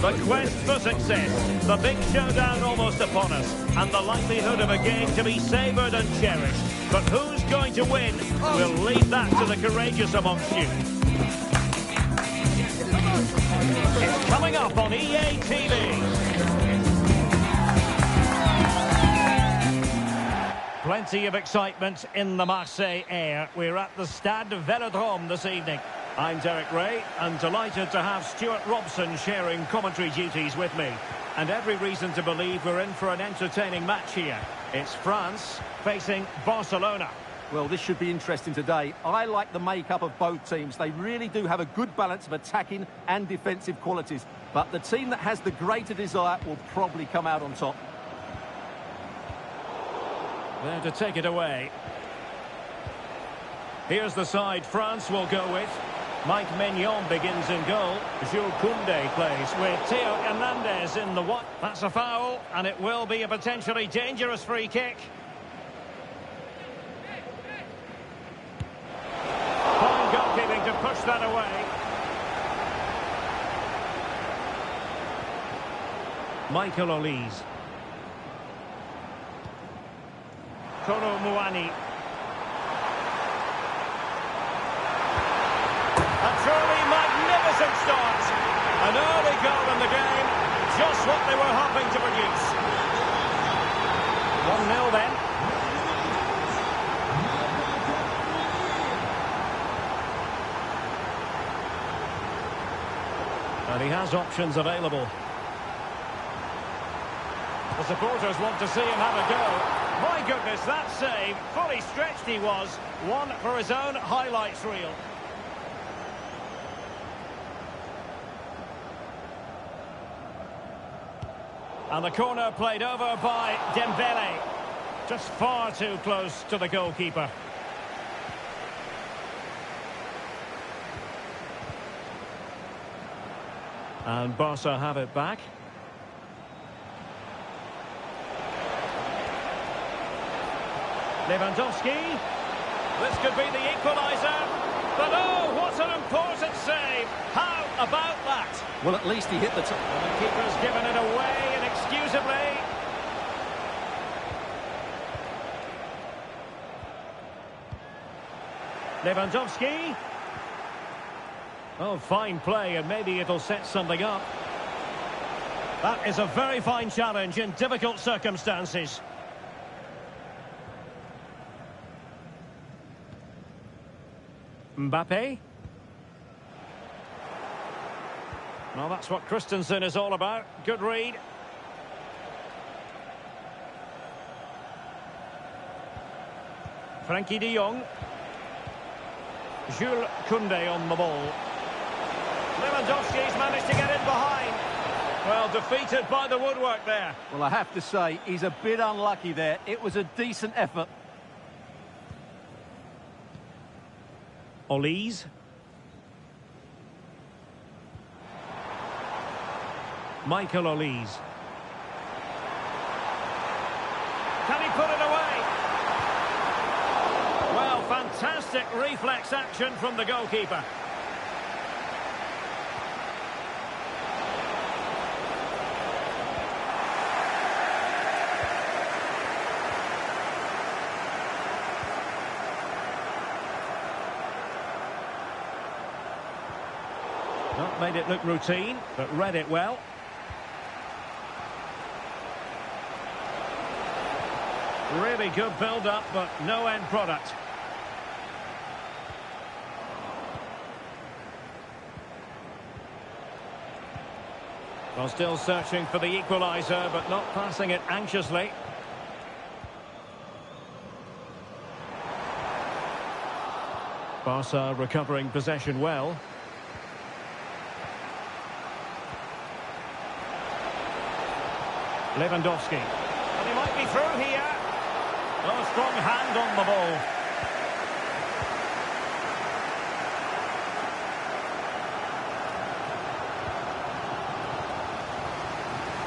The quest for success, the big showdown almost upon us, and the likelihood of a game to be savoured and cherished. But who's going to win? We'll leave that to the courageous amongst you. It's coming up on EA TV. Plenty of excitement in the Marseille air. We're at the Stade Velodrome this evening. I'm Derek Ray, and delighted to have Stuart Robson sharing commentary duties with me. And every reason to believe we're in for an entertaining match here. It's France facing Barcelona. Well, this should be interesting today. I like the makeup of both teams. They really do have a good balance of attacking and defensive qualities. But the team that has the greater desire will probably come out on top. There to take it away. Here's the side France will go with. Mike Mignon begins in goal. Jules Koundé plays with Theo Hernandez in the what? That's a foul, and it will be a potentially dangerous free kick. Fine goalkeeping to push that away. Michael Olise. Kolo Muani. A truly magnificent start. An early goal in the game. Just what they were hoping to produce. 1-0 then. And he has options available. The supporters want to see him have a go. My goodness, that save. Fully stretched he was. One for his own highlights reel. And the corner played over by Dembele. Just far too close to the goalkeeper. And Barca have it back. Lewandowski. This could be the equaliser. But oh, what an important save. How about that? Well, at least he hit the top. And the keeper's given it away inexcusably. Lewandowski. Oh, fine play, and maybe it'll set something up. That is a very fine challenge in difficult circumstances. Mbappe. Well, that's what Christensen is all about. Good read. Frankie de Jong. Jules Koundé on the ball. Lewandowski's managed to get in behind. Well, defeated by the woodwork there. Well, I have to say, he's a bit unlucky there. It was a decent effort. Olise. Michael Olise. Can he put it away? Well, fantastic reflex action from the goalkeeper. Not made it look routine, but read it well. Really good build-up, but no end product. Well, still searching for the equaliser, but not passing it anxiously. Barca recovering possession well. Lewandowski. And he might be through here. Oh, strong hand on the ball.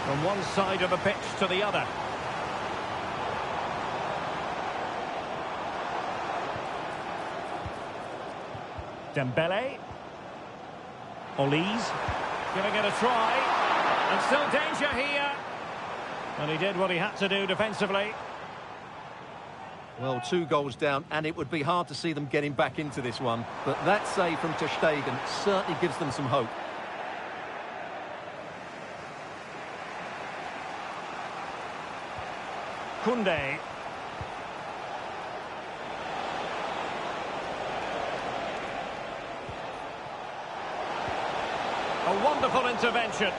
From one side of the pitch to the other. Dembele. Olise. Giving it a try. And still danger here. And he did what he had to do defensively. Well, 2 goals down, and it would be hard to see them getting back into this one. But that save from ter Stegen certainly gives them some hope. Koundé. A wonderful intervention.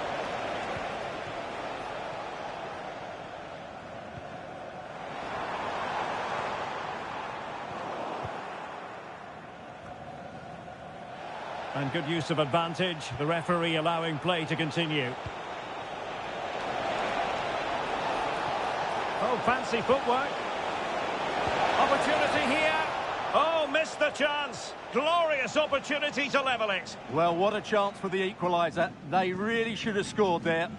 And good use of advantage, the referee allowing play to continue. Oh, fancy footwork. Opportunity here. Oh, missed the chance. Glorious opportunity to level it. Well, what a chance for the equaliser. They really should have scored there.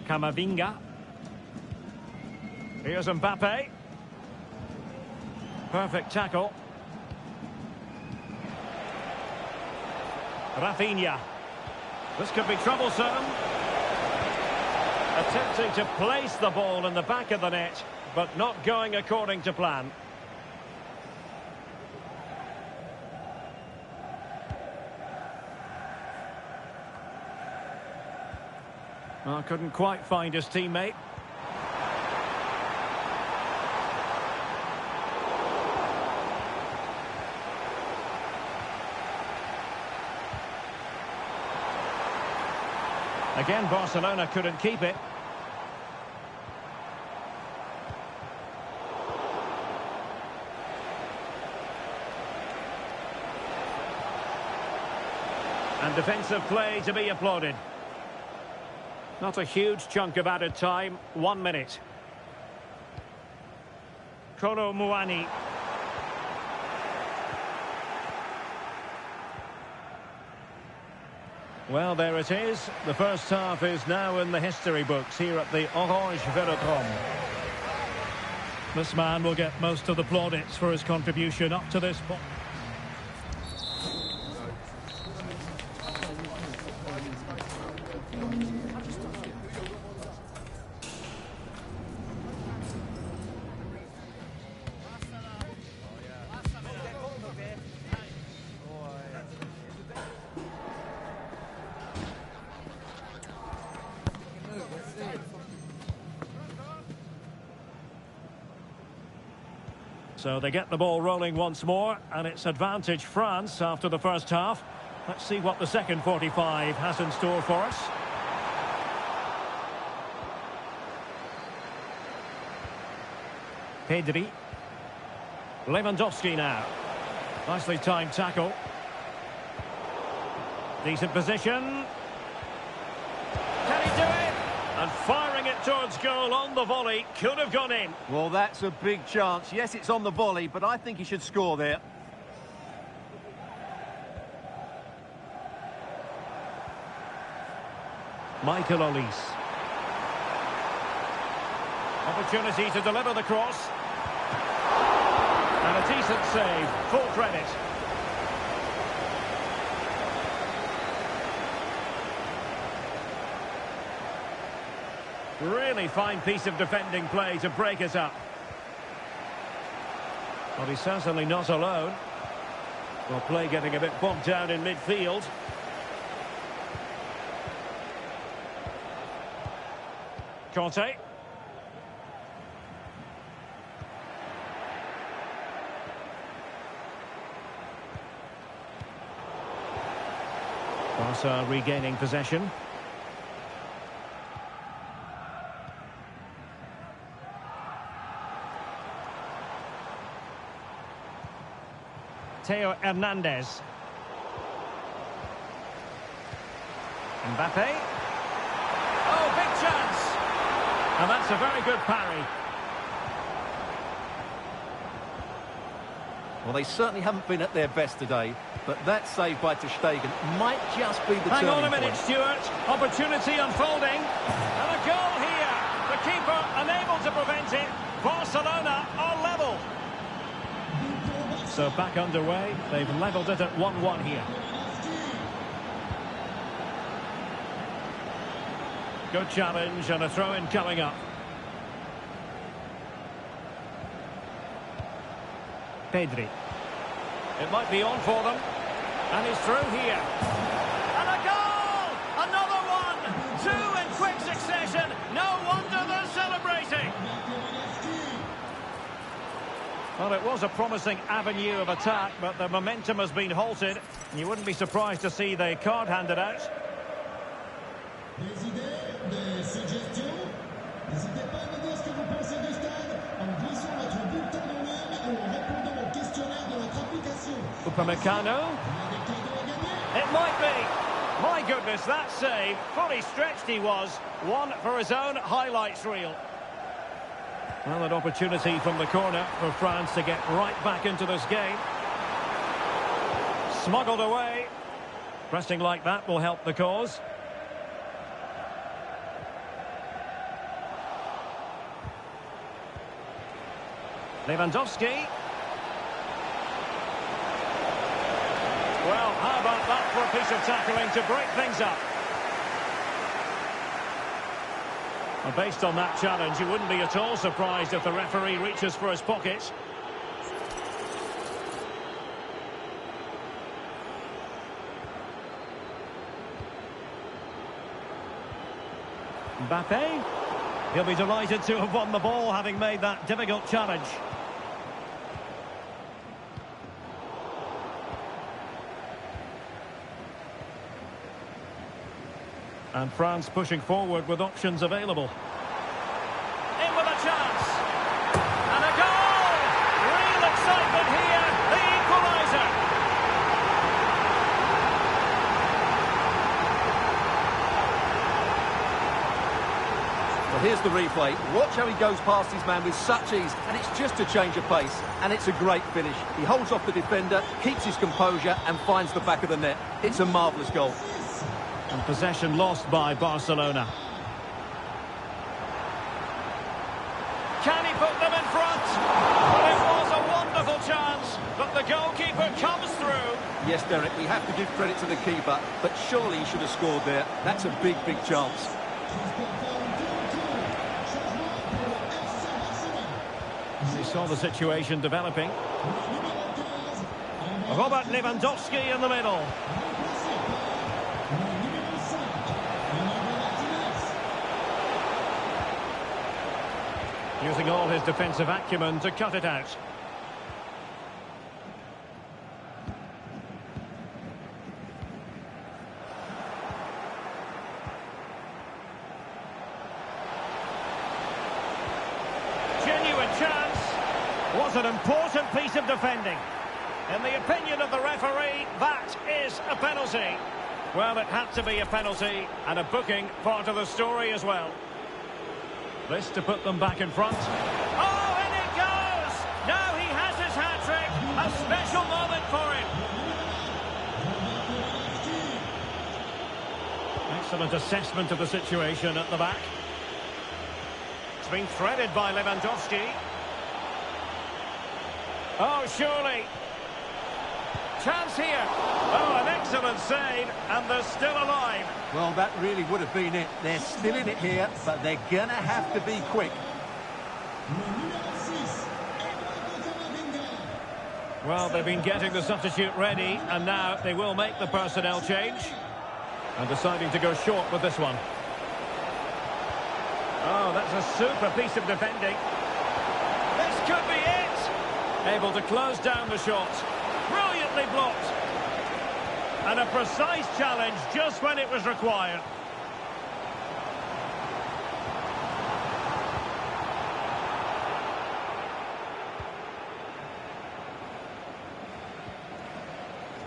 Camavinga. Here's Mbappe. Perfect tackle. Rafinha. This could be troublesome. Attempting to place the ball in the back of the net, but not going according to plan. Well, couldn't quite find his teammate. Again, Barcelona couldn't keep it. And defensive play to be applauded. Not a huge chunk of added time. 1 minute. Kolo Muani. Well, there it is. The first half is now in the history books here at the Orange Velodrome. This man will get most of the plaudits for his contribution up to this point. So they get the ball rolling once more, and it's advantage France after the first half. Let's see what the second 45 has in store for us. Pedri. Lewandowski now. Nicely timed tackle. Decent position. Can he do it? And firing it towards goal on the volley. Could have gone in. Well, that's a big chance. Yes, it's on the volley, but I think he should score there. Michael Olise. Opportunity to deliver the cross. And a decent save. Full credit. Really fine piece of defending play to break it up. Well, he's certainly not alone. Well, play getting a bit bogged down in midfield. Conte. Barca regaining possession. Theo Hernandez. Mbappe. Oh, big chance. And that's a very good parry. Well, they certainly haven't been at their best today, but that save by ter Stegen might just be the Hang turning on a minute, point. Stuart. Opportunity unfolding. And a goal here. The keeper unable to prevent it. Barcelona are level. So back underway. They've levelled it at 1-1 here. Good challenge and a throw-in coming up. Pedri. It might be on for them. And he's through here. And a goal! Another one! Two in quick succession. No wonder they're celebrating. Well, it was a promising avenue of attack, but the momentum has been halted. You wouldn't be surprised to see the card handed out. Upamecano. It might be. My goodness, that save. Fully stretched he was. One for his own highlights reel. Well, an opportunity from the corner for France to get right back into this game. Smuggled away. Pressing like that will help the cause. Lewandowski. Well, how about that for a piece of tackling to break things up? Well, based on that challenge, you wouldn't be at all surprised if the referee reaches for his pocket. Mbappe. He'll be delighted to have won the ball, having made that difficult challenge. And France pushing forward with options available. In with a chance. And a goal! Real excitement here. The equaliser. Well, here's the replay. Watch how he goes past his man with such ease, and it's just a change of pace. And it's a great finish. He holds off the defender, keeps his composure, and finds the back of the net. It's a marvellous goal. And possession lost by Barcelona. Can he put them in front? Well, it was a wonderful chance, but the goalkeeper comes through. Yes, Derek, we have to give credit to the keeper, but surely he should have scored there. That's a big, big chance. He saw the situation developing. Robert Lewandowski in the middle. Using all his defensive acumen to cut it out. Genuine chance. Was an important piece of defending. In the opinion of the referee, that is a penalty. Well, it had to be a penalty, and a booking part of the story as well. This to put them back in front. Oh, and it goes! Now he has his hat-trick. A special moment for him. Excellent assessment of the situation at the back. It's been threaded by Lewandowski. Oh, surely. Chance here. Oh, an excellent save, and they're still alive. Well, that really would have been it. They're still in it here, but they're going to have to be quick. Well, they've been getting the substitute ready, and now they will make the personnel change. And deciding to go short with this one. Oh, that's a super piece of defending. This could be it. Able to close down the shot. Brilliantly blocked. And a precise challenge just when it was required.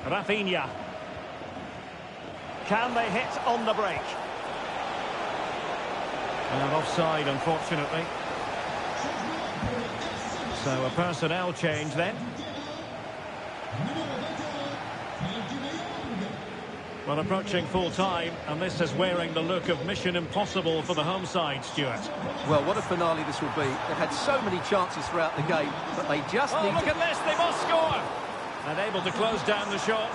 Rafinha. Can they hit on the break? And offside, unfortunately. So a personnel change then. Well, approaching full time, and this is wearing the look of mission impossible for the home side, Stuart. Well, what a finale this will be. They've had so many chances throughout the game, but they just need look at this, they must score! And able to close down the shot.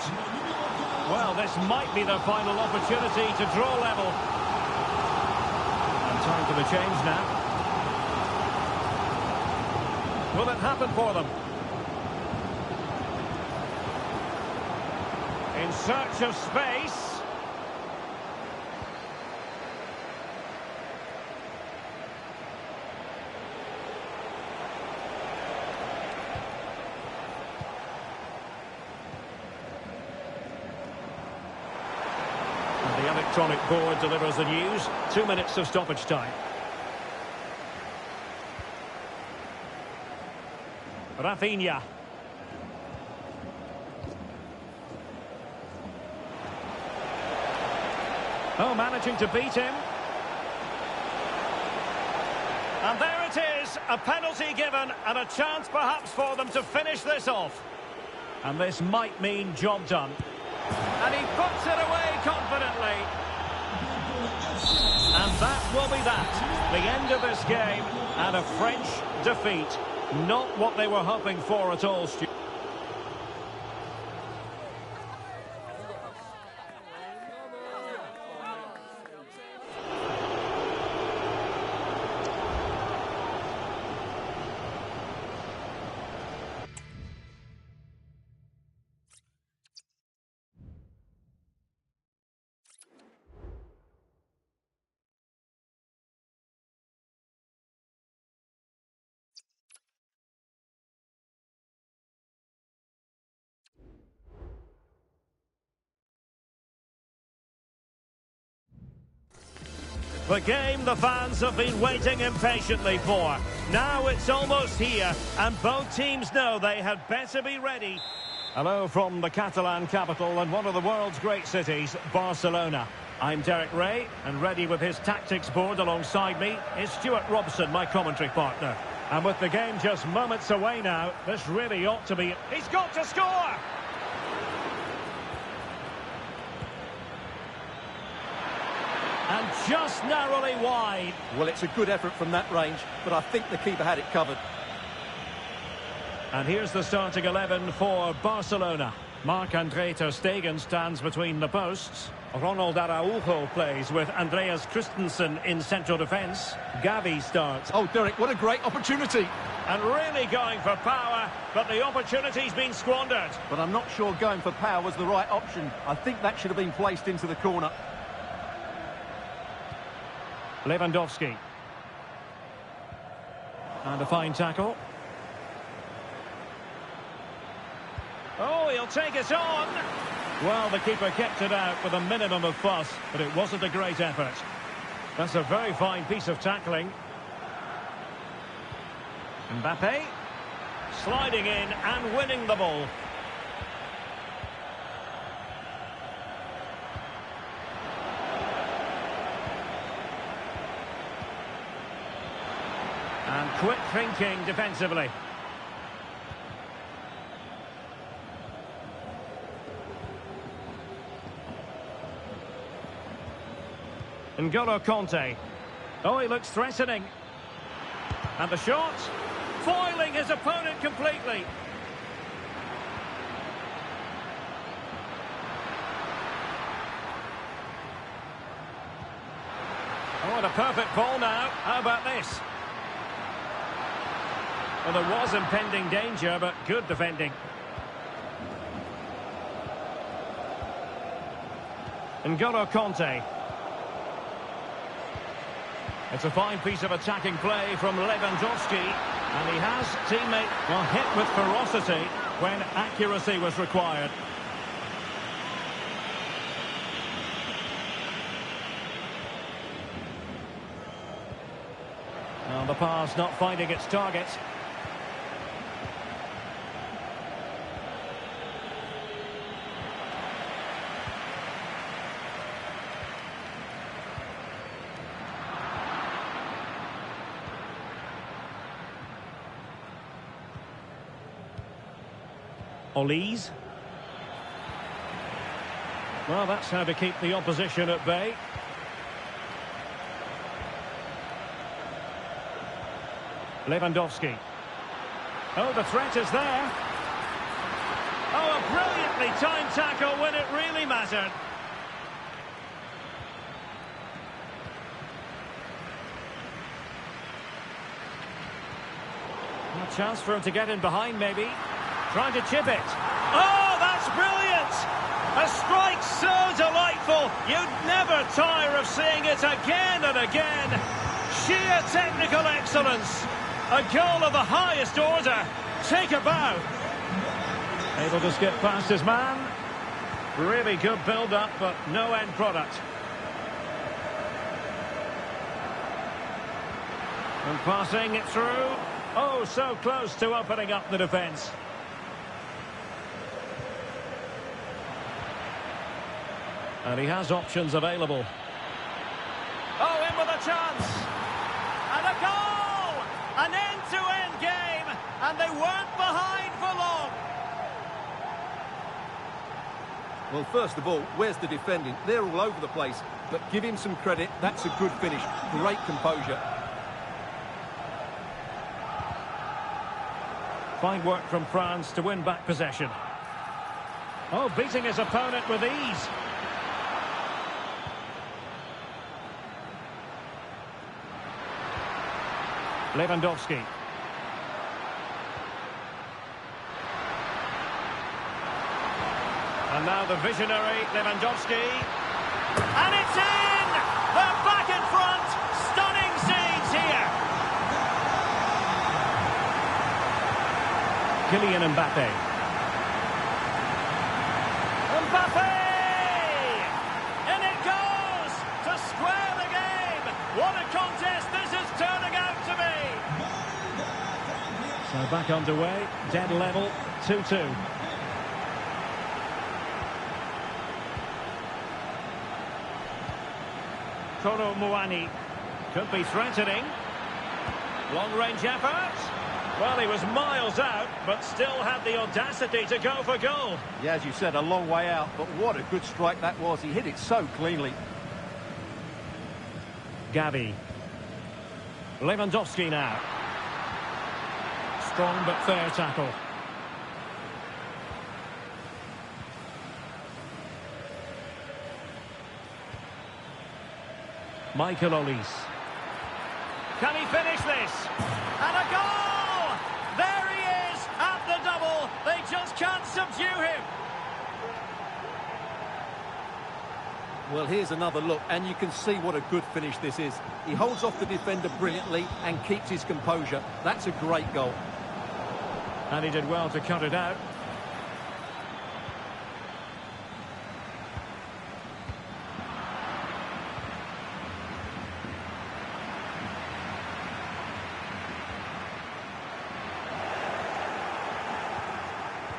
Well, this might be their final opportunity to draw level. Time for the change now. Will it happen for them? In search of space. The electronic board delivers the news. 2 minutes of stoppage time. Rafinha. Oh, managing to beat him. And there it is, a penalty given and a chance perhaps for them to finish this off. And this might mean job done. And he puts it away confidently. And that will be that. The end of this game and a French defeat. Not what they were hoping for at all, Stu. The game the fans have been waiting impatiently for. Now it's almost here, and both teams know they had better be ready. Hello from the Catalan capital and one of the world's great cities, Barcelona. I'm Derek Ray, and ready with his tactics board alongside me is Stuart Robson, my commentary partner. And with the game just moments away now, this really ought to be... He's got to score! And just narrowly wide. Well, it's a good effort from that range, but I think the keeper had it covered. And here's the starting 11 for Barcelona. Marc-Andre ter Stegen stands between the posts. Ronald Araujo plays with Andreas Christensen in central defence. Gavi starts. Oh, Derek, what a great opportunity. And really going for power, but the opportunity's been squandered. But I'm not sure going for power was the right option. I think that should have been placed into the corner. Lewandowski. And a fine tackle. Oh, he'll take it on. Well, the keeper kept it out with a minimum of fuss, but it wasn't a great effort. That's a very fine piece of tackling. Mbappe. Sliding in and winning the ball. And quick thinking defensively. N'Golo Kanté. Oh, he looks threatening. And the shot, foiling his opponent completely. Oh, and a perfect ball now. How about this? Well, there was impending danger, but good defending. N'Golo Kanté. It's a fine piece of attacking play from Lewandowski. And he has teammate, well, hit with ferocity when accuracy was required. Now the pass not finding its target. Olise. Well, that's how to keep the opposition at bay. Lewandowski. Oh, the threat is there. Oh, a brilliantly timed tackle when it really mattered. A chance for him to get in behind, maybe. Trying to chip it. Oh, that's brilliant! A strike so delightful, you'd never tire of seeing it again and again. Sheer technical excellence. A goal of the highest order. Take a bow. Able to skip past his man. Really good build-up, but no end product. And passing it through. Oh, so close to opening up the defence. And he has options available. Oh, in with a chance. And a goal! An end-to-end game. And they weren't behind for long. Well, first of all, where's the defending? They're all over the place. But give him some credit. That's a good finish. Great composure. Fine work from France to win back possession. Oh, beating his opponent with ease. Lewandowski. And now the visionary Lewandowski. And it's in! They're back in front! Stunning scenes here! Kylian Mbappe. Mbappe! And it goes to square the game! What a contest this is turning out to be! So back underway, dead level, 2-2. Kolo Muani could be threatening. Long-range effort. Well, he was miles out, but still had the audacity to go for goal. Yeah, as you said, a long way out, but what a good strike that was. He hit it so cleanly. Gavi. Lewandowski now. Strong but fair tackle. Michael Olise. Can he finish this? And a goal! There he is at the double. They just can't subdue him. Well, here's another look, and you can see what a good finish this is. He holds off the defender brilliantly and keeps his composure. That's a great goal. And he did well to cut it out.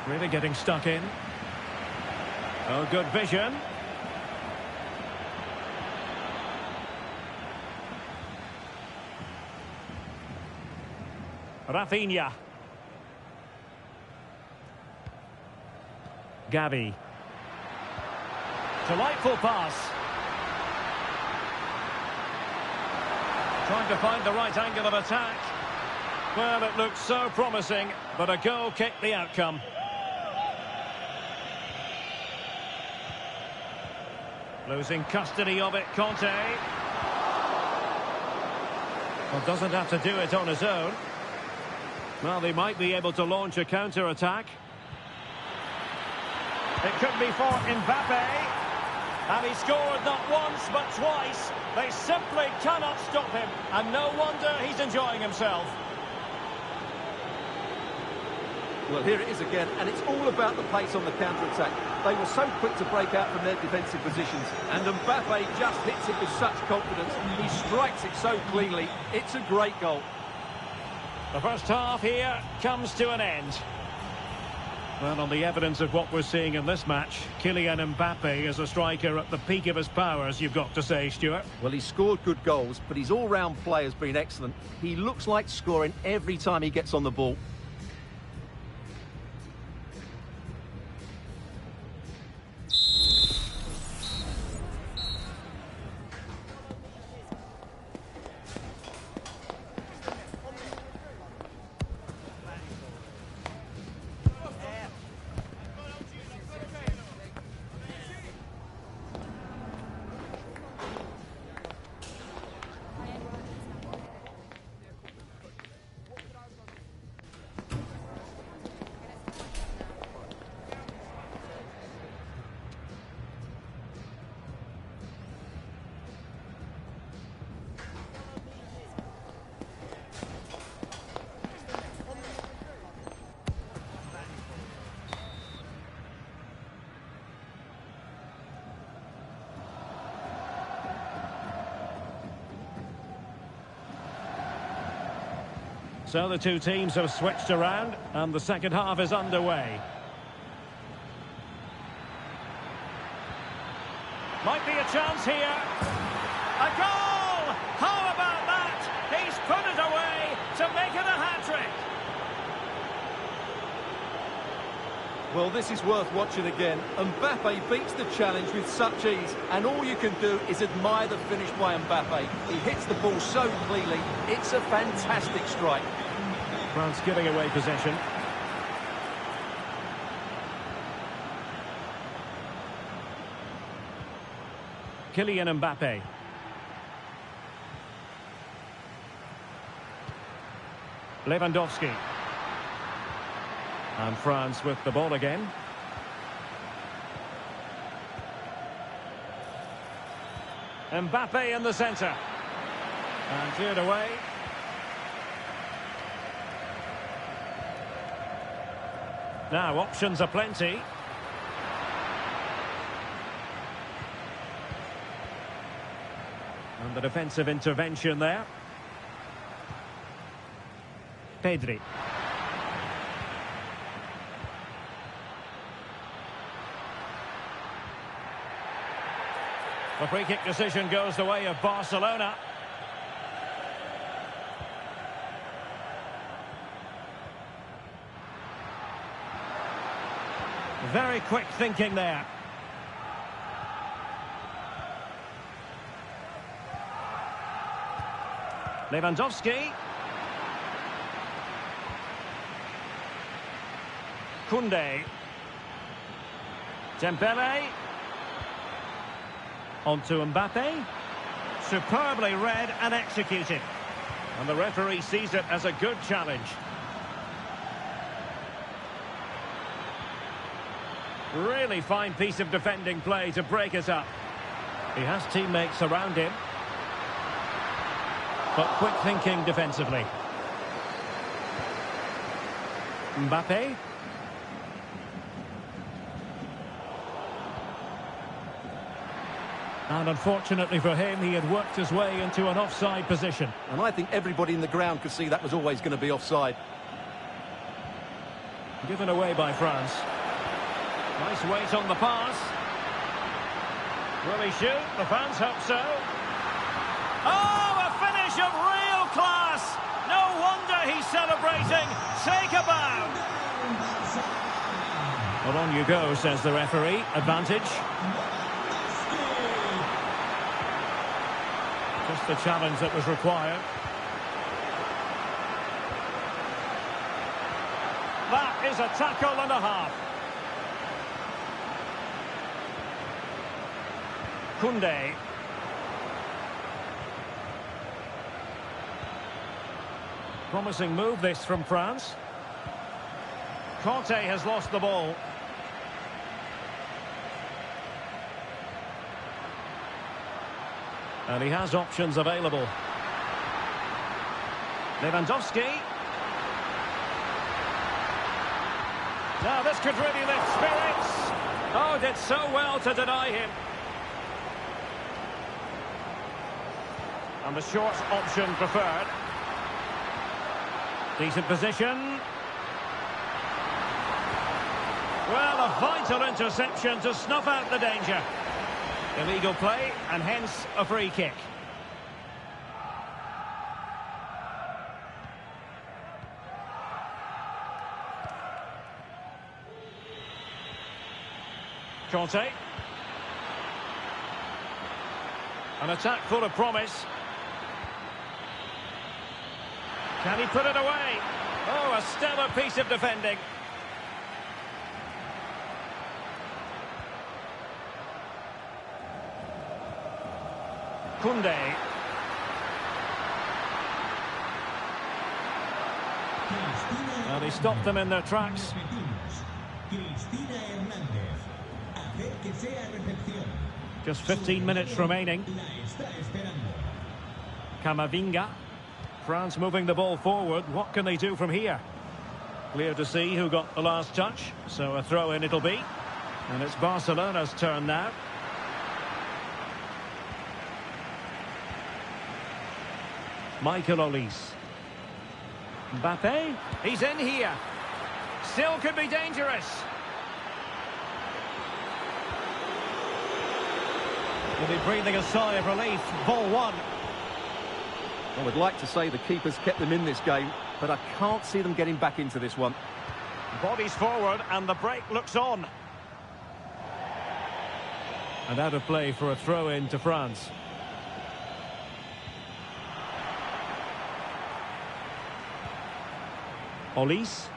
Really getting stuck in. Oh, good vision. Rafinha. Gavi. Delightful pass. Trying to find the right angle of attack. Well, it looked so promising, but a goal kicked the outcome. Losing custody of it, Conte. Well, doesn't have to do it on his own. Well, they might be able to launch a counter-attack. It could be for Mbappe. And he scored not once, but twice. They simply cannot stop him. And no wonder he's enjoying himself. Well, here it is again, and it's all about the pace on the counter-attack. They were so quick to break out from their defensive positions, and Mbappe just hits it with such confidence. He strikes it so cleanly. It's a great goal. The first half here comes to an end. Well, on the evidence of what we're seeing in this match, Kylian Mbappe is a striker at the peak of his powers, you've got to say, Stuart. Well, he scored good goals, but his all-round play has been excellent. He looks like scoring every time he gets on the ball. So the two teams have switched around and the second half is underway. Might be a chance here. A goal! How about that? He's put it away to make it a hat-trick. Well, this is worth watching again. Mbappe beats the challenge with such ease, and all you can do is admire the finish by Mbappe. He hits the ball so cleanly. It's a fantastic strike. France giving away possession. Kylian Mbappe. Lewandowski. And France with the ball again. Mbappe in the centre. And cleared away. Now, options are plenty. And the defensive intervention there. Pedri. The free kick decision goes the way of Barcelona. Very quick thinking there. Lewandowski. Koundé. Dembele. On to Mbappe. Superbly read and executed. And the referee sees it as a good challenge. Really fine piece of defending play to break it up. He has teammates around him. But quick thinking defensively. Mbappe. And unfortunately for him, he had worked his way into an offside position. And I think everybody in the ground could see that was always going to be offside. Given away by France. Nice weight on the pass. Will he shoot? The fans hope so. Oh, a finish of real class! No wonder he's celebrating. Take a bow. Well, on you go, says the referee. Advantage. Just the challenge that was required. That is a tackle and a half. Koundé. Promising move this from France. Conte has lost the ball. And he has options available. Lewandowski. Now this could really lift spirits. Oh, did so well to deny him. And the short option preferred. Decent position. Well, a vital interception to snuff out the danger. Illegal play, and hence a free kick. Conte. An attack full of promise. Can he put it away? Oh, a stellar piece of defending. Koundé. And he stopped them in their tracks. Just 15 minutes remaining. Camavinga. France moving the ball forward. What can they do from here? Clear to see who got the last touch. So a throw in it'll be. And it's Barcelona's turn now. Michael Olise. Mbappe, he's in here. Still could be dangerous. He'll be breathing a sigh of relief. Ball one. I would like to say the keeper's kept them in this game, but I can't see them getting back into this one. Bodies forward and the break looks on. And out of play for a throw-in to France. Olise.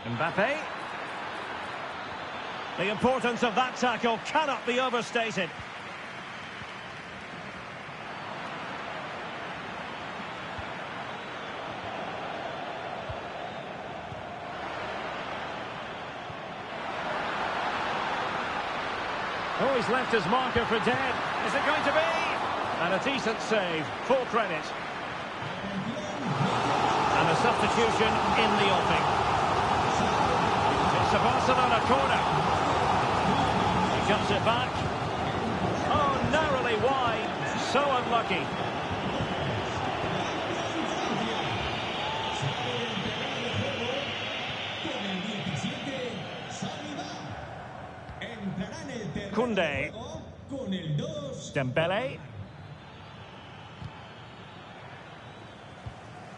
Mbappe. The importance of that tackle cannot be overstated. Oh, he's left his marker for dead. Is it going to be? And a decent save. Full credit. And a substitution in the offing. It's a Barcelona corner. He cuts it back. Oh, narrowly wide. So unlucky. Koundé. Dembele.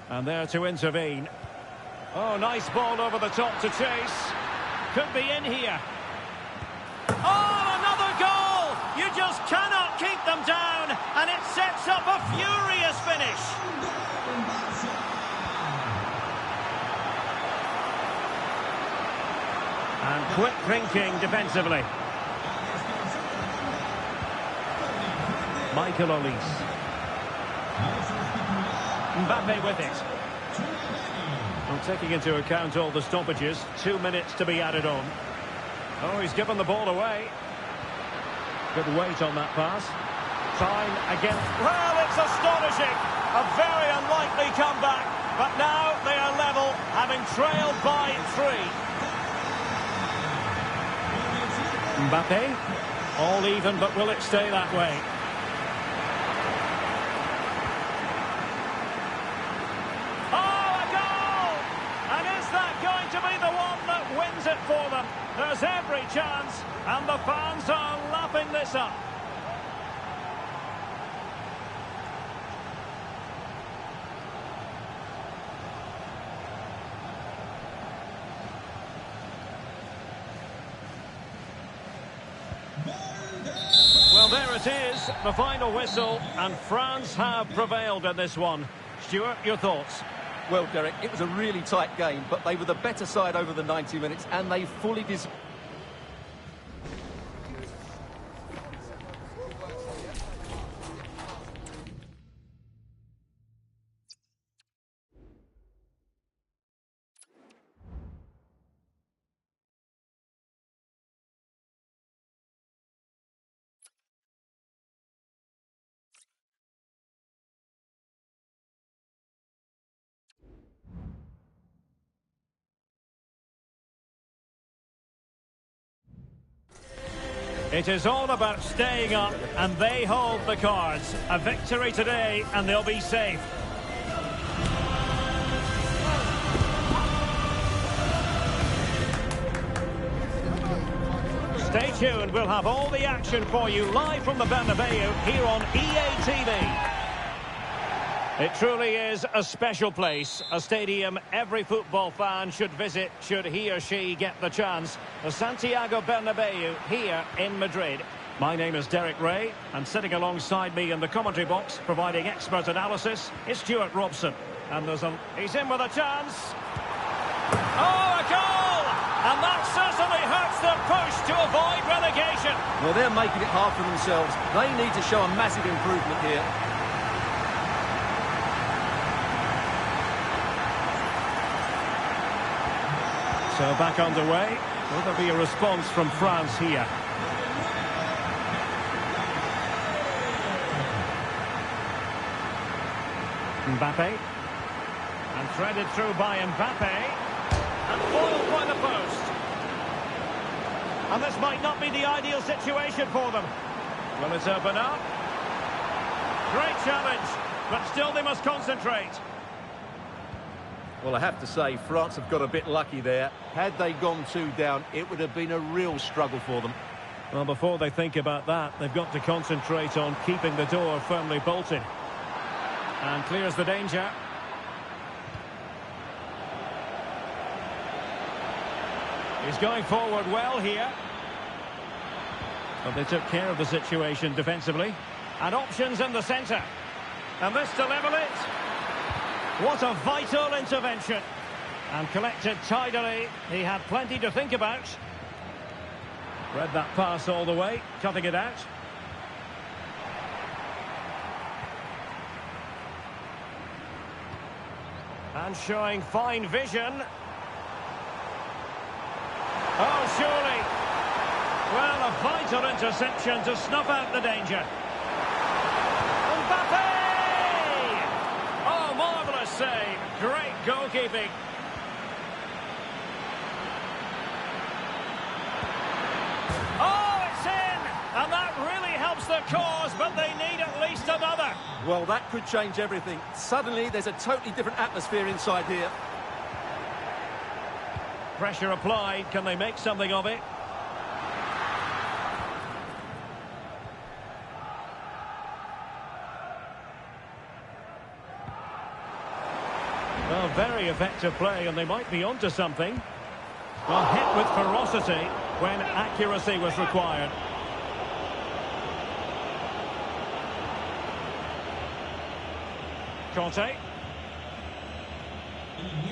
And there to intervene. Oh, nice ball over the top to chase. Could be in here. Oh, another goal! You just cannot keep them down. And it sets up a furious finish. And quick thinking defensively. Michael Olise. Mbappe with it. Well, taking into account all the stoppages, 2 minutes to be added on. Oh, he's given the ball away. Good weight on that pass. Time again. Well, it's astonishing. A very unlikely comeback. But now they are level, having trailed by 3. Mbappe. All even, but will it stay that way? Wins it for them. There's every chance, and the fans are lapping this up. Well, there it is, the final whistle, and France have prevailed in this one. Stuart, your thoughts? Well, Derek, it was a really tight game, but they were the better side over the 90 minutes, and they fully deserved. It is all about staying up, and they hold the cards. A victory today, and they'll be safe. Stay tuned, we'll have all the action for you live from the Bernabeu here on EA TV. It truly is a special place, a stadium every football fan should visit should he or she get the chance. The Santiago Bernabeu here in Madrid. My name is Derek Ray, and sitting alongside me in the commentary box, providing expert analysis, is Stuart Robson. And he's in with a chance. Oh, a goal! And that certainly hurts their push to avoid relegation. Well, they're making it hard for themselves. They need to show a massive improvement here. So back underway. Will there be a response from France here? Mbappe. And threaded through by Mbappe. And foiled by the post. And this might not be the ideal situation for them. Will it open up? Great challenge, but still they must concentrate. Well, I have to say, France have got a bit lucky there. Had they gone 2 down, it would have been a real struggle for them. Well, before they think about that, they've got to concentrate on keeping the door firmly bolted. And clears the danger. He's going forward well here. But they took care of the situation defensively. And options in the centre. And this to level it. What a vital intervention. And collected tidily. He had plenty to think about. Read that pass all the way, cutting it out. And showing fine vision. Oh, surely. Well, a vital interception to snuff out the danger. Mbappe! Oh, marvellous save. Great goalkeeping. Oh, it's in! And that really helps their cause, but they need at least another. Well, that could change everything. Suddenly, there's a totally different atmosphere inside here. Pressure applied. Can they make something of it? Well, very effective play, and they might be onto something. Well, hit with ferocity when accuracy was required. Conte.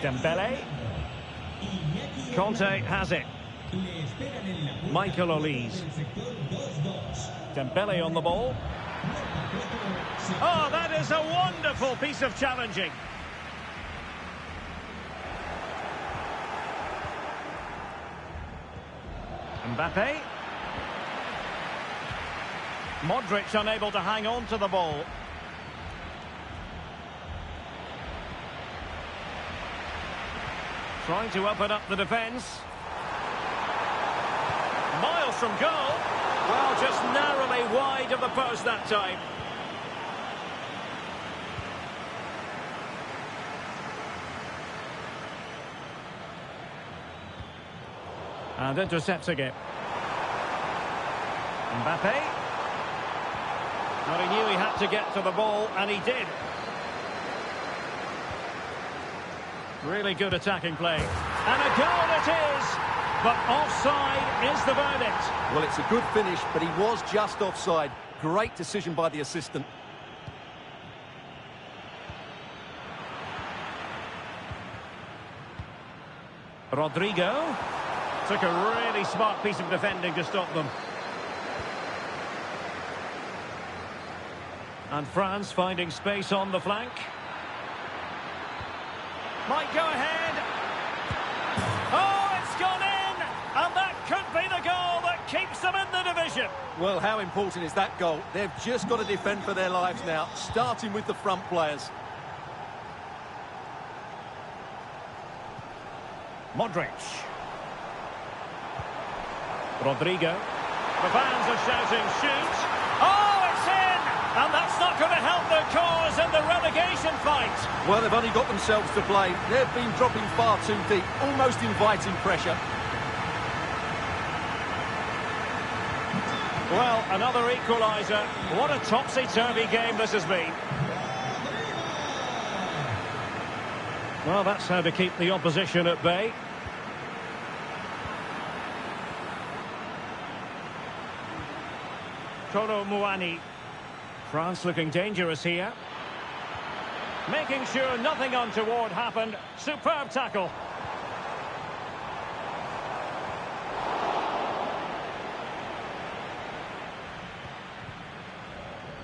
Dembele. Conte has it. Michael Olise. Dembele on the ball. Oh, that is a wonderful piece of challenging. Mbappe. Modric unable to hang on to the ball. Trying to open up the defence. Miles from goal. Well, just narrowly wide of the post that time. And intercepting it. Mbappe. Well, he knew he had to get to the ball, and he did. Really good attacking play. And a goal it is! But offside is the verdict. Well, it's a good finish, but he was just offside. Great decision by the assistant. Rodrigo. Took a really smart piece of defending to stop them. And France finding space on the flank. Might go ahead. Oh, it's gone in! And that could be the goal that keeps them in the division. Well, how important is that goal? They've just got to defend for their lives now, starting with the front players. Modric. Rodrigo. The fans are shouting, shoot! Oh, it's in! And that's not going to help their cause in the relegation fight. Well, they've only got themselves to blame. They've been dropping far too deep, almost inviting pressure. Well, another equaliser. What a topsy-turvy game this has been. Well, that's how to keep the opposition at bay. Kolo Muani. France looking dangerous here. Making sure nothing untoward happened. Superb tackle.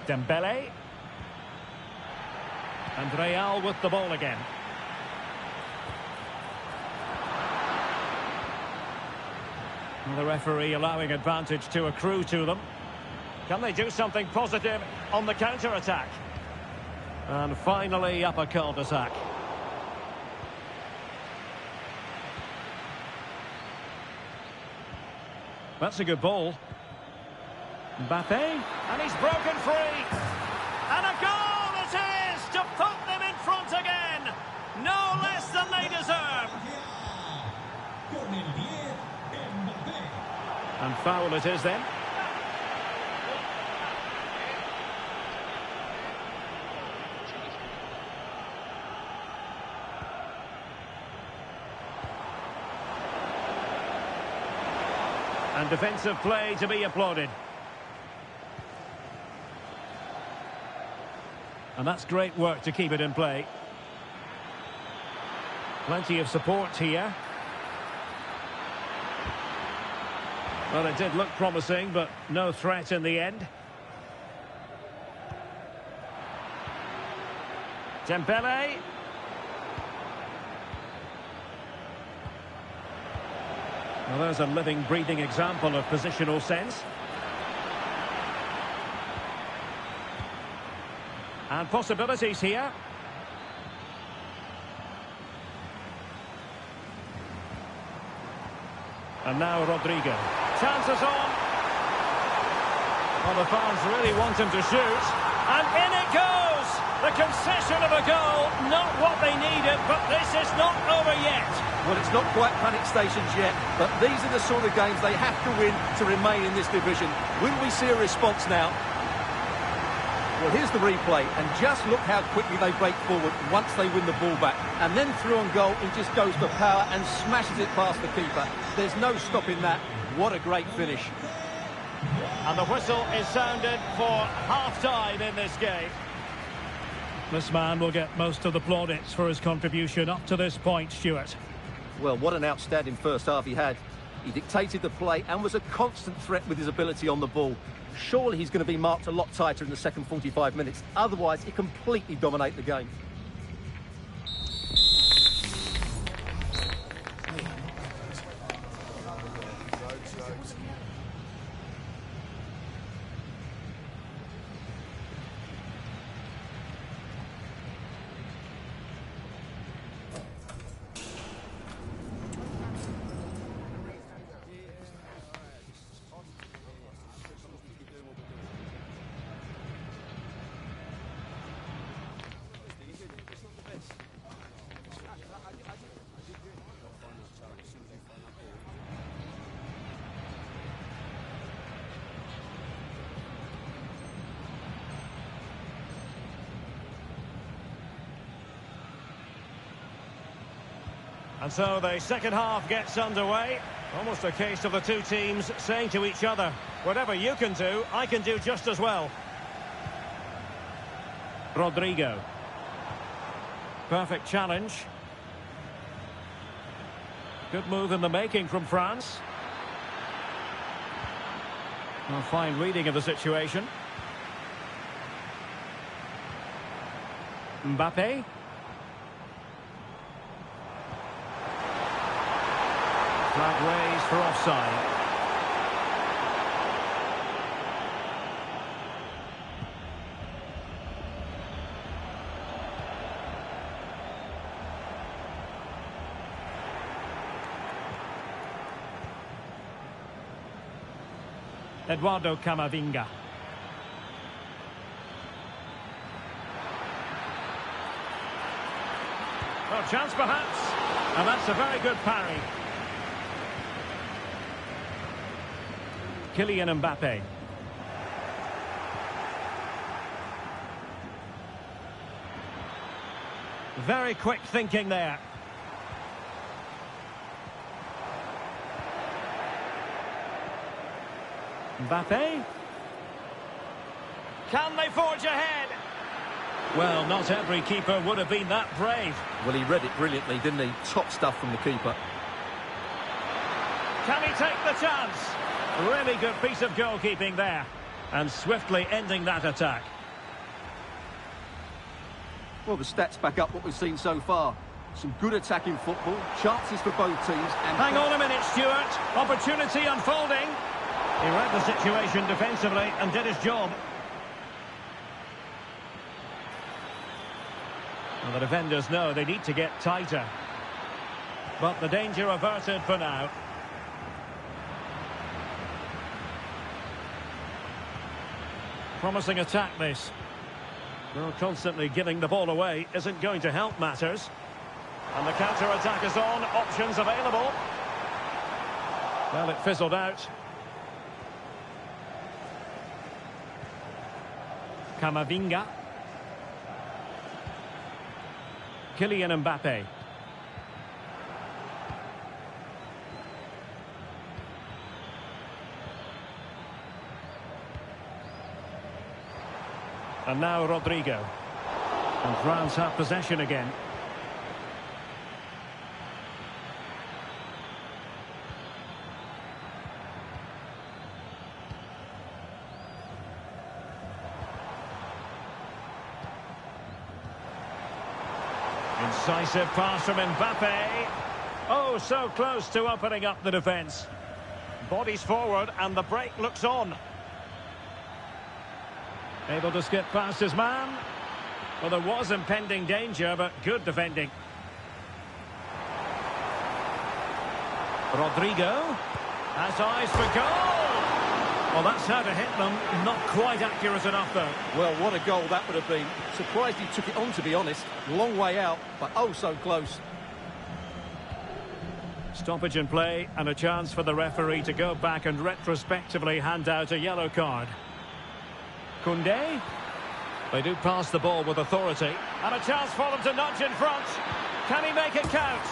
Dembele. And Real with the ball again. And the referee allowing advantage to accrue to them. Can they do something positive on the counter-attack? And finally up a cul-de-sac. That's a good ball. Mbappe, and he's broken free. And a goal it is to put them in front again. No less than they And foul it is then. And defensive play to be applauded. And that's great work to keep it in play. Plenty of support here. Well, it did look promising, but no threat in the end. Dembele. Well, there's a living, breathing example of positional sense. And possibilities here. And now Rodrigo. Chances on. Well, the fans really want him to shoot. And in it goes! The concession of a goal, not what they needed, but this is not over yet. Well, it's not quite panic stations yet, but these are the sort of games they have to win to remain in this division. Will we see a response now? Well, here's the replay, and just look how quickly they break forward once they win the ball back. And then through on goal, he just goes for power and smashes it past the keeper. There's no stopping that. What a great finish. And the whistle is sounded for half-time in this game. This man will get most of the plaudits for his contribution up to this point, Stuart. Well, what an outstanding first half he had. He dictated the play and was a constant threat with his ability on the ball. Surely he's going to be marked a lot tighter in the second 45 minutes. Otherwise, he completely dominate the game. And so the second half gets underway. Almost a case of the two teams saying to each other, whatever you can do, I can do just as well. Rodrigo. Perfect challenge. Good move in the making from France. A fine reading of the situation. Mbappe. Flag raised for offside. Eduardo Camavinga. Oh, chance perhaps. And that's a very good parry. Kylian Mbappe. Very quick thinking there. Mbappe. Can they forge ahead? Well, not every keeper would have been that brave. Well, he read it brilliantly, didn't he? Top stuff from the keeper. Can he take the chance? Really good piece of goalkeeping there. And swiftly ending that attack. Well, the stats back up what we've seen so far. Some good attacking football, chances for both teams. And hang on a minute, Stuart. Opportunity unfolding. He read the situation defensively and did his job. Well, the defenders know they need to get tighter. But the danger averted for now. Promising attack, this. Well, constantly giving the ball away isn't going to help matters. And the counter-attack is on. Options available. Well, it fizzled out. Camavinga. Kylian Mbappe. And now Rodrigo. And France have possession again. Incisive pass from Mbappe. Oh, so close to opening up the defence. Bodies forward and the break looks on. Able to skip past his man. Well, there was impending danger, but good defending. Rodrigo has eyes for goal. Well, that's how to hit them. Not quite accurate enough, though. Well, what a goal that would have been. Surprised he took it on, to be honest. Long way out, but oh so close. Stoppage in play and a chance for the referee to go back and retrospectively hand out a yellow card. Koundé. They do pass the ball with authority. And a chance for them to nudge in front. Can he make it count?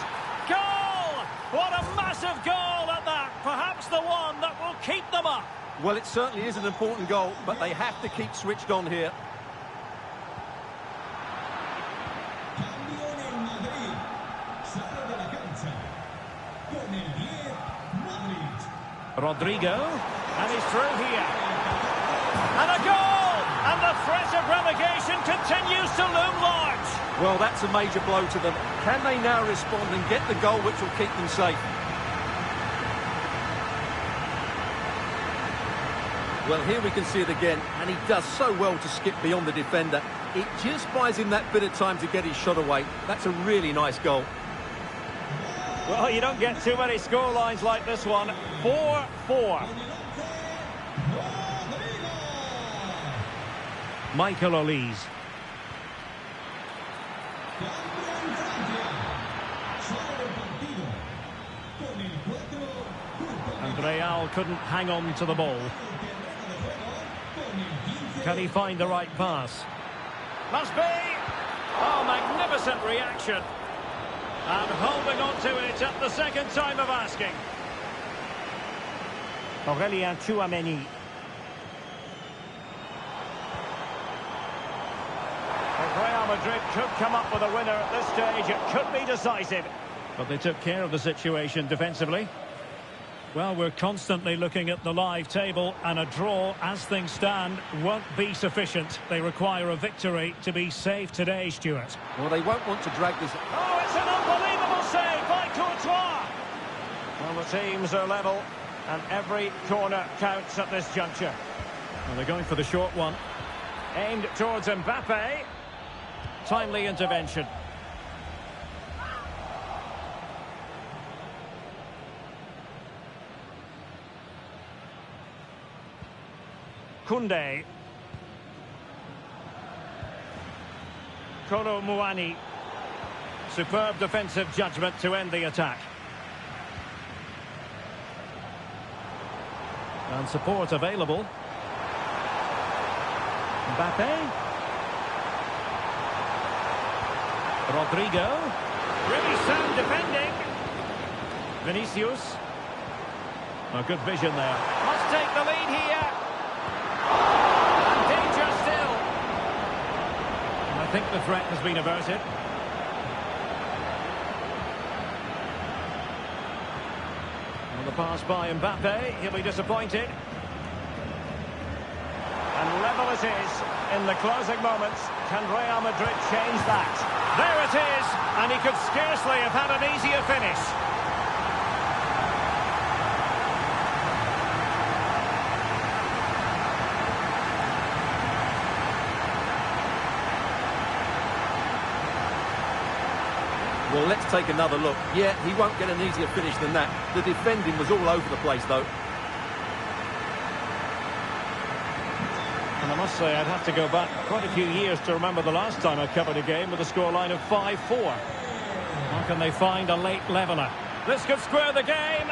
Goal! What a massive goal at that. Perhaps the one that will keep them up. Well, it certainly is an important goal, but they have to keep switched on here. Rodrigo. And he's through here. And a goal! And the threat of relegation continues to loom large. Well, that's a major blow to them. Can they now respond and get the goal which will keep them safe? Well, here we can see it again, and he does so well to skip beyond the defender. It just buys him that bit of time to get his shot away. That's a really nice goal. Well, you don't get too many scorelines like this one. 4-4. Michael Olise. And Real couldn't hang on to the ball. Can he find the right pass? Must be! Oh, magnificent reaction. And holding on to it at the second time of asking. Aurélien Tchouameni. If Real Madrid could come up with a winner at this stage, it could be decisive. But they took care of the situation defensively. Well, we're constantly looking at the live table, and a draw, as things stand, won't be sufficient. They require a victory to be safe today, Stuart. Well, they won't want to drag this. Oh, it's an unbelievable save by Courtois. Well, the teams are level, and every corner counts at this juncture. And they're going for the short one. Aimed towards Mbappe. Timely intervention. Koundé. Kolo Muani. Superb defensive judgment to end the attack. And support available. Mbappe. Rodrigo. Really sound defending. Vinicius. A good vision there. Must take the lead here. And danger still. And I think the threat has been averted. And the pass by Mbappe. He'll be disappointed. And level it is in the closing moments. Can Real Madrid change that? There it is. And he could scarcely have had an easier finish. Well, let's take another look. Yeah, he won't get an easier finish than that. The defending was all over the place, though. And I must say, I'd have to go back quite a few years to remember the last time I covered a game with a scoreline of 5-4. How can they find a late leveller? This could square the game.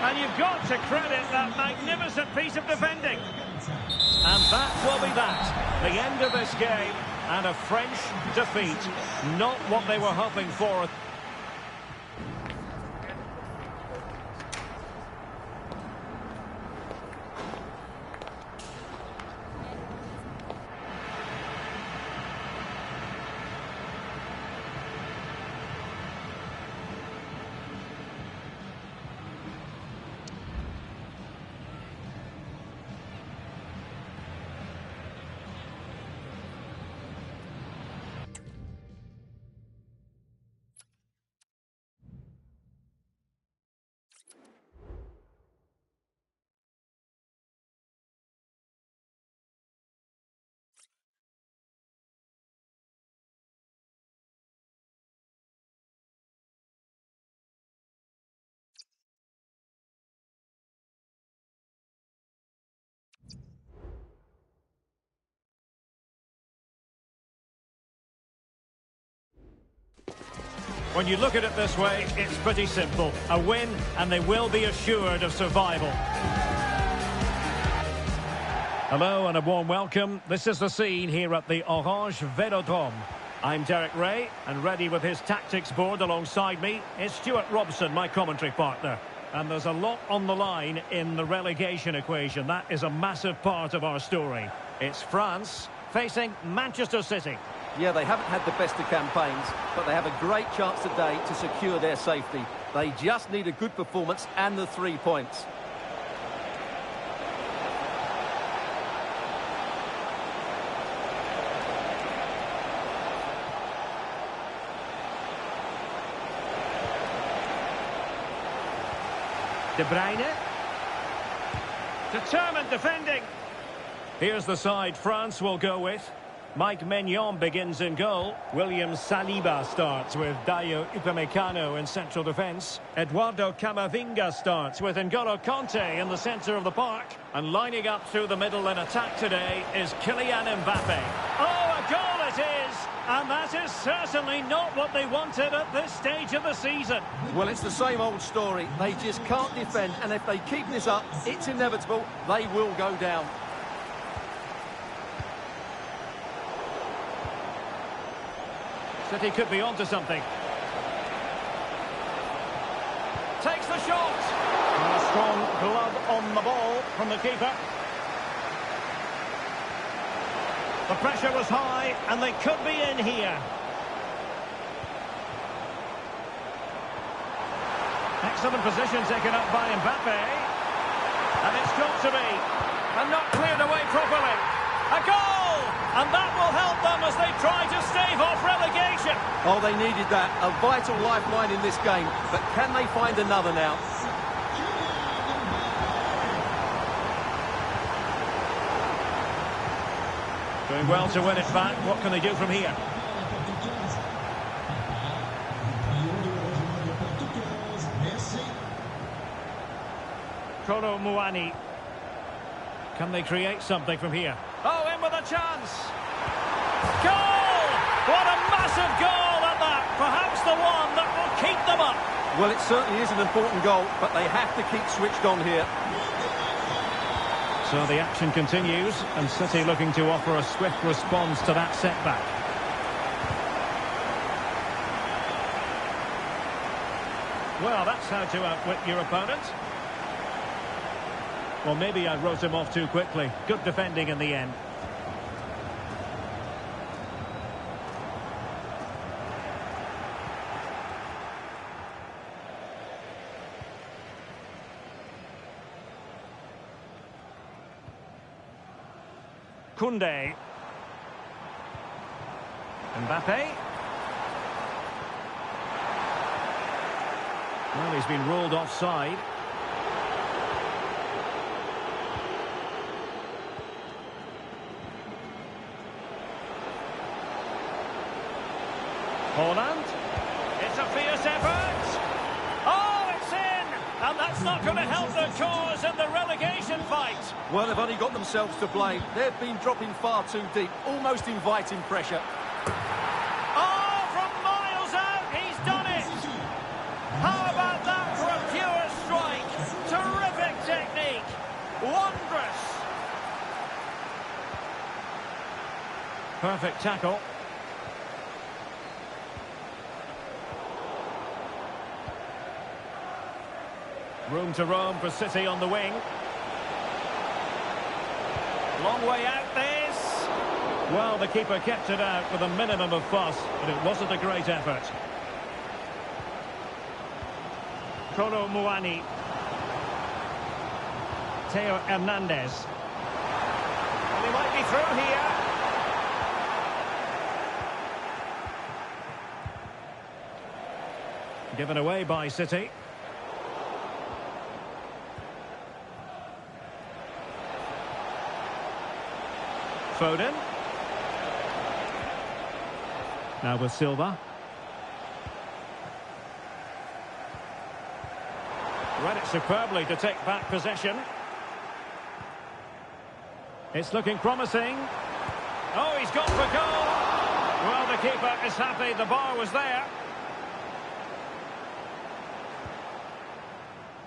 And you've got to credit that magnificent piece of defending. And that will be that. The end of this game, and a French defeat. Not what they were hoping for. When you look at it this way, it's pretty simple. A win, and they will be assured of survival. Hello and a warm welcome. This is the scene here at the Orange Velodrome. I'm Derek Ray, and ready with his tactics board alongside me is Stuart Robson, my commentary partner. And there's a lot on the line in the relegation equation. That is a massive part of our story. It's France facing Manchester City. Yeah, they haven't had the best of campaigns, but they have a great chance today to secure their safety. They just need a good performance and the 3 points. De Bruyne. Determined defending. Here's the side France will go with. Mike Maignan begins in goal. William Saliba starts with Dayo Upamecano in central defence. Eduardo Camavinga starts with N'Golo Kanté in the centre of the park. And lining up through the middle in attack today is Kylian Mbappe. Oh, a goal it is! And that is certainly not what they wanted at this stage of the season. Well, it's the same old story. They just can't defend, and if they keep this up, it's inevitable. They will go down. City could be onto something. Takes the shot. And a strong glove on the ball from the keeper. The pressure was high, and they could be in here. Excellent position taken up by Mbappe. And it's got to be. And not cleared away properly. A goal! And that will help them as they try to stave off relegation. Oh, they needed that. A vital lifeline in this game. But can they find another now? Doing well to win it back. What can they do from here? Kolo Muani. Can they create something from here? Oh, in with a chance. Goal! What a massive goal at that. Perhaps the one that will keep them up. Well, it certainly is an important goal, but they have to keep switched on here. So the action continues, and City looking to offer a swift response to that setback. Well, that's how to outwit your opponent. Well, maybe I wrote him off too quickly. Good defending in the end. Koundé. Mbappe. Well, he's been ruled offside. Holland. It's a fierce effort. Oh, it's in! And that's not going to help their cause in the relegation fight. Well, they've only got themselves to blame. They've been dropping far too deep, almost inviting pressure. Oh, from miles out, he's done it! How about that for a pure strike? Terrific technique. Wondrous. Perfect tackle. Room to roam for City on the wing. Long way out this. Well, the keeper kept it out with a minimum of fuss, but it wasn't a great effort. Kolo Muani. Theo Hernandez. Well, he might be through here. Given away by City. Foden. Now with Silva. Read it superbly to take back possession. It's looking promising. Oh, he's gone for goal. Well, the keeper is happy the bar was there.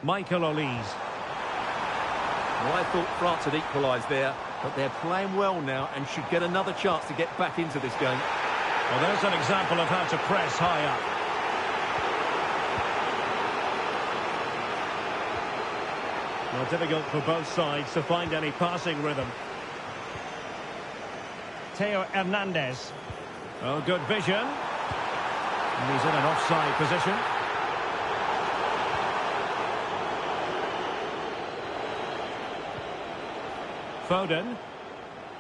Michael Olise. Well, I thought France had equalised there, but they're playing well now and should get another chance to get back into this game. Well, there's an example of how to press high up. Well, difficult for both sides to find any passing rhythm. Theo Hernandez. Oh, good vision. And he's in an offside position. Foden.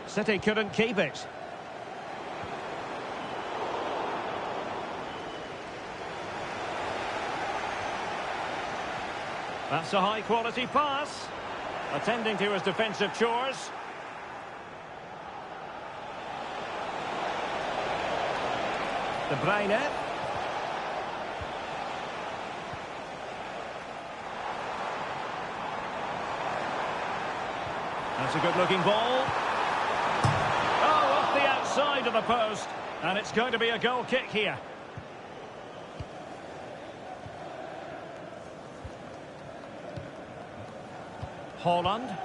City couldn't keep it. That's a high-quality pass. Attending to his defensive chores. De Bruyne. That's a good-looking ball. Oh, off the outside of the post. And it's going to be a goal kick here. Haaland.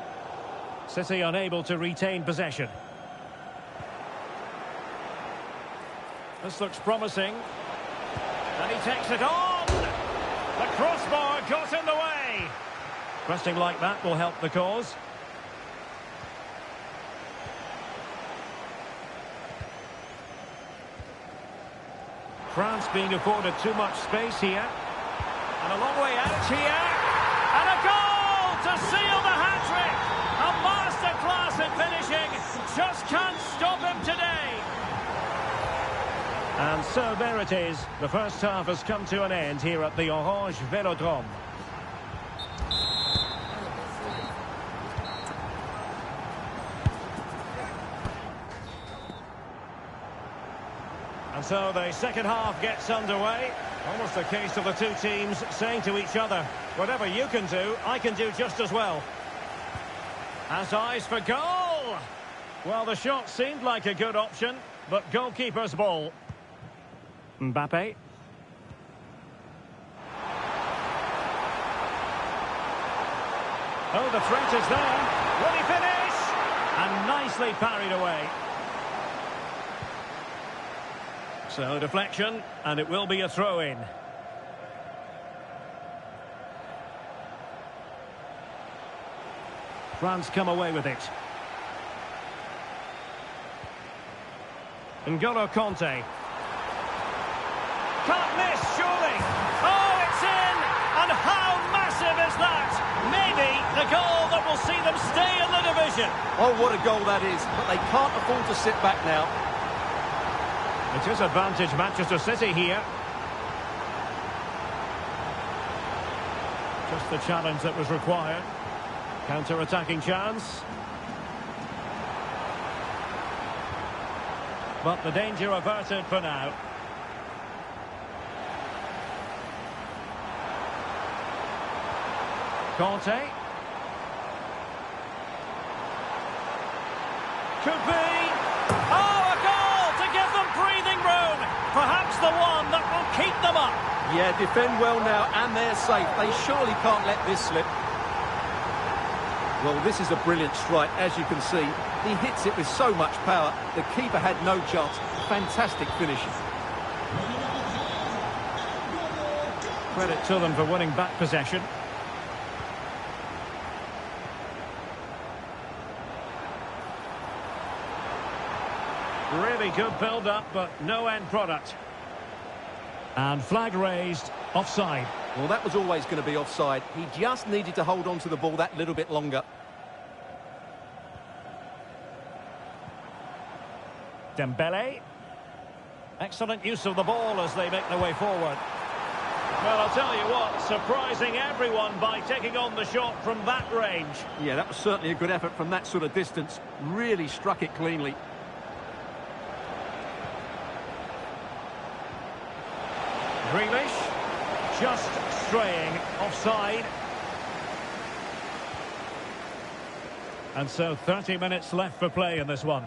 City unable to retain possession. This looks promising. And he takes it on. The crossbar got in the way. Pressing like that will help the cause. France being afforded too much space here. And a long way out here. And a goal to seal the hat-trick. A masterclass in finishing. Just can't stop him today. And so there it is. The first half has come to an end here at the Orange Velodrome. And so the second half gets underway. Almost a case of the two teams saying to each other, whatever you can do, I can do just as well. Has eyes for goal. Well, the shot seemed like a good option, but goalkeeper's ball. Mbappe. Oh, the threat is there. Will he finish? And nicely parried away. So, deflection, and it will be a throw-in. France come away with it. N'Golo Kanté. Can't miss, surely. Oh, it's in! And how massive is that? Maybe the goal that will see them stay in the division. Oh, what a goal that is. But they can't afford to sit back now. It is advantage Manchester City here. Just the challenge that was required. Counter-attacking chance. But the danger averted for now. Kanté. Could be. Oh, a goal to give them breathing room. Perhaps the one that will keep them up. Yeah, defend well now and they're safe. They surely can't let this slip. Well, this is a brilliant strike, as you can see. He hits it with so much power. The keeper had no chance. Fantastic finish. Credit to them for winning back possession. Really good build-up, but no end product. And flag raised, offside. Well, that was always going to be offside. He just needed to hold on to the ball that little bit longer. Dembele. Excellent use of the ball as they make their way forward. Well, I'll tell you what, surprising everyone by taking on the shot from that range. Yeah, that was certainly a good effort from that sort of distance. Really struck it cleanly. Grealish, just straying offside. And so 30 minutes left for play in this one.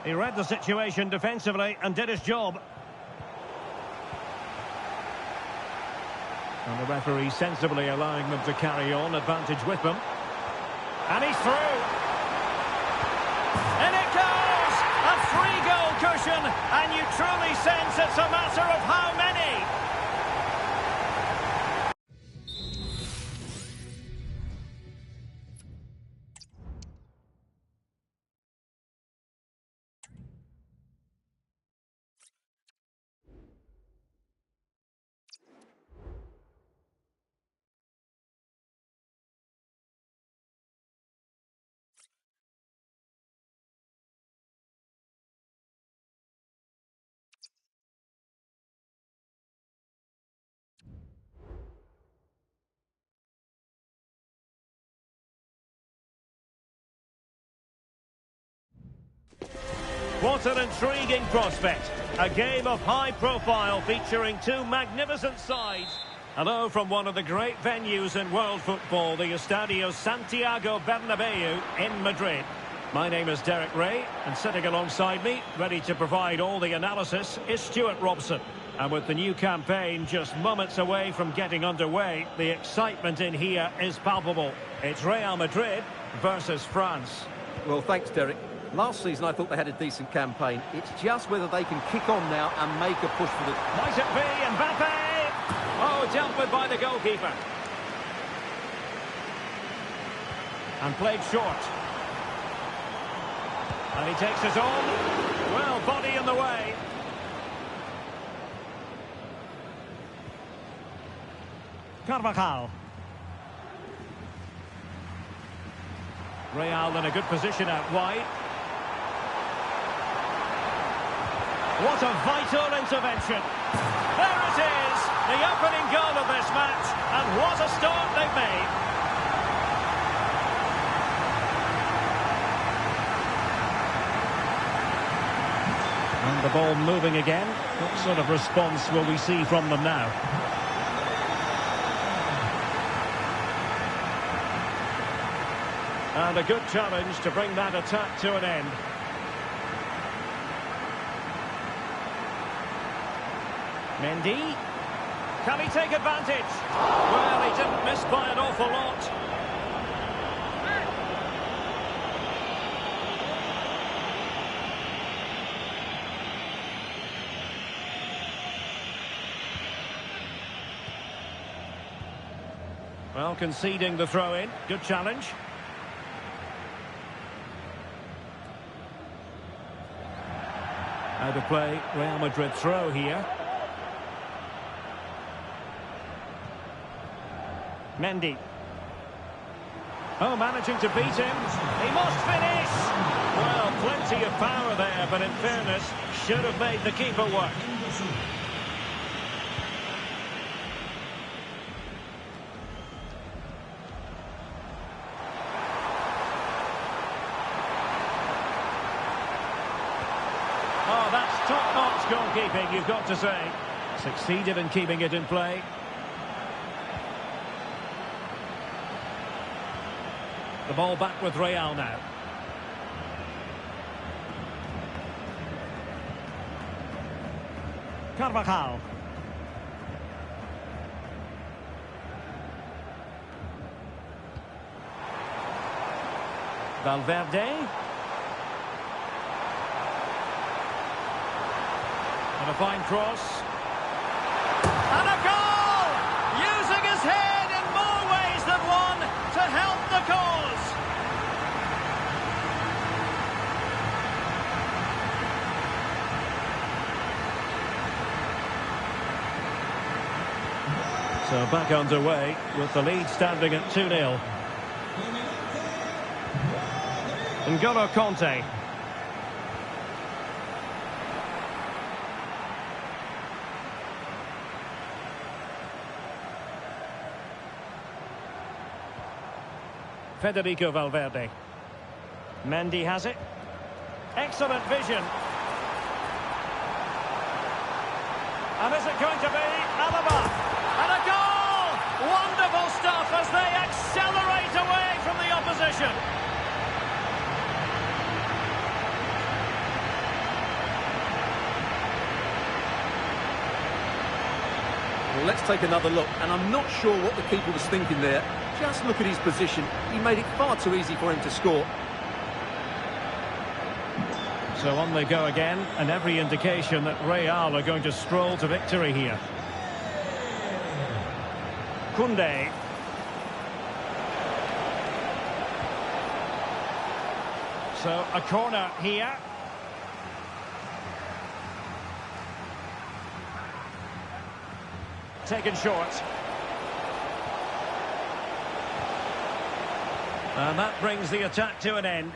He read the situation defensively and did his job. And the referee sensibly allowing them to carry on, advantage with them. And he's through. And it goes! A three-goal cushion, and you truly sense it's a matter of how many. What an intriguing prospect. A game of high profile featuring two magnificent sides. Hello from one of the great venues in world football, the Estadio Santiago Bernabeu in Madrid. My name is Derek Ray, and sitting alongside me, ready to provide all the analysis, is Stuart Robson. And with the new campaign just moments away from getting underway, the excitement in here is palpable. It's Real Madrid versus France. Well, thanks, Derek. Last season, I thought they had a decent campaign. It's just whether they can kick on now and make a push for the... Might it be Mbappe? Oh, dealt with by the goalkeeper. And played short. And he takes it on. Well, body in the way. Carvajal. Real in a good position out wide. What a vital intervention. There it is, the opening goal of this match, and what a start they've made. And the ball moving again. What sort of response will we see from them now? And a good challenge to bring that attack to an end. Mendy. Can he take advantage? Well, he didn't miss by an awful lot. Well, conceding the throw-in. Good challenge. Out of play, Real Madrid throw here. Mendy. Oh, managing to beat him. He must finish. Well, plenty of power there, but in fairness, should have made the keeper work. Oh, that's top-notch goalkeeping, you've got to say. Succeeded in keeping it in play. The ball back with Real now. Carvajal. Valverde. And a fine cross. And a goal! Using his head in more ways than one to help the cause. So back underway with the lead standing at 2-0. N'Golo Conte. Federico Valverde. Mendy has it. Excellent vision. And is it going to be Alaba? And a goal! Wonderful stuff as they accelerate away from the opposition. Well, let's take another look, and I'm not sure what the keeper was thinking there. Just look at his position. He made it far too easy for him to score. So on they go again, and every indication that Real are going to stroll to victory here. Koundé. So a corner here. Taken short. And that brings the attack to an end.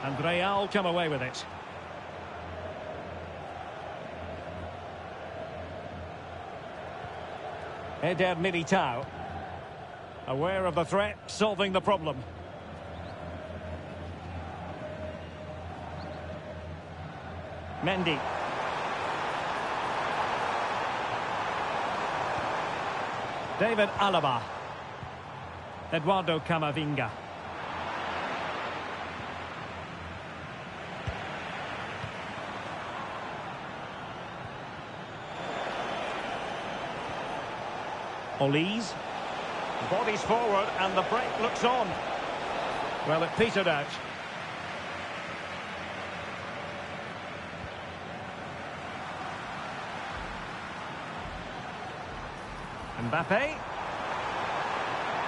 And Real come away with it. Eder Militao. Aware of the threat, solving the problem. Mendy. David Alaba. Eduardo Camavinga. Olise. Bodies forward and the break looks on. Well, it petered out. Mbappe.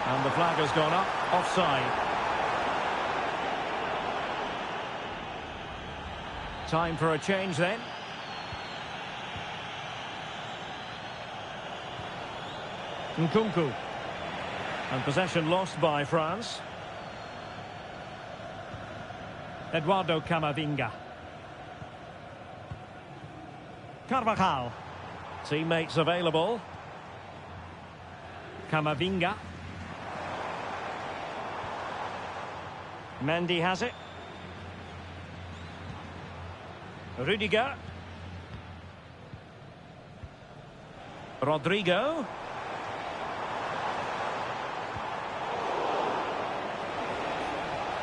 And the flag has gone up. Offside. Time for a change then. Nkunku. And possession lost by France. Eduardo Camavinga. Carvajal. Teammates available. Camavinga. Mendy has it. Rudiger. Rodrigo.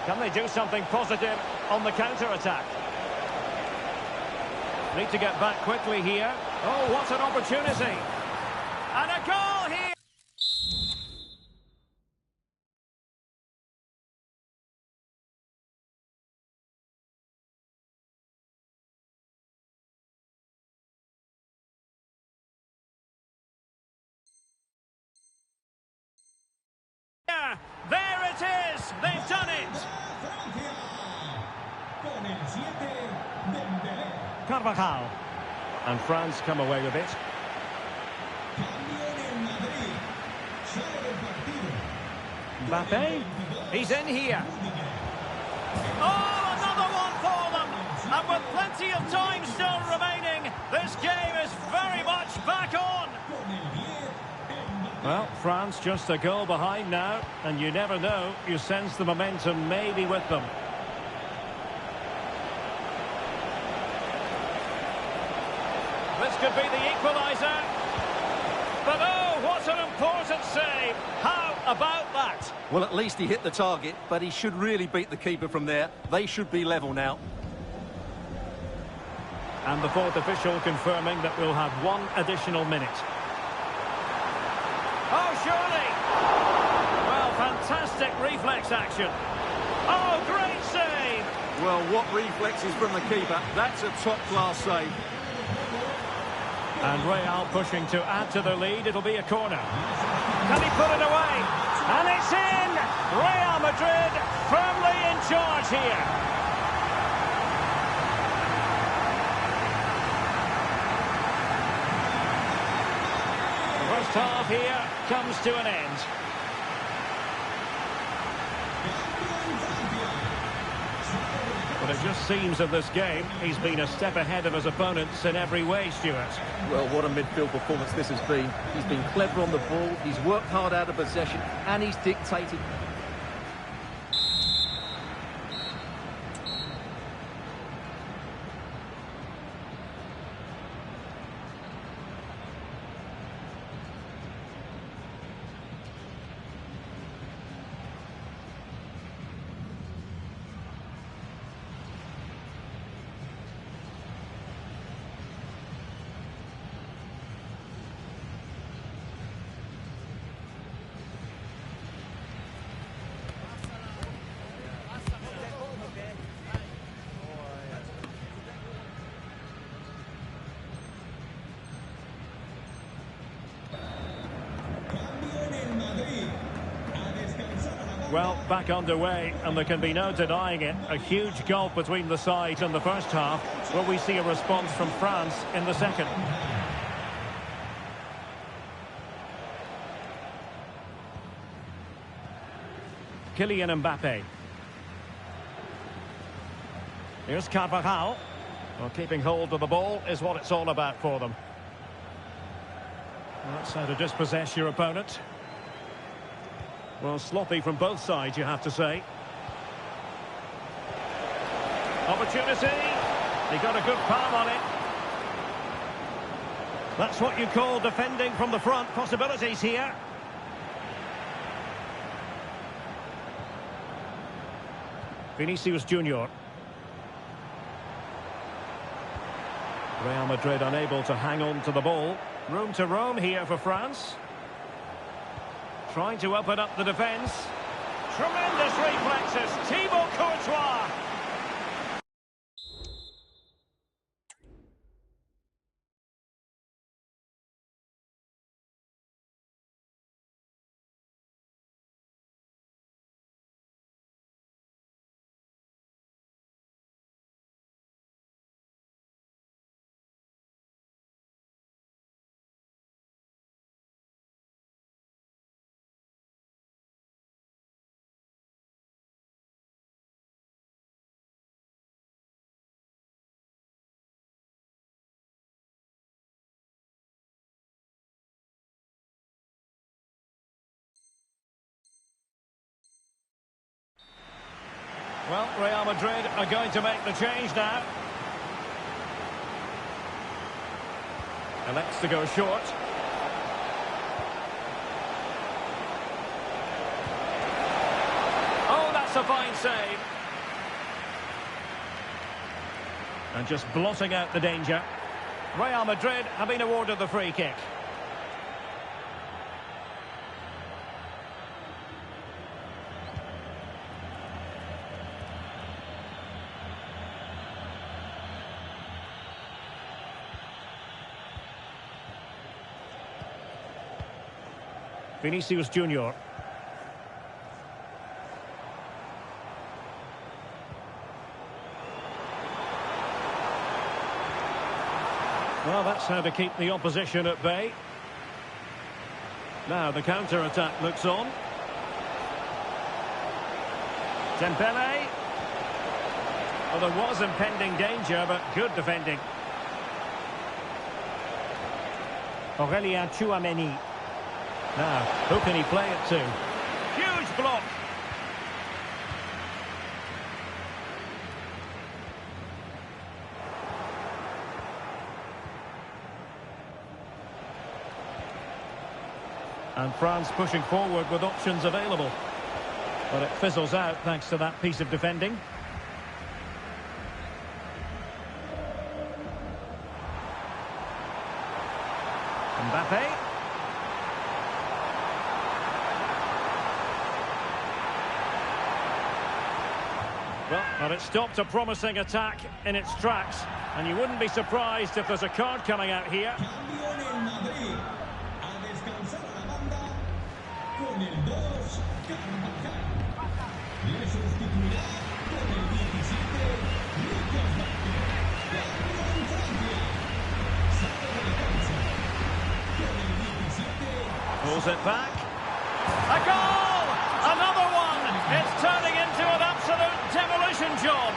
Can they do something positive on the counter-attack? Need to get back quickly here. Oh, what an opportunity. And a goal here. There it is! They've done it! Carvajal. And France come away with it. Mbappe. He's in here. Oh, another one for them! And with plenty of time still remaining, this game is very much back on! Well, France just a goal behind now, and you never know, you sense the momentum may be with them. This could be the equaliser. But oh, what an important save! How about that? Well, at least he hit the target, but he should really beat the keeper from there. They should be level now. And the fourth official confirming that we'll have one additional minute. Oh, surely! Well, fantastic reflex action. Oh, great save! Well, what reflexes from the keeper. That's a top-class save. And Real pushing to add to their lead. It'll be a corner. Can he put it away? And it's in! Real Madrid firmly in charge here. The first half here comes to an end. But it just seems in this game he's been a step ahead of his opponents in every way, Stuart. Well, what a midfield performance this has been. He's been clever on the ball, he's worked hard out of possession, and he's dictated. Well, back underway, and there can be no denying it. A huge gulf between the sides in the first half. Will we see a response from France in the second? Kylian Mbappe. Here's Carvajal. Well, keeping hold of the ball is what it's all about for them. That's how to dispossess your opponent. Well, sloppy from both sides, you have to say. Opportunity. He got a good palm on it. That's what you call defending from the front. Possibilities here. Vinicius Junior. Real Madrid unable to hang on to the ball. Room to roam here for France. Trying to open up the defence. Tremendous reflexes. Thibaut Courtois. Well, Real Madrid are going to make the change now. Elects to go short. Oh, that's a fine save. And just blotting out the danger. Real Madrid have been awarded the free kick. Vinicius Junior. Well, that's how to keep the opposition at bay. Now the counter-attack looks on. Dembele. Well, there was impending danger, but good defending. Aurélien Tchouameni. Now, who can he play it to? Huge block. And France pushing forward with options available. But it fizzles out thanks to that piece of defending. Mbappe. Well, but it stopped a promising attack in its tracks. And you wouldn't be surprised if there's a card coming out here. Cambio en el Madrid. A descansar la banda con el 2, Carvajal. Le sustituirá con el 17, Lucas Vázquez. Cambio en Francia. Sale de la cancha con el 17. Pulls it back. A goal! Another one! It's turning into an absolute demolition job.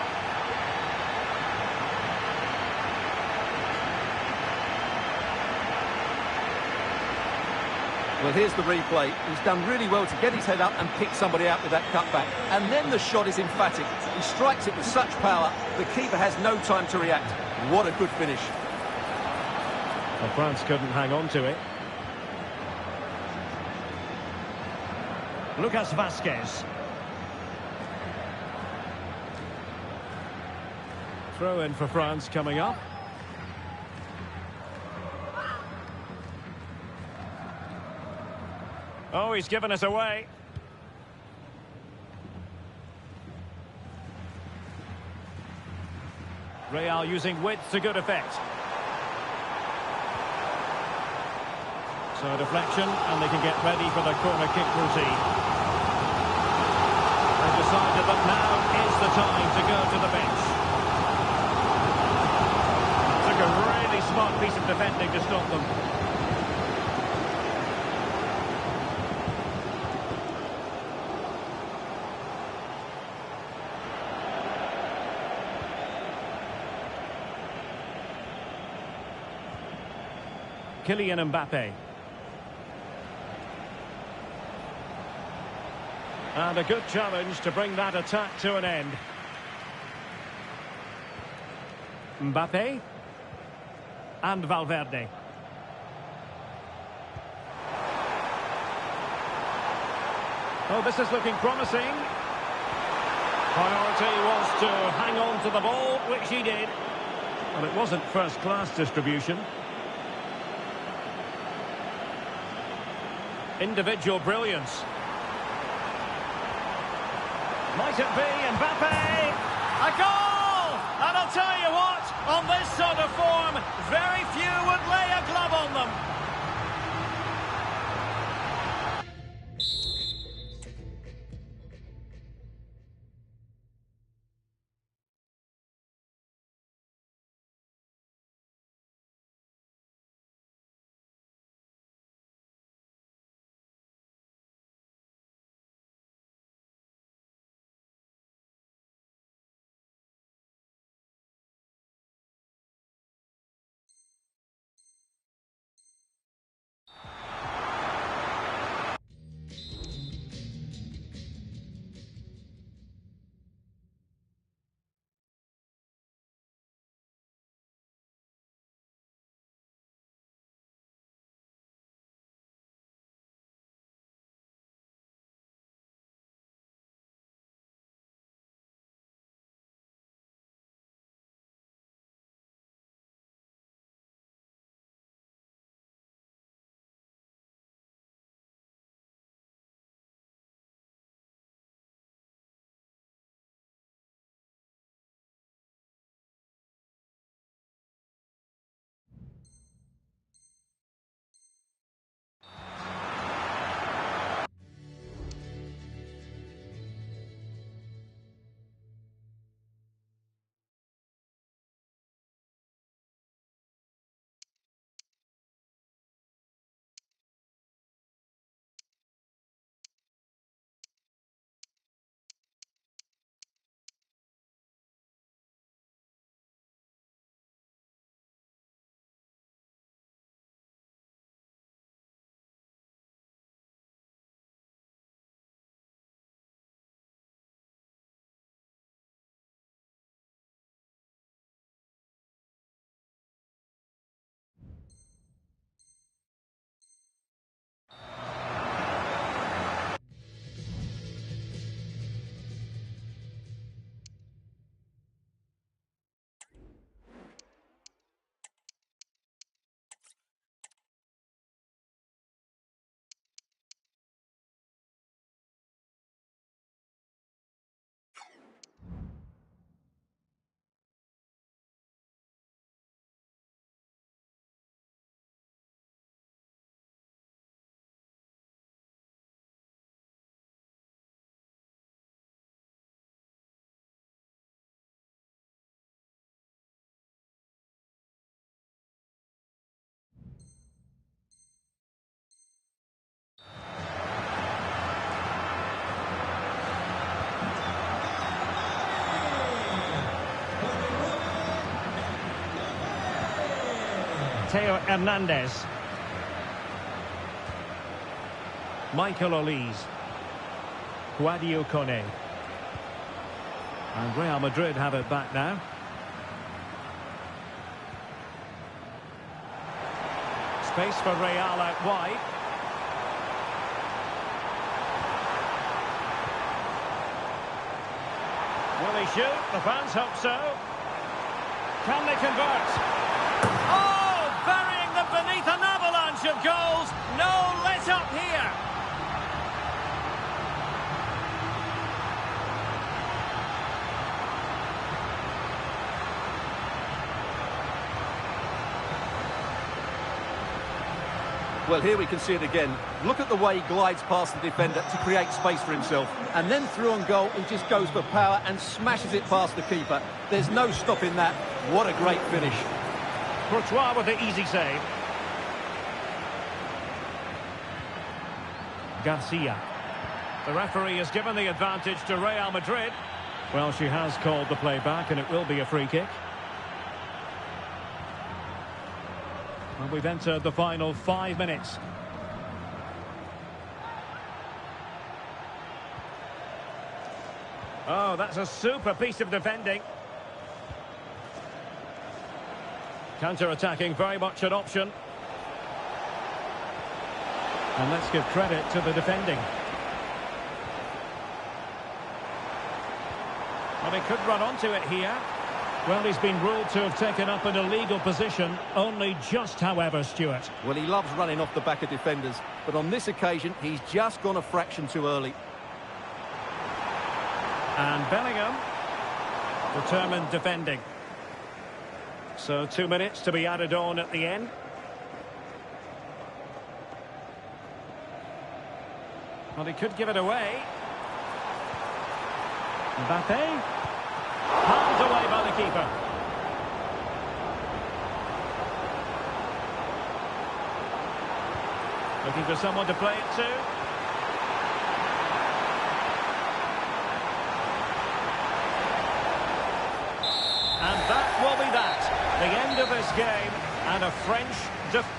Well, here's the replay. He's done really well to get his head up and pick somebody out with that cutback. And then the shot is emphatic. He strikes it with such power, the keeper has no time to react. What a good finish. Well, France couldn't hang on to it. Lucas Vázquez. Throw in for France coming up. Oh, he's given us away. Real using width to good effect. So a deflection, and they can get ready for the corner kick routine. They've decided that now is the time to go to the bench. Took a really smart piece of defending to stop them. Kylian Mbappe. And a good challenge to bring that attack to an end. Mbappe. And Valverde. Oh, this is looking promising. Priority was to hang on to the ball, which he did. Well, it wasn't first-class distribution. Individual brilliance. Might it be Mbappe? A goal! And I'll tell you what, on this sort of form, very few would lay a glove on them. Mateo Hernandez. Michael Olise. Guadio Kone. And Real Madrid have it back now. Space for Real out wide. Will he shoot? The fans hope so. Can they convert? Oh, burying them beneath an avalanche of goals. No let up here. Well, here we can see it again. Look at the way he glides past the defender to create space for himself. And then through on goal, he just goes for power and smashes it past the keeper. There's no stopping that. What a great finish. Courtois with the easy save. Garcia. The referee has given the advantage to Real Madrid. Well, she has called the play back, and it will be a free kick. And we've entered the final 5 minutes. Oh, that's a super piece of defending. Counter-attacking, very much an option. And let's give credit to the defending. Well, he could run onto it here. Well, he's been ruled to have taken up an illegal position, only just, however, Stuart. Well, he loves running off the back of defenders, but on this occasion, he's just gone a fraction too early. And Bellingham, determined defending. So 2 minutes to be added on at the end. Well, he could give it away. Mbappe. Palmed away by the keeper. Looking for someone to play it to. And that will be that. The end of this game. And a French defense.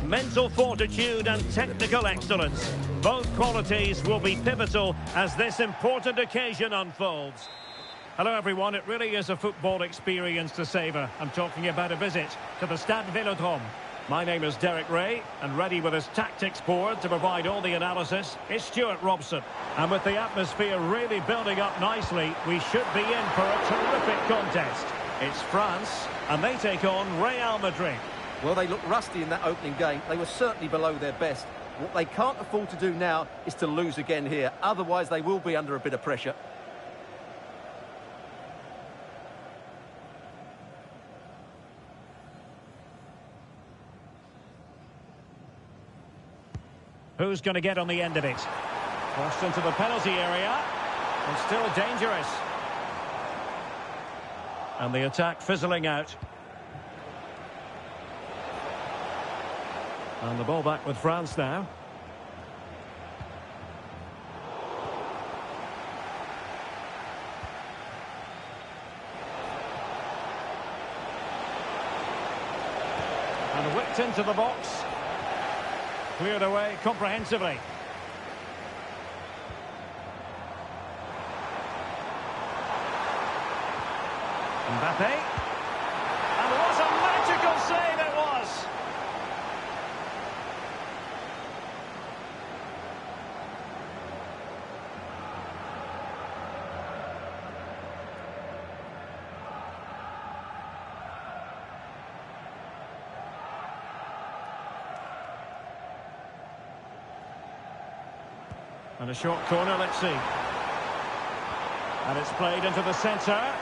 Mental fortitude and technical excellence. Both qualities will be pivotal as this important occasion unfolds. Hello everyone, it really is a football experience to savour. I'm talking about a visit to the Stade Velodrome. My name is Derek Ray, and ready with his tactics board to provide all the analysis is Stuart Robson. And with the atmosphere really building up nicely, we should be in for a terrific contest. It's France, and they take on Real Madrid. Well, they looked rusty in that opening game. They were certainly below their best. What they can't afford to do now is to lose again here. Otherwise, they will be under a bit of pressure. Who's going to get on the end of it? Crossed into the penalty area. And still dangerous. And the attack fizzling out. And the ball back with France now. And whipped into the box. Cleared away comprehensively. Mbappe. And what a magical save it was! And a short corner, let's see. And it's played into the centre.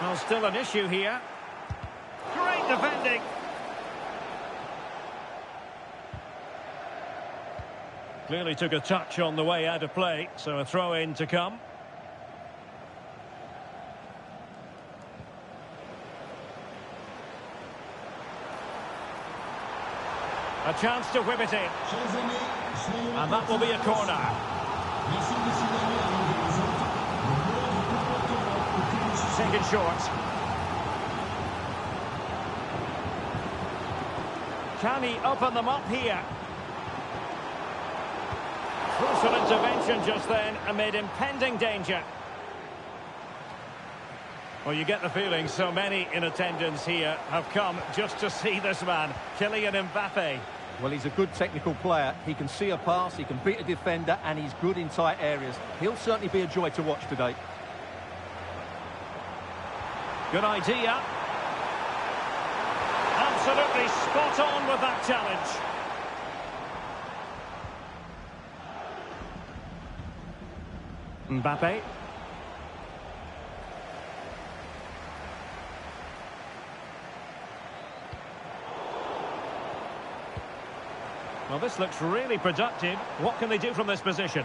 Well, still an issue here. Great defending. Clearly took a touch on the way out of play, so a throw-in to come. A chance to whip it in. And that will be a corner. Second short. Can he open them up here? Crucial intervention just then amid impending danger. Well, you get the feeling so many in attendance here have come just to see this man, Kylian Mbappe. Well, he's a good technical player. He can see a pass, he can beat a defender, and he's good in tight areas. He'll certainly be a joy to watch today. Good idea. Absolutely spot on with that challenge. Mbappe. Well, this looks really productive. What can they do from this position?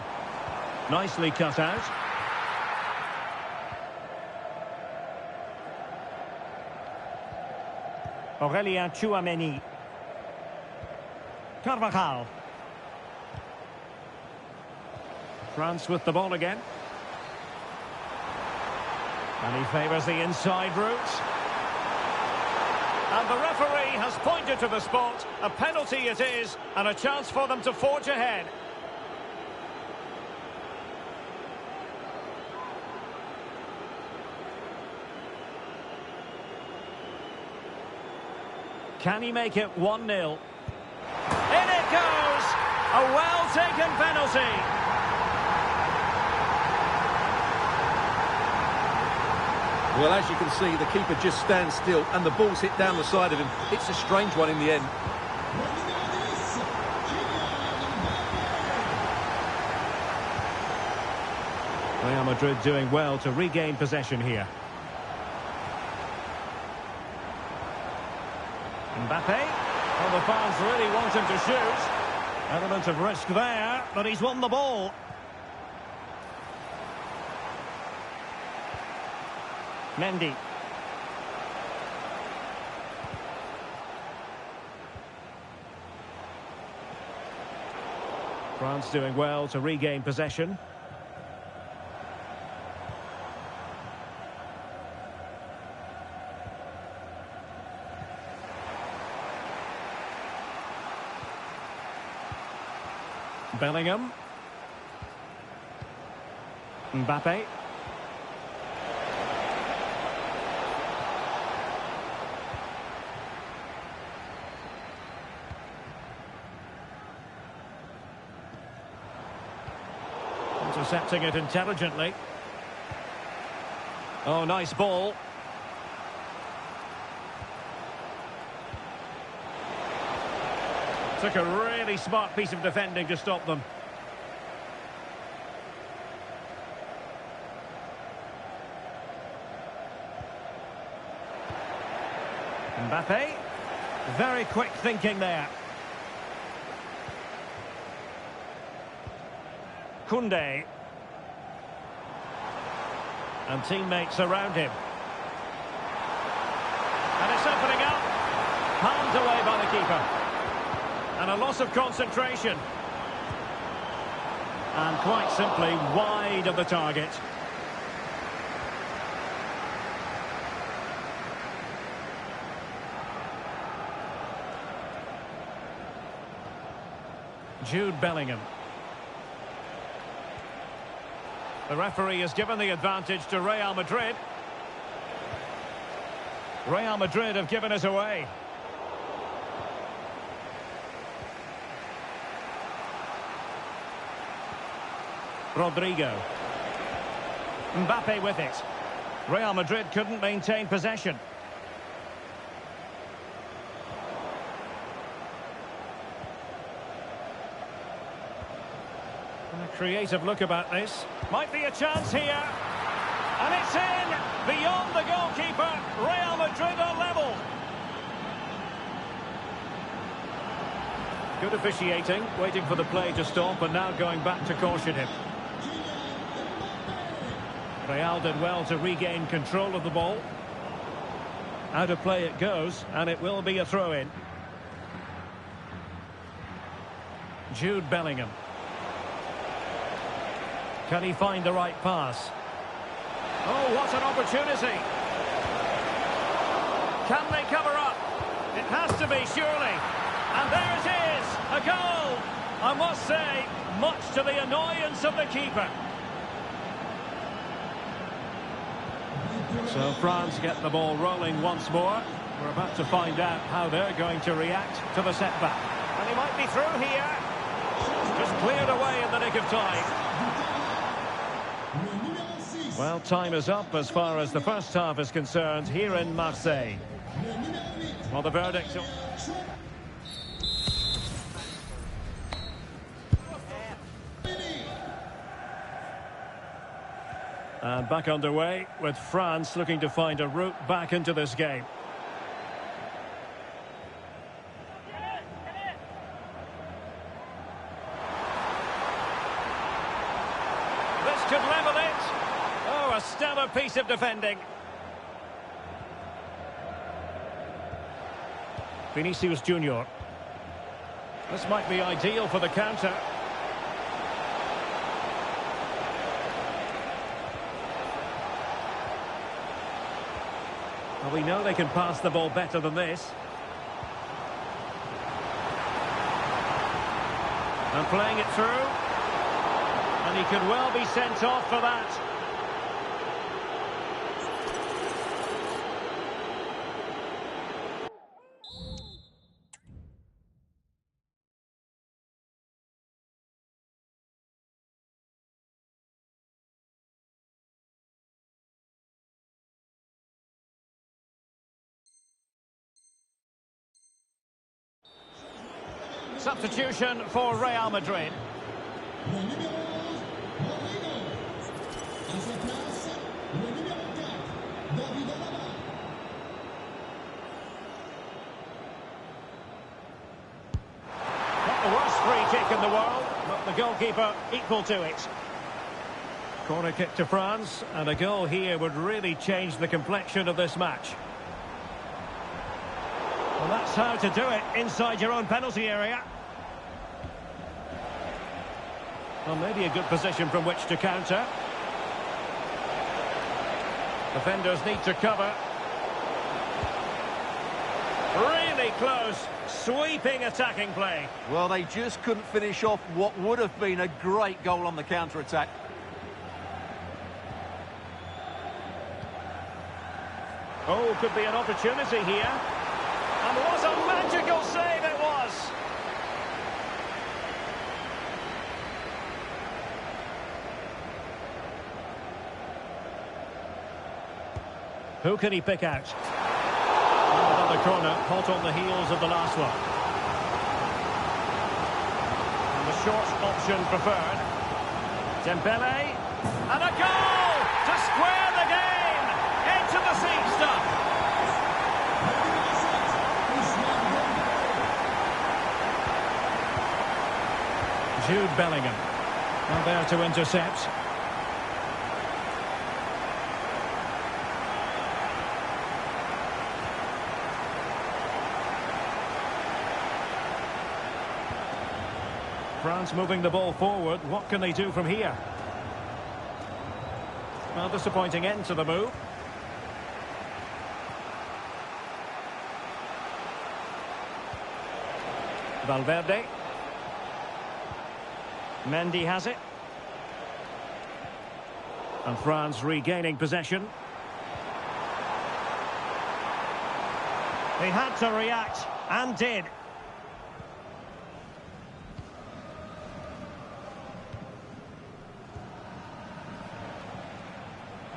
Nicely cut out. Aurélien Tchouameni. Carvajal. France with the ball again. And he favours the inside route. And the referee has pointed to the spot. A penalty it is, and a chance for them to forge ahead. Can he make it 1-0? In it goes! A well-taken penalty. Well, as you can see, the keeper just stands still and the ball's hit down the side of him. It's a strange one in the end. Real Madrid doing well to regain possession here. Mbappe. Well, the fans really want him to shoot. Element of risk there, but he's won the ball. Mendy. France doing well to regain possession. Bellingham. Mbappe. Intercepting it intelligently. Oh, nice ball. Took a really smart piece of defending to stop them. Mbappe. Very quick thinking there. Koundé. And teammates around him. And it's opening up. Palmed away by the keeper. And a loss of concentration. And quite simply wide of the target. Jude Bellingham. The referee has given the advantage to Real Madrid. Real Madrid have given it away. Rodrigo. Mbappe with it. Real Madrid couldn't maintain possession. And a creative look about this. Might be a chance here. And it's in! Beyond the goalkeeper. Real Madrid are level. Good officiating, waiting for the play to stop and now going back to caution him. Real did well to regain control of the ball. Out of play it goes, and it will be a throw-in. Jude Bellingham. Can he find the right pass? Oh, what an opportunity! Can they cover up? It has to be, surely. And there it is, a goal! I must say, much to the annoyance of the keeper. So France get the ball rolling once more. We're about to find out how they're going to react to the setback. And he might be through here. Just cleared away in the nick of time. Well, time is up as far as the first half is concerned here in Marseille. Well, the verdict... And back underway with France looking to find a route back into this game. This could level it. Oh, a stellar piece of defending. Vinicius Junior. This might be ideal for the counter. Well, we know they can pass the ball better than this. And playing it through. And he could well be sent off for that. Substitution for Real Madrid. Not the worst free kick in the world, but the goalkeeper equal to it. Corner kick to France, and a goal here would really change the complexion of this match. Well, that's how to do it inside your own penalty area. Well, maybe a good position from which to counter. Defenders need to cover. Really close, sweeping attacking play. Well, they just couldn't finish off what would have been a great goal on the counter-attack. Oh, could be an opportunity here. And what a magical save it was! Who can he pick out? Another corner, hot on the heels of the last one. And the short option preferred. Dembele. And a goal to square the game! Into the seat stuff! Jude Bellingham. Well, there to intercept. France moving the ball forward. What can they do from here? Well, disappointing end to the move. Valverde. Mendy has it. And France regaining possession. They had to react, and did.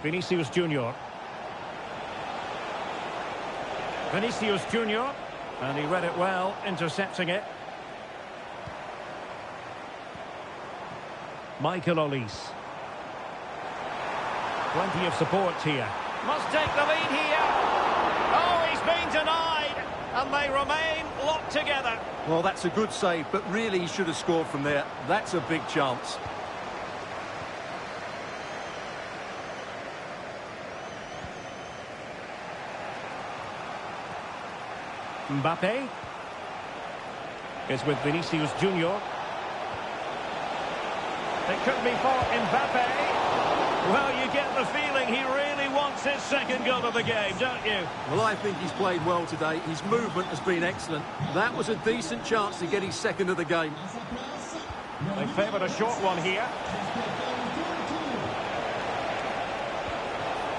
Vinicius Junior. Vinicius Junior. And he read it well, intercepting it. Michael Olise. Plenty of support here. Must take the lead here. Oh, he's been denied. and they remain locked together. Well, that's a good save, but really he should have scored from there. That's a big chance. Mbappe is with Vinicius Junior. It could be for Mbappe. Well, you get the feeling he really wants his second goal of the game, don't you? Well, I think he's played well today. His movement has been excellent. That was a decent chance to get his second of the game. They favoured a short one here.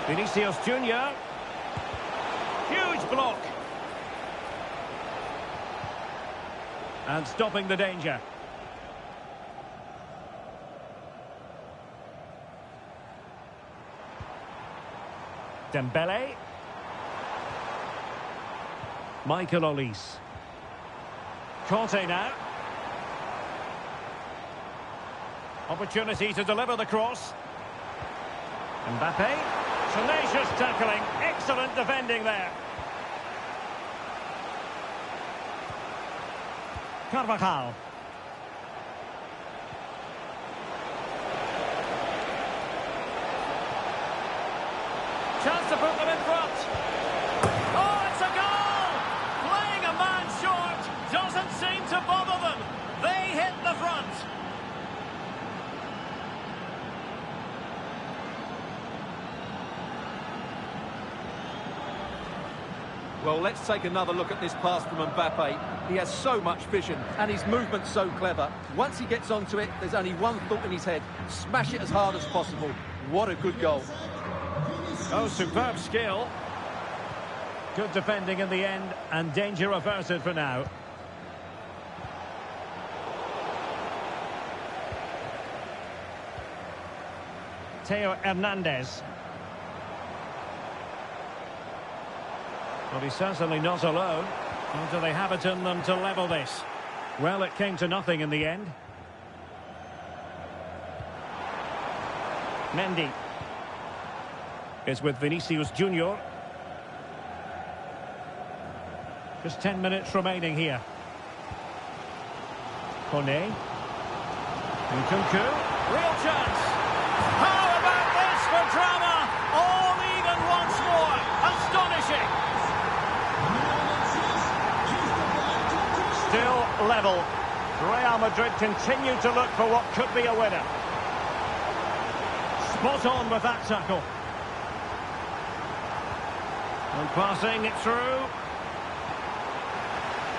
Vinicius Junior. Huge block. And stopping the danger. Dembele. Michael Olise. Conte now. Opportunity to deliver the cross. Mbappe. Tenacious tackling. Excellent defending there. Carvajal. Chance to put them in front. Oh, it's a goal! Playing a man short doesn't seem to bother them. They hit the front. Well, let's take another look at this pass from Mbappe. He has so much vision, and his movement's so clever. Once he gets onto it, there's only one thought in his head. Smash it as hard as possible. What a good goal. Oh, superb skill. Good defending in the end, and danger averted for now. Theo Hernandez. Well, he's certainly not alone. Or do they have it in them to level this? Well, it came to nothing in the end. Mendy is with Vinicius Junior. Just 10 minutes remaining here. Kone. Nkunku. Real chance. How about this for drama? All even once more. Astonishing. Still level. Real Madrid continue to look for what could be a winner. Spot on with that tackle. And passing it through.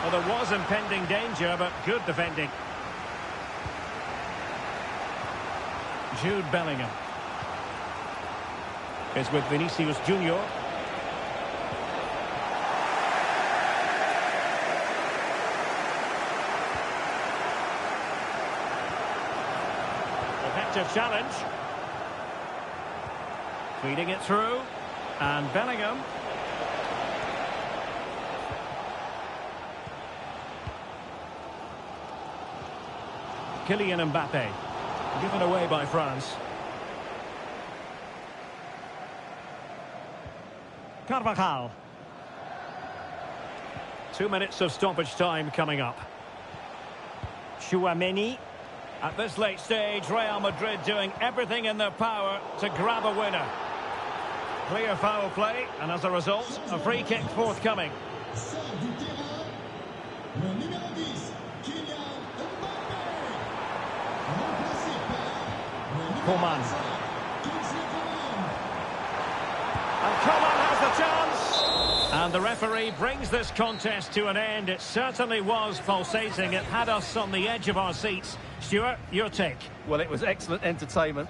Well, there was impending danger, but good defending. Jude Bellingham is with Vinicius Junior. Effective challenge. Feeding it through. And Bellingham. Kylian Mbappe. Given away by France. Carvajal. 2 minutes of stoppage time coming up. Tchouaméni. At this late stage, Real Madrid doing everything in their power to grab a winner. Clear foul play, and as a result, a free kick forthcoming. Coman. And Coman has the chance. And the referee brings this contest to an end. It certainly was pulsating. It had us on the edge of our seats. Stuart, your take. Well, it was excellent entertainment.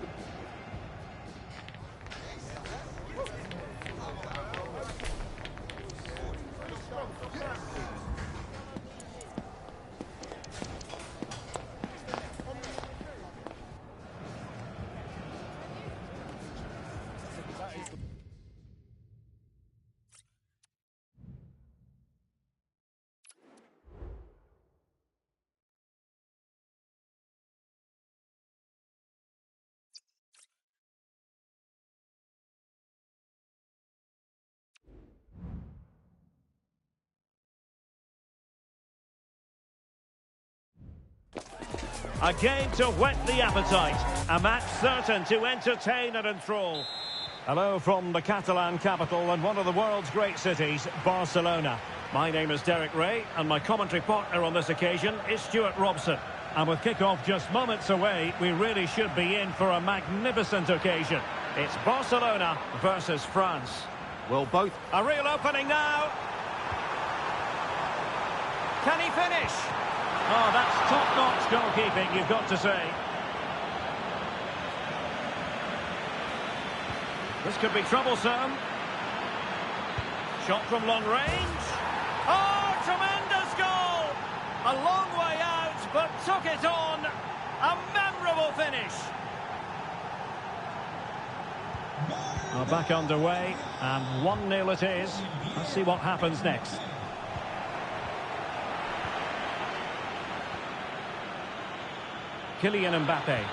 A game to whet the appetite. A match certain to entertain and enthrall. Hello from the Catalan capital and one of the world's great cities, Barcelona. My name is Derek Ray, and my commentary partner on this occasion is Stuart Robson. And with kick-off just moments away, we really should be in for a magnificent occasion. It's Barcelona versus France. Well, both. A real opening now. Can he finish? Oh, that's top-notch goalkeeping, you've got to say. This could be troublesome. Shot from long range. Oh, tremendous goal! A long way out, but took it on. A memorable finish. Well, back underway, and 1-0 it is. Let's see what happens next. Kylian Mbappe.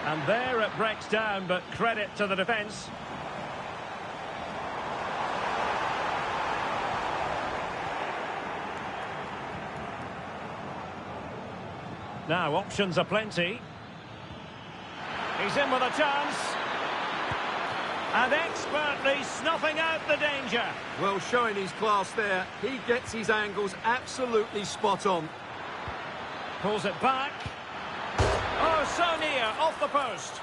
And there it breaks down, but credit to the defence. Now, options are plenty. He's in with a chance. And expertly snuffing out the danger. Well, showing his class there. He gets his angles absolutely spot on. Pulls it back. Oh, so near, off the post.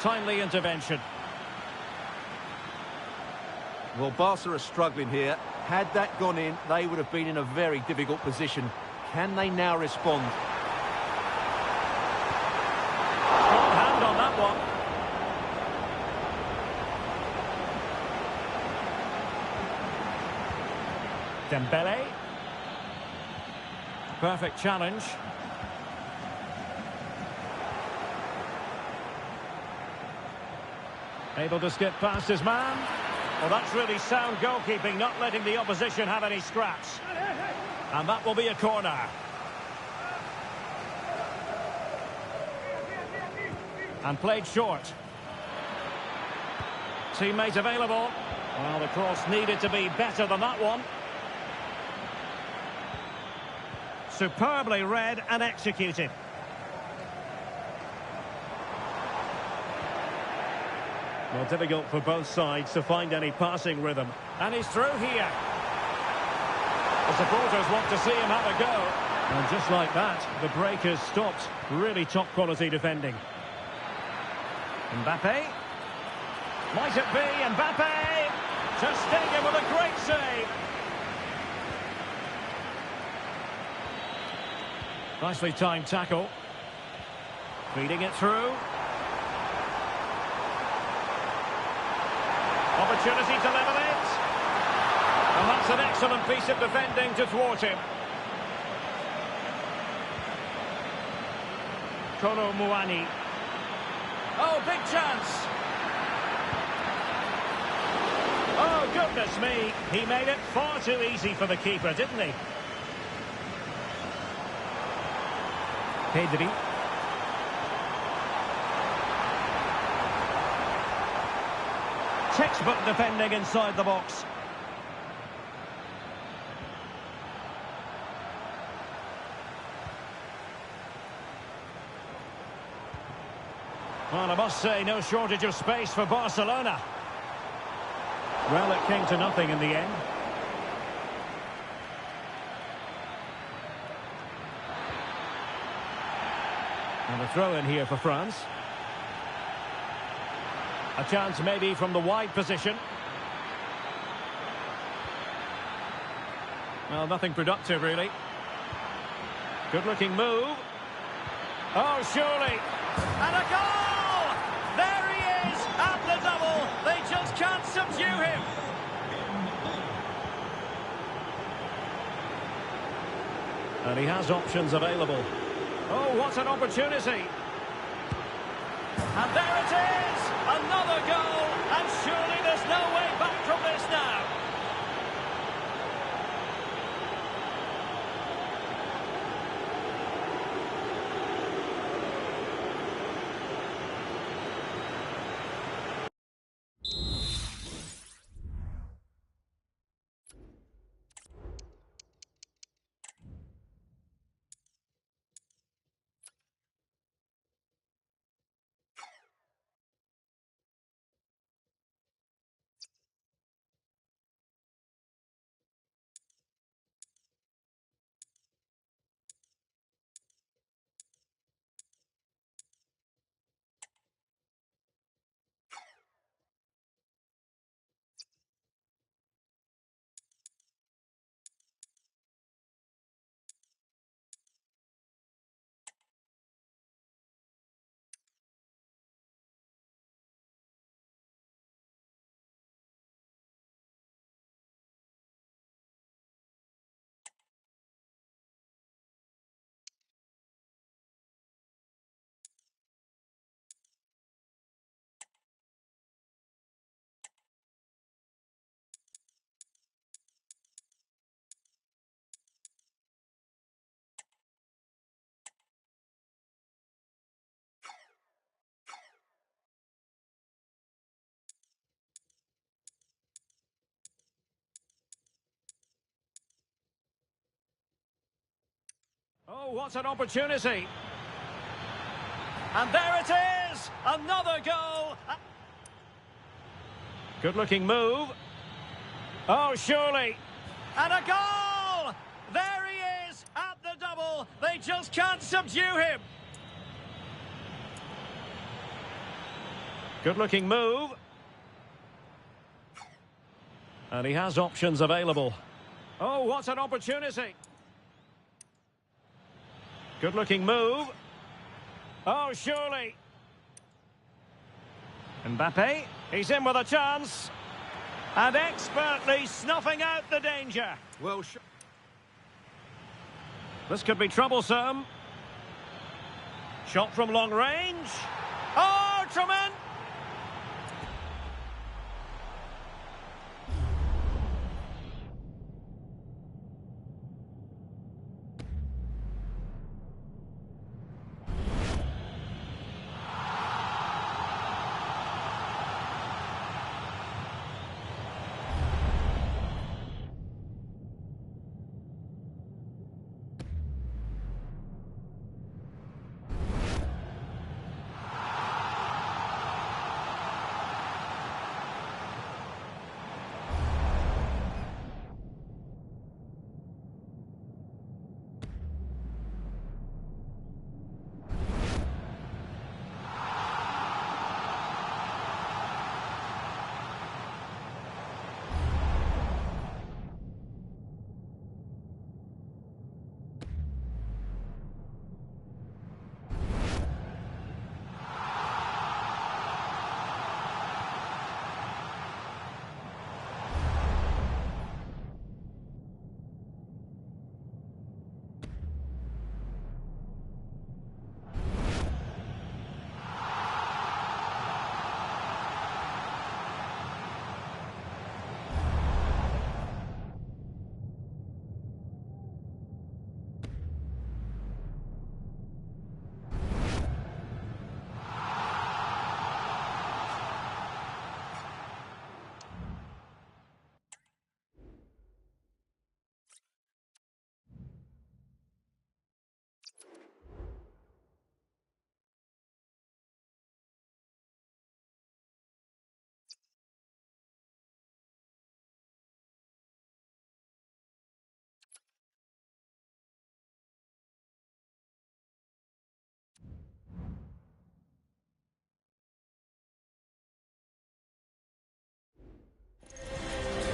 Timely intervention. Well, Barca are struggling here. Had that gone in, they would have been in a very difficult position. Can they now respond? Strong hand on that one. Dembele. Perfect challenge. Able to skip past his man. Well, that's really sound goalkeeping, not letting the opposition have any scraps. And that will be a corner. And played short. Teammate available. Well, the cross needed to be better than that one. Superbly read and executed. Well, difficult for both sides to find any passing rhythm. And he's through here. The supporters want to see him have a go. And just like that, the break has stopped. Really top quality defending. Mbappe. Might it be Mbappe? Ter Stegen with a great save. Nicely timed tackle. Feeding it through. Opportunity to level it. And that's an excellent piece of defending to thwart him. Kolo Muani. Oh, big chance. Oh, goodness me. He made it far too easy for the keeper, didn't he? Pedri. Textbook defending inside the box. Well, I must say, no shortage of space for Barcelona. Well, it came to nothing in the end. And a throw in here for France. A chance maybe from the wide position. Well, nothing productive, really. Good-looking move. Oh, surely. And a goal! There he is, at the double. They just can't subdue him. And he has options available. Oh, what an opportunity. And there it is! Another goal! And surely there's no way back from this now. Oh, what an opportunity. And there it is! Another goal! Good-looking move. Oh, surely. And a goal! There he is at the double. They just can't subdue him. Good-looking move. And he has options available. Oh, what an opportunity. Good-looking move. Oh, surely. Mbappe, he's in with a chance. And expertly snuffing out the danger. Well, This could be troublesome. Shot from long range. Oh, tremendous!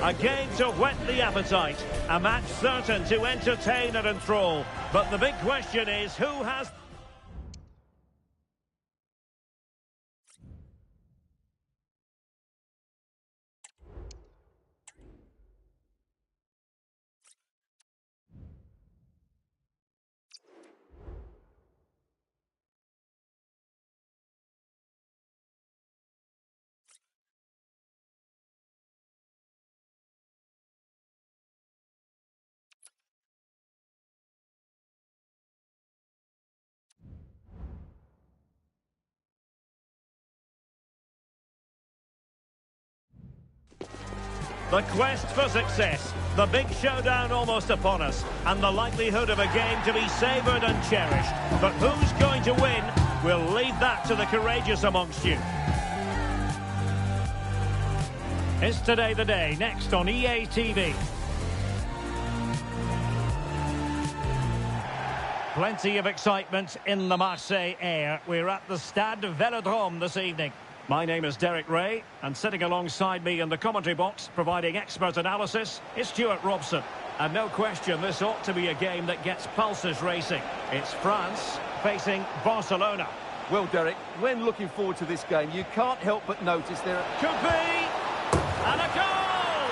A game to whet the appetite. A match certain to entertain and enthrall. But the big question is, who has... The quest for success, the big showdown almost upon us, and the likelihood of a game to be savoured and cherished. But who's going to win? We'll leave that to the courageous amongst you. Is Today the Day, next on EA TV. Plenty of excitement in the Marseille air. We're at the Stade Velodrome this evening. My name is Derek Ray, and sitting alongside me in the commentary box, providing expert analysis, is Stuart Robson. And no question, this ought to be a game that gets pulses racing. It's France facing Barcelona. Well, Derek, when looking forward to this game, you can't help but notice there... Could be! And a goal!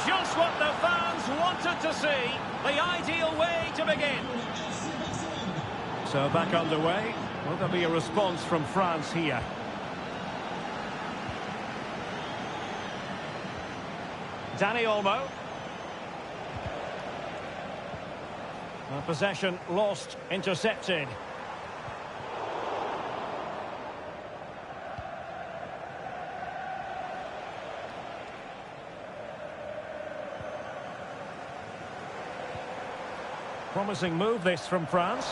Just what the fans wanted to see. The ideal way to begin. So back underway. Will there be a response from France here? Danny Olmo. Possession lost, intercepted. Promising move this from France.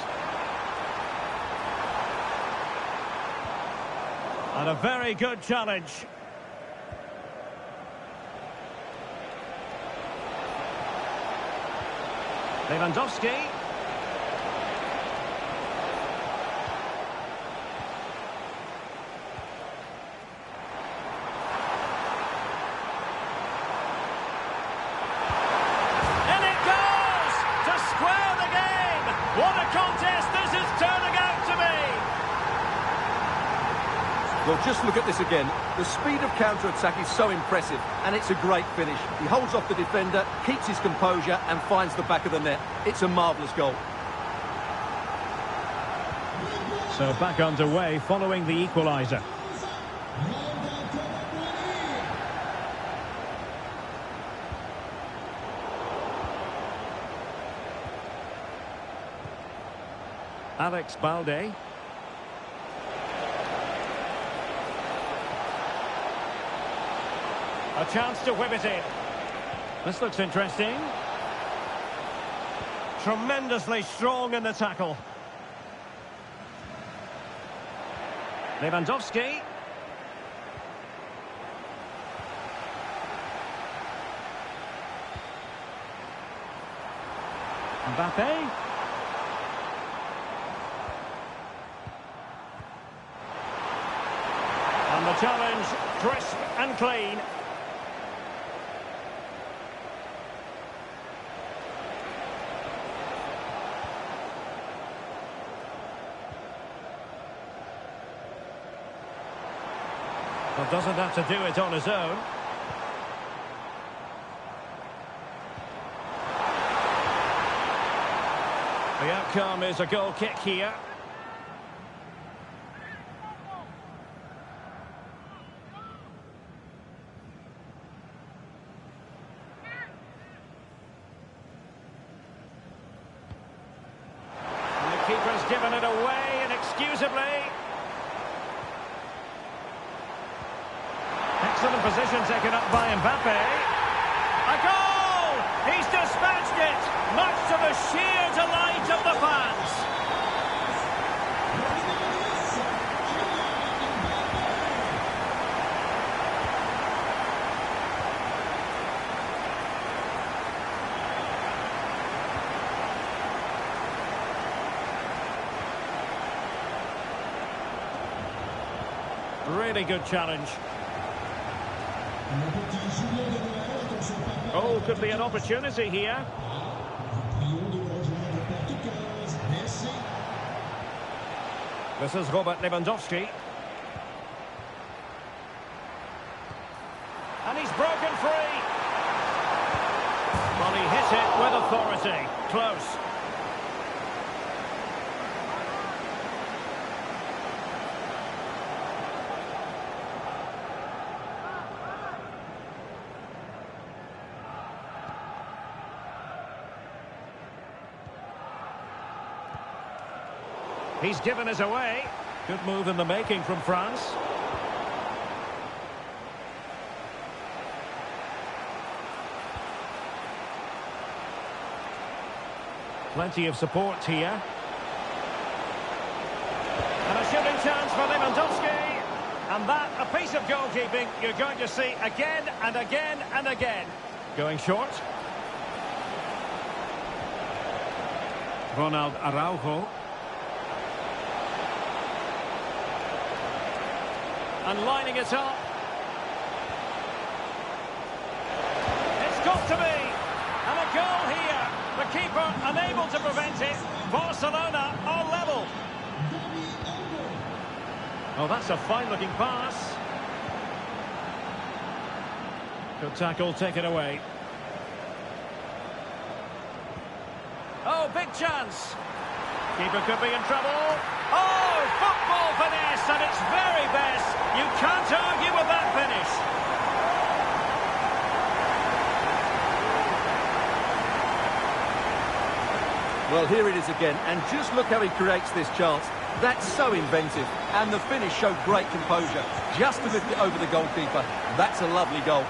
And a very good challenge. Lewandowski. And it goes to square the game. What a contest this is turning out to be. Well, just look at this again. The speed of counter-attack is so impressive, and it's a great finish. He holds off the defender, keeps his composure, and finds the back of the net. It's a marvellous goal. So back underway following the equaliser. Alex Balde. A chance to whip it in. This looks interesting. Tremendously strong in the tackle. Lewandowski. Mbappe. And the challenge, crisp and clean. Well, doesn't have to do it on his own. The outcome is a goal kick here. And the keeper's given it away inexcusably. Excellent position taken up by Mbappe. A goal! He's dispatched it, much to the sheer delight of the fans. Really good challenge. Oh, could be an opportunity here. This is Robert Lewandowski. And he's broken free. Well, he hit it with authority. Close. He's given us away. Good move in the making from France. Plenty of support here. And a shooting chance for Lewandowski. And that, a piece of goalkeeping you're going to see again and again and again. Going short. Ronald Araujo. And lining it up. It's got to be. And a goal here. The keeper unable to prevent it. Barcelona are level. Oh, that's a fine-looking pass. Good tackle, taken away. Oh, big chance. Keeper could be in trouble. Oh, football finesse at its very best. You can't argue with that finish. Well, here it is again, and just look how he creates this chance. That's so inventive, and the finish showed great composure. Just to lift it over the goalkeeper. That's a lovely goal.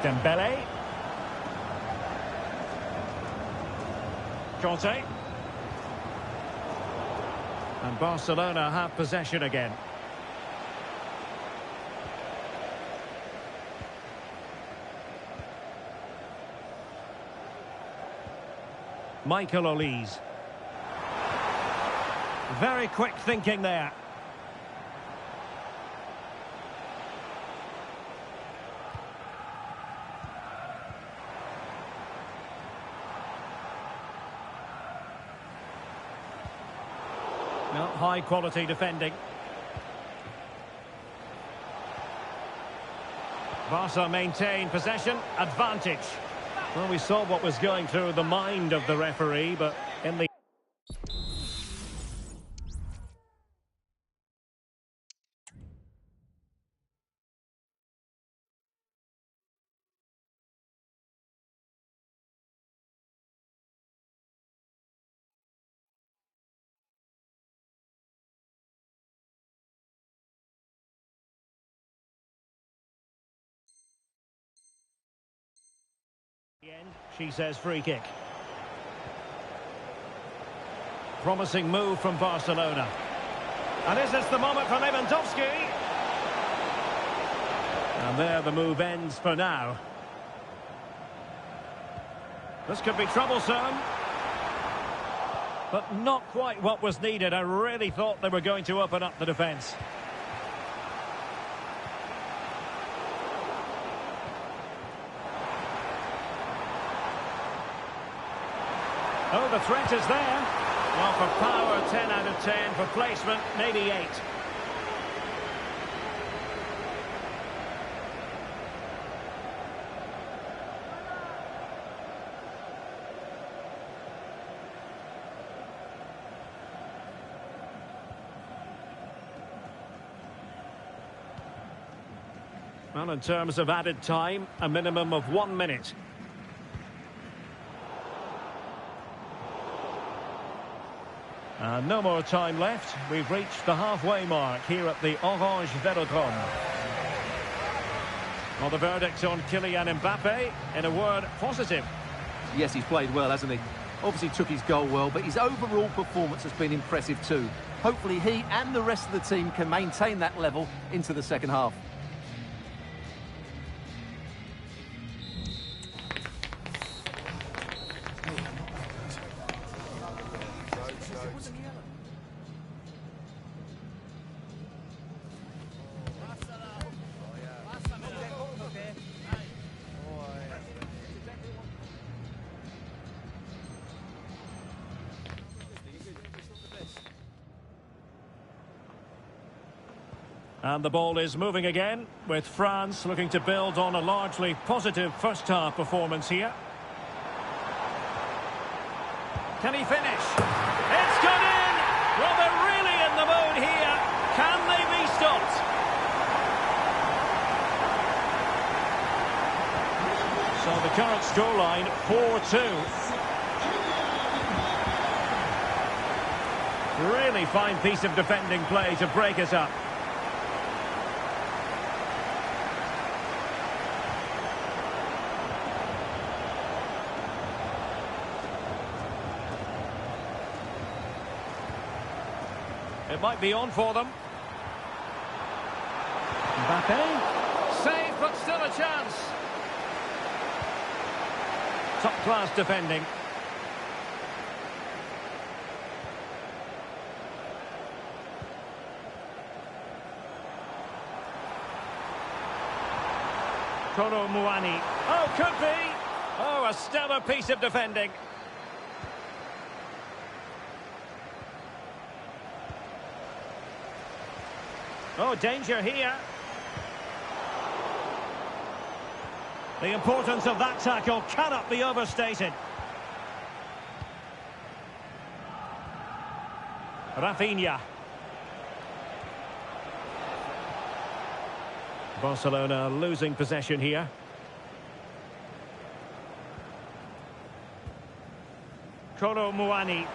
Dembele. Conte. And Barcelona have possession again. Michael Olise. Very quick thinking there. No, high quality defending. Barca maintain possession, advantage. Well, we saw what was going through the mind of the referee, but in the... She says free kick. Promising move from Barcelona. And is this the moment for Lewandowski? And there the move ends for now. This could be troublesome. But not quite what was needed. I really thought they were going to open up the defence. Oh, the threat is there. Well, for power, 10 out of 10. For placement, maybe 8. Well, in terms of added time, a minimum of 1 minute. No more time left. We've reached the halfway mark here at the Orange Velodrome. Well, the verdict on Kylian Mbappe, in a word, positive. Yes, he's played well, hasn't he? Obviously took his goal well, but his overall performance has been impressive too. Hopefully he and the rest of the team can maintain that level into the second half. And the ball is moving again, with France looking to build on a largely positive first-half performance here. Can he finish? It's gone in! Well, they're really in the mood here. Can they be stopped? So the current scoreline, 4-2. Really fine piece of defending play to break us up. It might be on for them. Mbappe. Save, but still a chance. Top-class defending. Kolo Muani. Oh, could be. Oh, a stellar piece of defending. Oh, danger here. The importance of that tackle cannot be overstated. Rafinha. Barcelona losing possession here. Kolo Muani.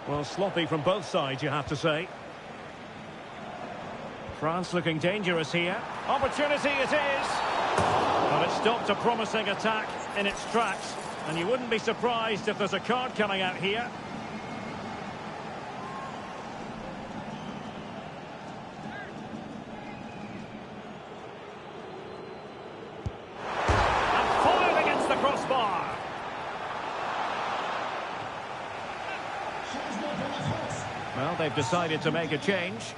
Well, sloppy from both sides, you have to say. France looking dangerous here. Opportunity it is. Well, it stopped a promising attack in its tracks. And you wouldn't be surprised if there's a card coming out here. And foiled against the crossbar. Well, they've decided to make a change.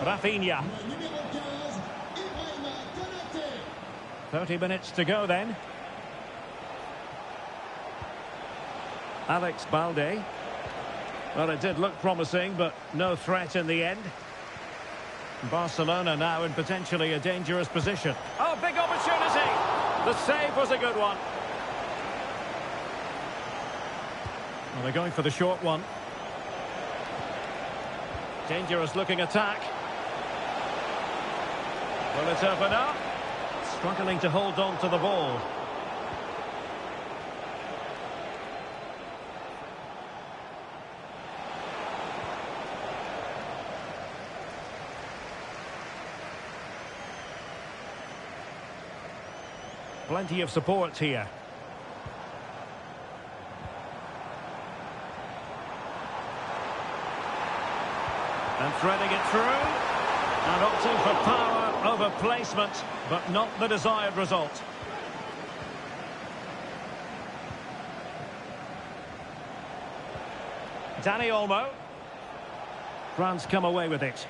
Rafinha. 30 minutes to go then. Alex Balde. Well, it did look promising, but no threat in the end. Barcelona now in potentially a dangerous position. Oh, big opportunity! The save was a good one. Well, they're going for the short one. Dangerous looking attack. Will it open up? Struggling to hold on to the ball. Plenty of support here. And threading it through. And opting for power over placement, but not the desired result. Dani Olmo. France come away with it.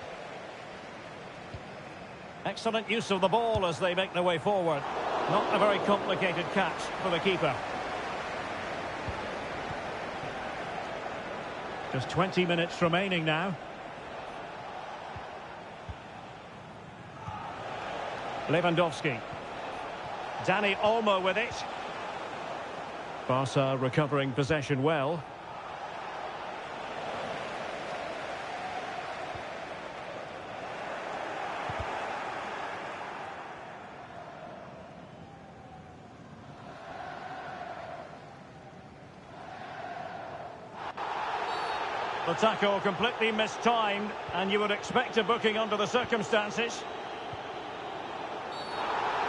Excellent use of the ball as they make their way forward. Not a very complicated catch for the keeper. Just 20 minutes remaining now. Lewandowski. Dani Olmo with it. Barca recovering possession well. The tackle completely mistimed, and you would expect a booking under the circumstances.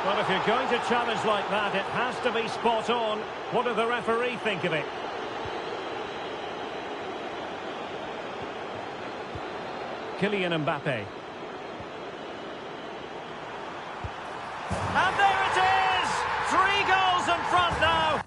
Well, if you're going to challenge like that, it has to be spot on. What does the referee think of it? Kylian Mbappe. And there it is! 3 goals in front now!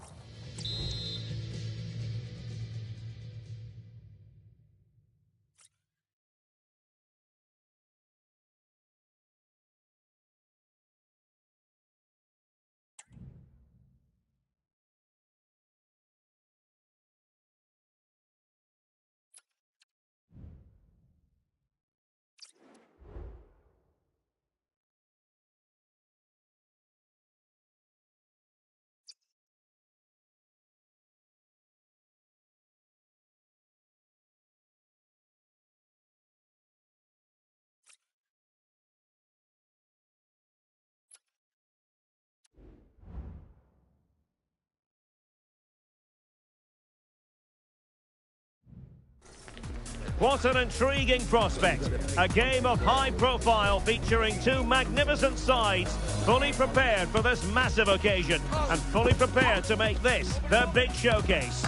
What an intriguing prospect. A game of high profile featuring 2 magnificent sides, fully prepared for this massive occasion and fully prepared to make this their big showcase.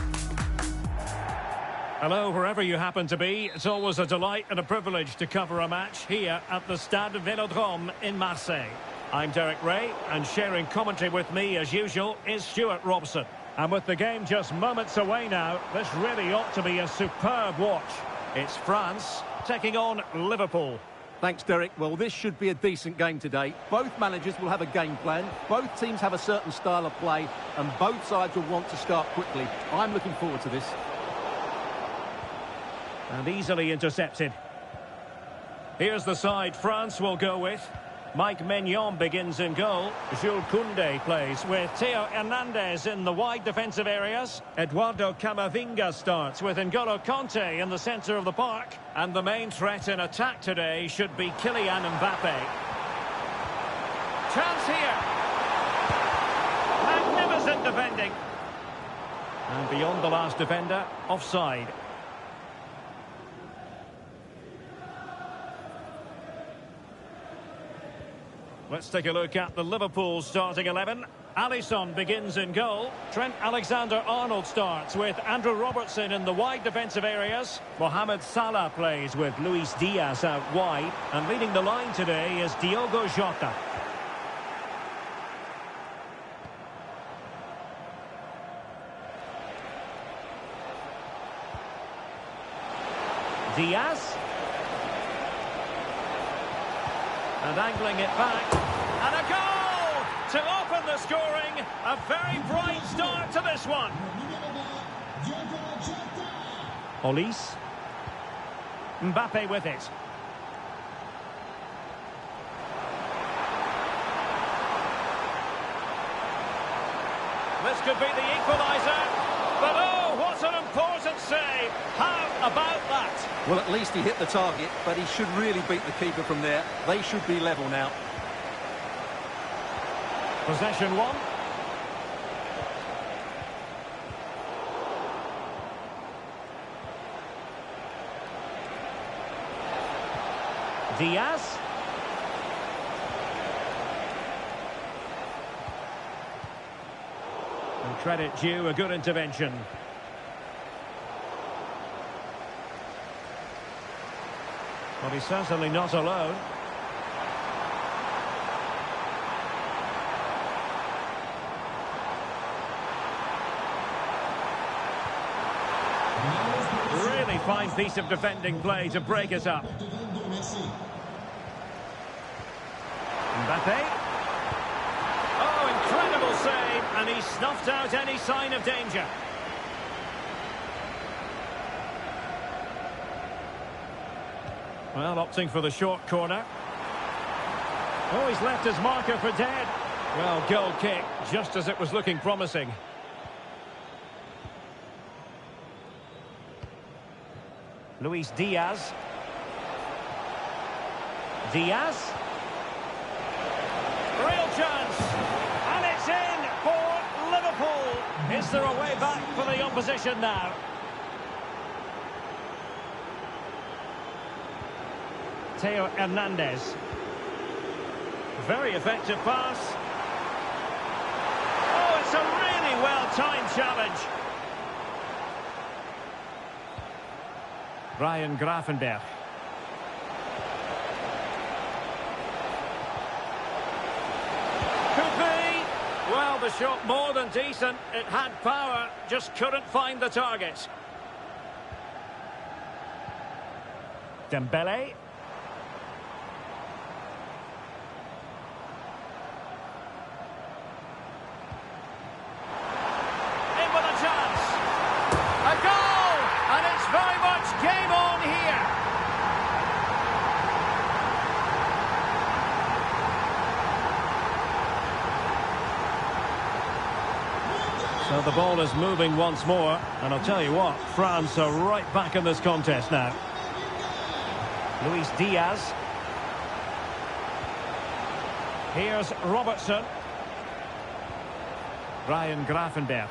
Hello, wherever you happen to be. It's always a delight and a privilege to cover a match here at the Stade Velodrome in Marseille. I'm Derek Ray, and sharing commentary with me as usual is Stuart Robson. And with the game just moments away now, this really ought to be a superb watch. It's France taking on Liverpool. Thanks, Derek. Well, this should be a decent game today. Both managers will have a game plan. Both teams have a certain style of play, and both sides will want to start quickly. I'm looking forward to this. And easily intercepted. Here's the side France will go with. Mike Maignan begins in goal. Jules Koundé plays with Theo Hernandez in the wide defensive areas. Eduardo Camavinga starts with N'Golo Kanté in the centre of the park. And the main threat in attack today should be Kylian Mbappe. Chance here. Magnificent defending. And beyond the last defender, offside. Let's take a look at the Liverpool starting 11. Alisson begins in goal. Trent Alexander-Arnold starts with Andrew Robertson in the wide defensive areas. Mohamed Salah plays with Luis Diaz out wide. And leading the line today is Diogo Jota. Diaz. And angling it back. And a goal to open the scoring. A very bright start to this one. Olise. Mbappe with it. This could be the equaliser. But oh, what an important save. How about that? Well, at least he hit the target, but he should really beat the keeper from there. They should be level now. Possession one. Diaz. And credit due, a good intervention. But he's certainly not alone. Really fine piece of defending play to break us up. Mbappe. Oh, incredible save, and he snuffed out any sign of danger. Well, opting for the short corner. Oh, he's left his marker for dead. Well, goal kick, just as it was looking promising. Luis Diaz. Diaz. Real chance. And it's in for Liverpool. Is there a way back for the opposition now? Theo Hernandez. Very effective pass. Oh, it's a really well-timed challenge. Ryan Gravenberch. Could be. Well, the shot more than decent. It had power, just couldn't find the target. Dembele. Game on here. So the ball is moving once more, and I'll tell you what, France are right back in this contest now. Luis Diaz. Here's Robertson. Ryan Gravenberch.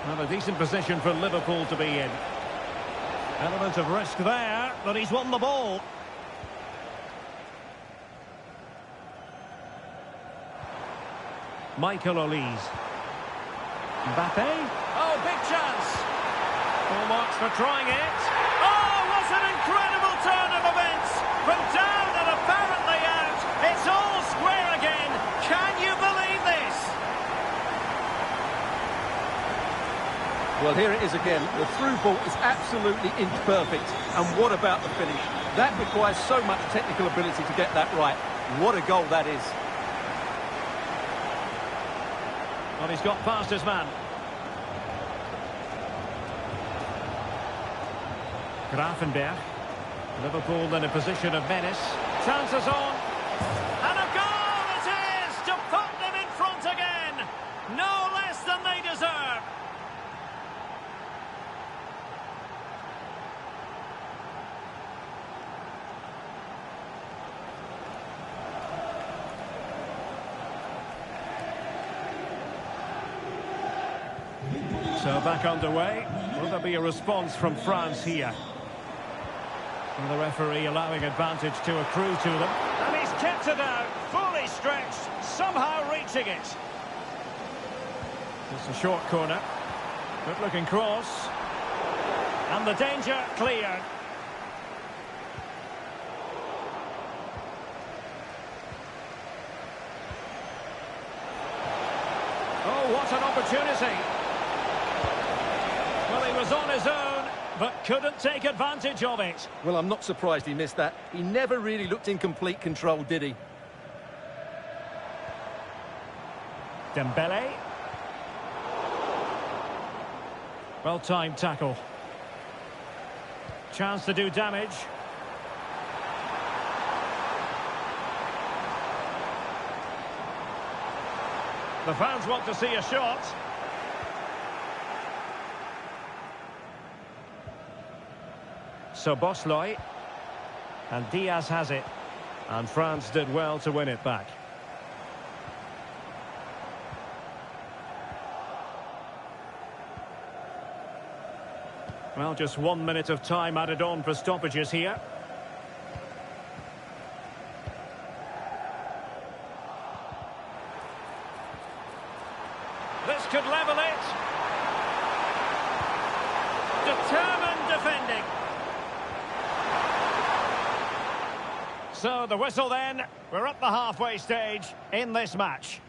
Well, a decent position for Liverpool to be in. Element of risk there, but he's won the ball. Michael Olise. Mbappe. Oh, big chance. Full marks for trying it. Oh, what an incredible turn of events. From down and apparently out, it's all square again. Can you believe this? Well, here it is again. The through ball is absolutely imperfect. And what about the finish? That requires so much technical ability to get that right. What a goal that is. Well, he's got past his man. Gravenberch. Liverpool in a position of menace. Chances on. And a goal it is to put them in front again. No less than they deserve. So back underway. Will there be a response from France here? And the referee allowing advantage to accrue to them. And he's kept it out, fully stretched, somehow reaching it. It's a short corner. Good looking cross. And the danger cleared. Oh, what an opportunity. Well, he was on his own, but couldn't take advantage of it. Well, I'm not surprised he missed that. He never really looked in complete control, did he? Dembele. Well-timed tackle. Chance to do damage. The fans want to see a shot. So Bosloy. And Diaz has it. And France did well to win it back. Well, just 1 minute of time added on for stoppages here. This could level it. Determined defending. So the whistle then. We're at the halfway stage in this match.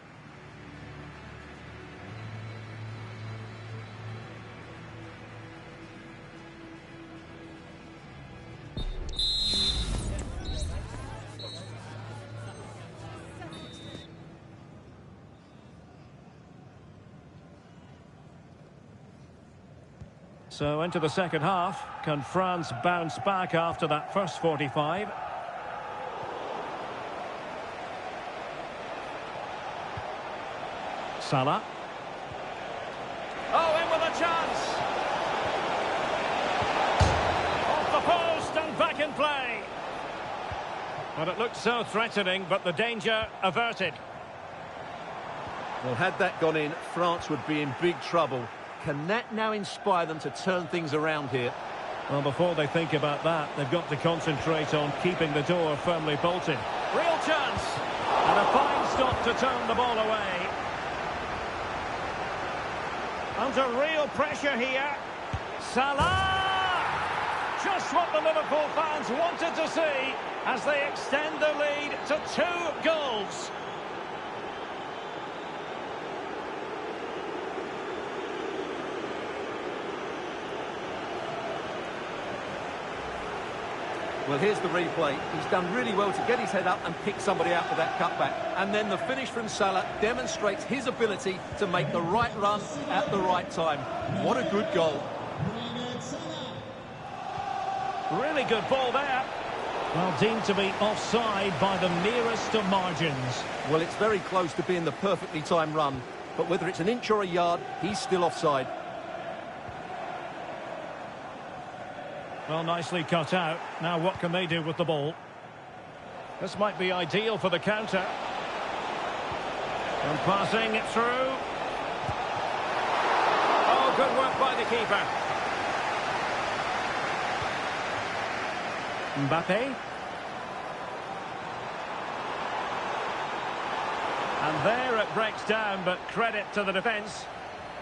So into the second half. Can France bounce back after that first 45? Salah. Oh, in with a chance. Off the post and back in play. Well, it looked so threatening, but the danger averted. Well, had that gone in, France would be in big trouble. Can that now inspire them to turn things around here? Well, before they think about that, they've got to concentrate on keeping the door firmly bolted. Real chance. And a fine stop to turn the ball away. Under real pressure here. Salah! Just what the Liverpool fans wanted to see as they extend the lead to 2 goals. Well, here's the replay. He's done really well to get his head up and pick somebody out for that cutback. And then the finish from Salah demonstrates his ability to make the right run at the right time. What a good goal. Really good ball there. Well, deemed to be offside by the nearest of margins. Well, it's very close to being the perfectly timed run. But whether it's an inch or a yard, he's still offside. Well, nicely cut out. Now what can they do with the ball? This might be ideal for the counter. And passing it through. Oh, good work by the keeper. Mbappe. And there it breaks down, but credit to the defence.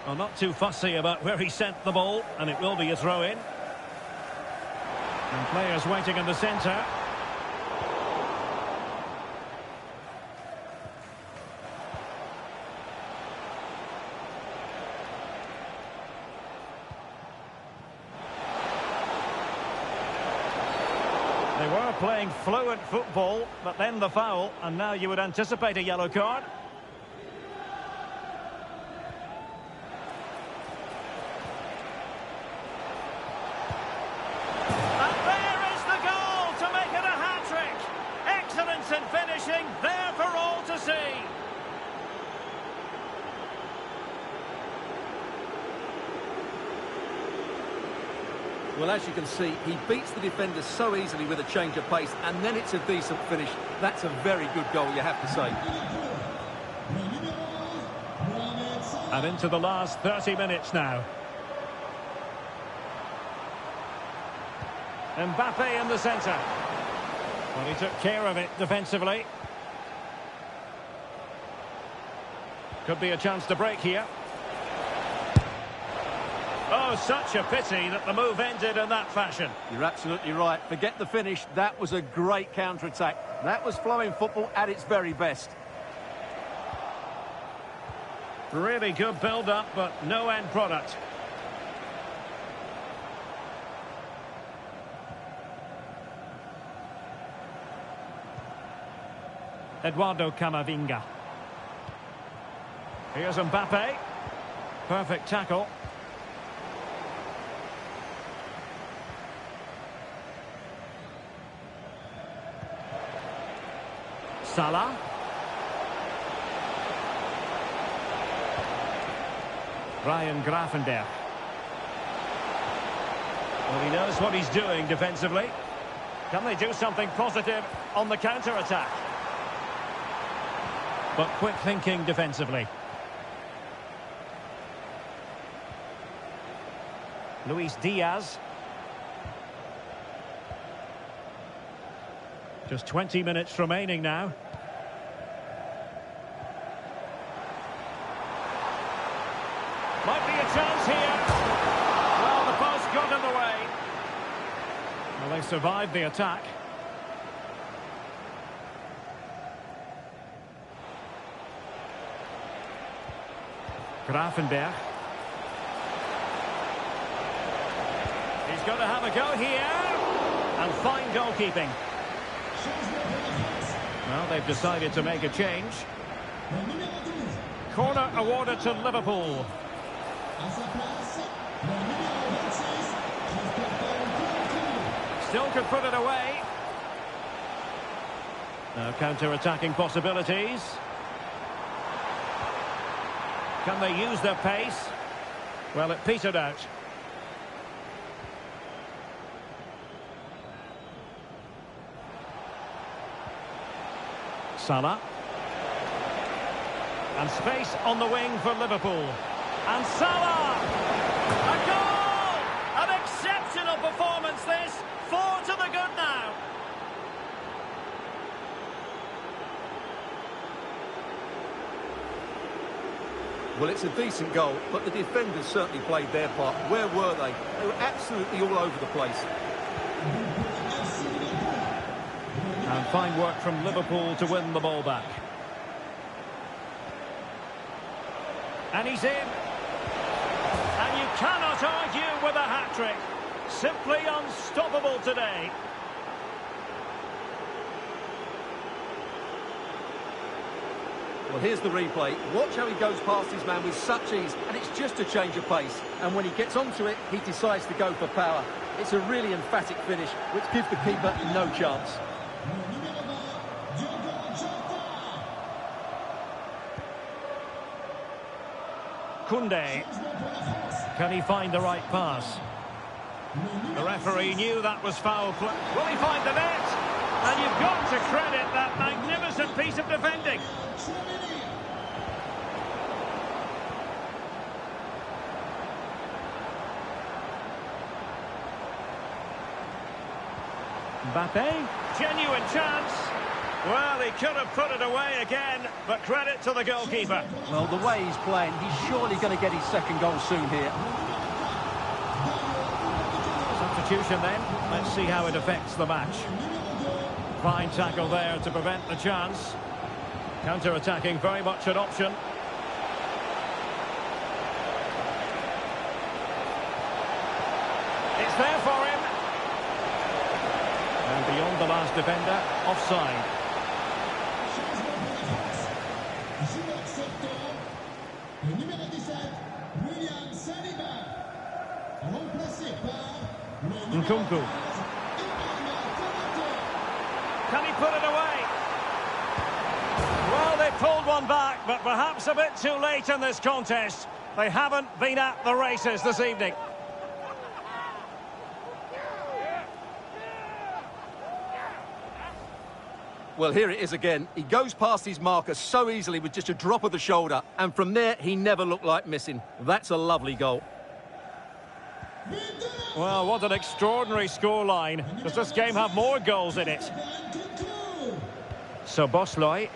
Well, not too fussy about where he sent the ball, and it will be a throw-in. And players waiting in the centre. They were playing fluent football, but then the foul, and now you would anticipate a yellow card. And finishing there for all to see. Well, as you can see, he beats the defender so easily with a change of pace, and then it's a decent finish. That's a very good goal, you have to say. And into the last 30 minutes now. Mbappe in the centre. Well, he took care of it defensively. Could be a chance to break here. Oh, such a pity that the move ended in that fashion. You're absolutely right. Forget the finish. That was a great counter-attack. That was flowing football at its very best. Really good build-up, but no end product. Eduardo Camavinga. Here's Mbappe. Perfect tackle. Salah. Ryan Gravenberch. Well, he knows what he's doing defensively. Can they do something positive on the counter-attack? But quick thinking defensively. Luis Diaz. Just 20 minutes remaining now. Might be a chance here. Well, the post got in the way. Well, they survived the attack. Gravenberch. He's going to have a go here. And fine goalkeeping. Well, they've decided to make a change. Corner awarded to Liverpool. Still could put it away. Now counter-attacking possibilities. Can they use their pace? Well, it petered out. Salah. And space on the wing for Liverpool. And Salah! A goal! An exceptional performance this. 4 to the good now. Well, it's a decent goal, but the defenders certainly played their part. Where were they? They were absolutely all over the place. And fine work from Liverpool to win the ball back. And he's in. And you cannot argue with a hat-trick. Simply unstoppable today. Well, here's the replay. Watch how he goes past his man with such ease, and it's just a change of pace. And when he gets onto it, he decides to go for power. It's a really emphatic finish, which gives the keeper no chance. Koundé. Can he find the right pass? The referee knew that was foul play. Will he find the net? And you've got to credit that magnificent piece of defending. Mbappe. Genuine chance. Well, he could have put it away again, but credit to the goalkeeper. Well, the way he's playing, he's surely going to get his second goal soon here. Substitution then. Let's see how it affects the match. Fine tackle there to prevent the chance. Counter-attacking very much an option. It's there for him. And beyond the last defender, offside. Nkunku. Can he put it away? Well, they pulled one back, but perhaps a bit too late in this contest. They haven't been at the races this evening. Well, here it is again. He goes past his marker so easily with just a drop of the shoulder. And from there, he never looked like missing. That's a lovely goal. Well, what an extraordinary scoreline. Does this game have more goals in it? So Bosley.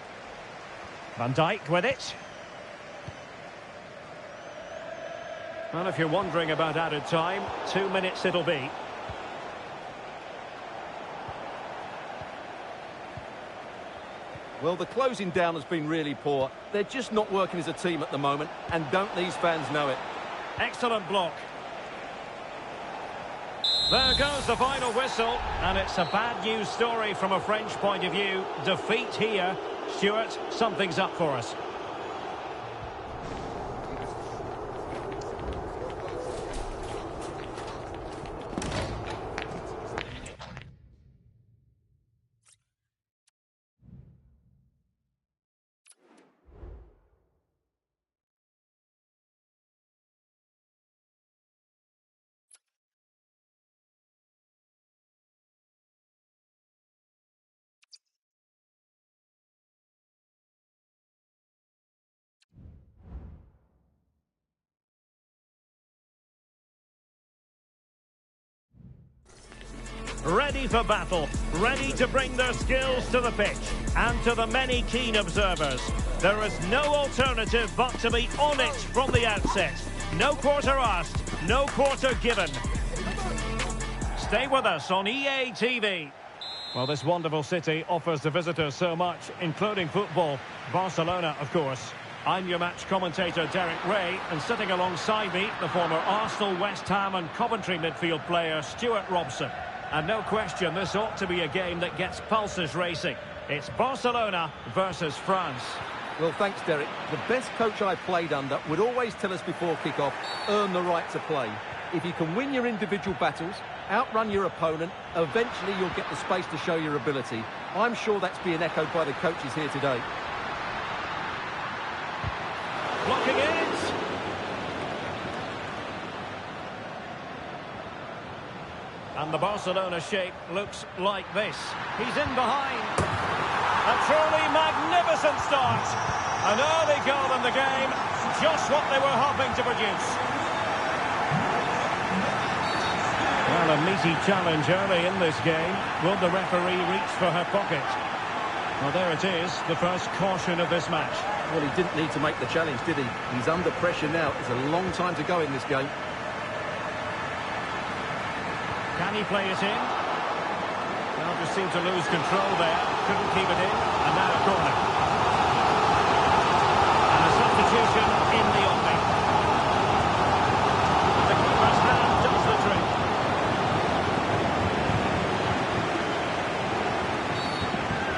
Van Dijk with it. Well, if you're wondering about added time, 2 minutes it'll be. Well, the closing down has been really poor. They're just not working as a team at the moment, and don't these fans know it? Excellent block. There goes the final whistle, and it's a bad news story from a French point of view. Defeat here. Stuart, something's up for us. Ready for battle, ready to bring their skills to the pitch. And to the many keen observers, there is no alternative but to be on it from the outset. No quarter asked, no quarter given. Stay with us on EA TV. Well, this wonderful city offers the visitors so much, including football. Barcelona, of course. I'm your match commentator, Derek Ray, and sitting alongside me, the former Arsenal, West Ham and Coventry midfield player, Stuart Robson. And no question, this ought to be a game that gets pulses racing. It's Barcelona versus France. Well, thanks, Derek. The best coach I played under would always tell us before kick-off, earn the right to play. If you can win your individual battles, outrun your opponent, eventually you'll get the space to show your ability. I'm sure that's being echoed by the coaches here today. Blocking it. And the Barcelona shape looks like this. He's in behind. A truly magnificent start. An early goal in the game. Just what they were hoping to produce. Well, a meaty challenge early in this game. Will the referee reach for her pocket? Well, there it is, the first caution of this match. Well, he didn't need to make the challenge, did he? He's under pressure now. There's a long time to go in this game. Can he play it in? Well, just seemed to lose control there. Couldn't keep it in. And now a corner. And a substitution in the offing. The keeper's hand does the trick.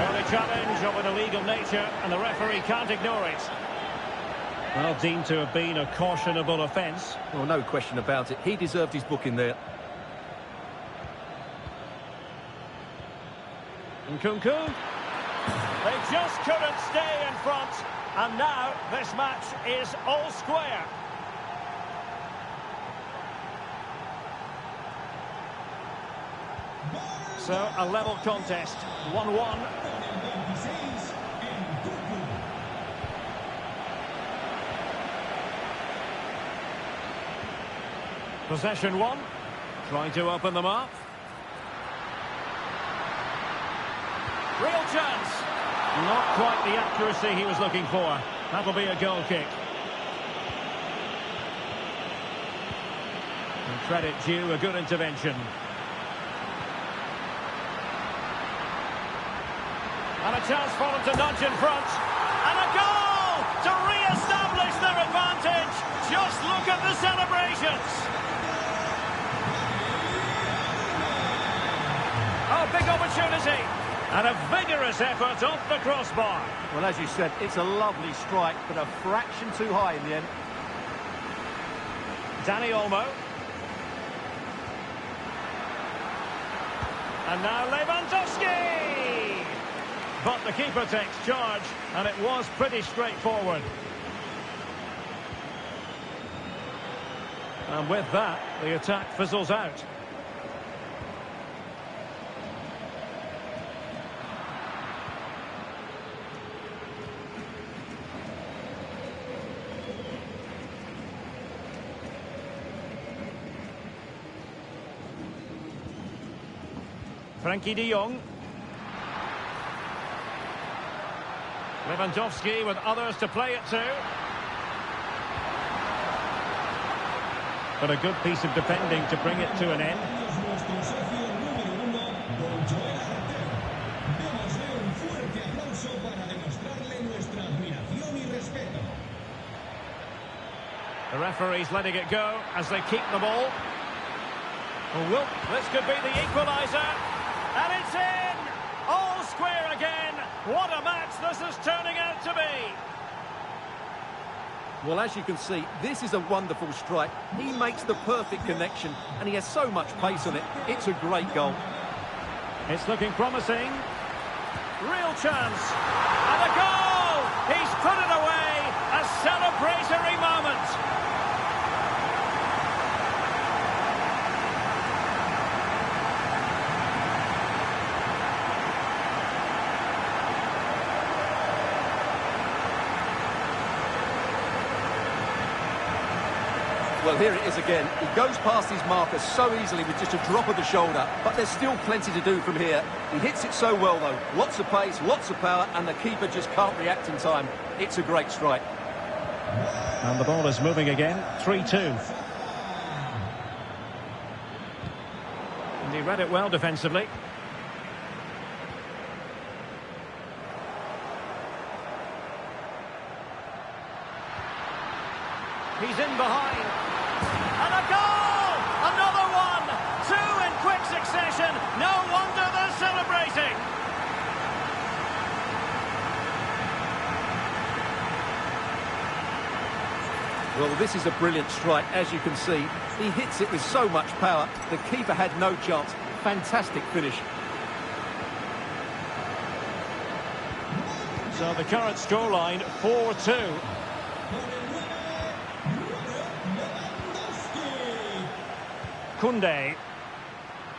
Early challenge of an illegal nature, and the referee can't ignore it. Well, deemed to have been a cautionable offence. Well, no question about it. He deserved his booking there. Nkunku. They just couldn't stay in front. And now this match is all square. So a level contest, 1-1. Possession one. Trying to open them up. Real chance. Not quite the accuracy he was looking for. That'll be a goal kick. And credit due, a good intervention. And a chance for them to nudge in front. And a goal to re-establish their advantage. Just look at the celebrations. Oh, big opportunity. And a vigorous effort off the crossbar. Well, as you said, it's a lovely strike, but a fraction too high in the end. Danny Olmo. And now Lewandowski! But the keeper takes charge, and it was pretty straightforward. And with that, the attack fizzles out. Frankie de Jong. Lewandowski with others to play it to. But a good piece of defending to bring it to an end. Es nuestro socio número uno, don Joel Arteta. Démosle un fuerte aplauso para demostrarle nuestra admiración y respeto. The referee's letting it go as they keep the ball. Oh, well, this could be the equaliser. And it's in! All square again. What a match this is turning out to be. Well, as you can see, this is a wonderful strike. He makes the perfect connection, and he has so much pace on it. It's a great goal. It's looking promising. Real chance. And a goal! He's put it away. A celebratory moment. Well, here it is again. He goes past his marker so easily with just a drop of the shoulder, but there's still plenty to do from here. He hits it so well, though. Lots of pace, lots of power, and the keeper just can't react in time. It's a great strike. And the ball is moving again, 3-2. And he read it well defensively. He's in behind. And a goal! Another one! Two in quick succession. No wonder they're celebrating. Well, this is a brilliant strike, as you can see. He hits it with so much power. The keeper had no chance. Fantastic finish. So the current scoreline, 4-2. Koundé.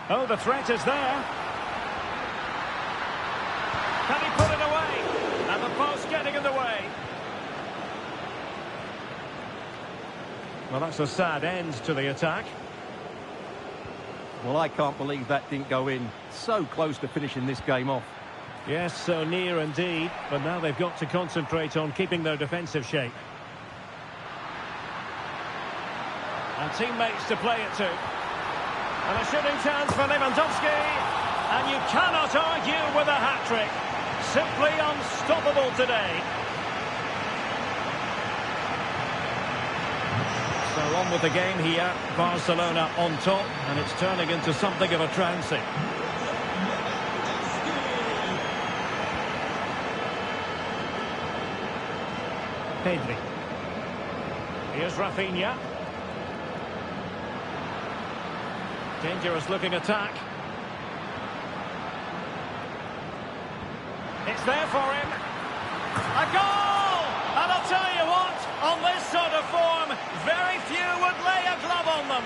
Oh, the threat is there. Can he put it away? And the post getting in the way. Well, that's a sad end to the attack. Well, I can't believe that didn't go in. So close to finishing this game off. Yes, so near indeed. But now they've got to concentrate on keeping their defensive shape. And teammates to play it to. And a shooting chance for Lewandowski. And you cannot argue with a hat-trick. Simply unstoppable today. So on with the game here. Barcelona on top. And it's turning into something of a trouncing. Pedri. Here's Rafinha. Dangerous looking attack. It's there for him. A goal! And I'll tell you what, on this sort of form, very few would lay a glove on them.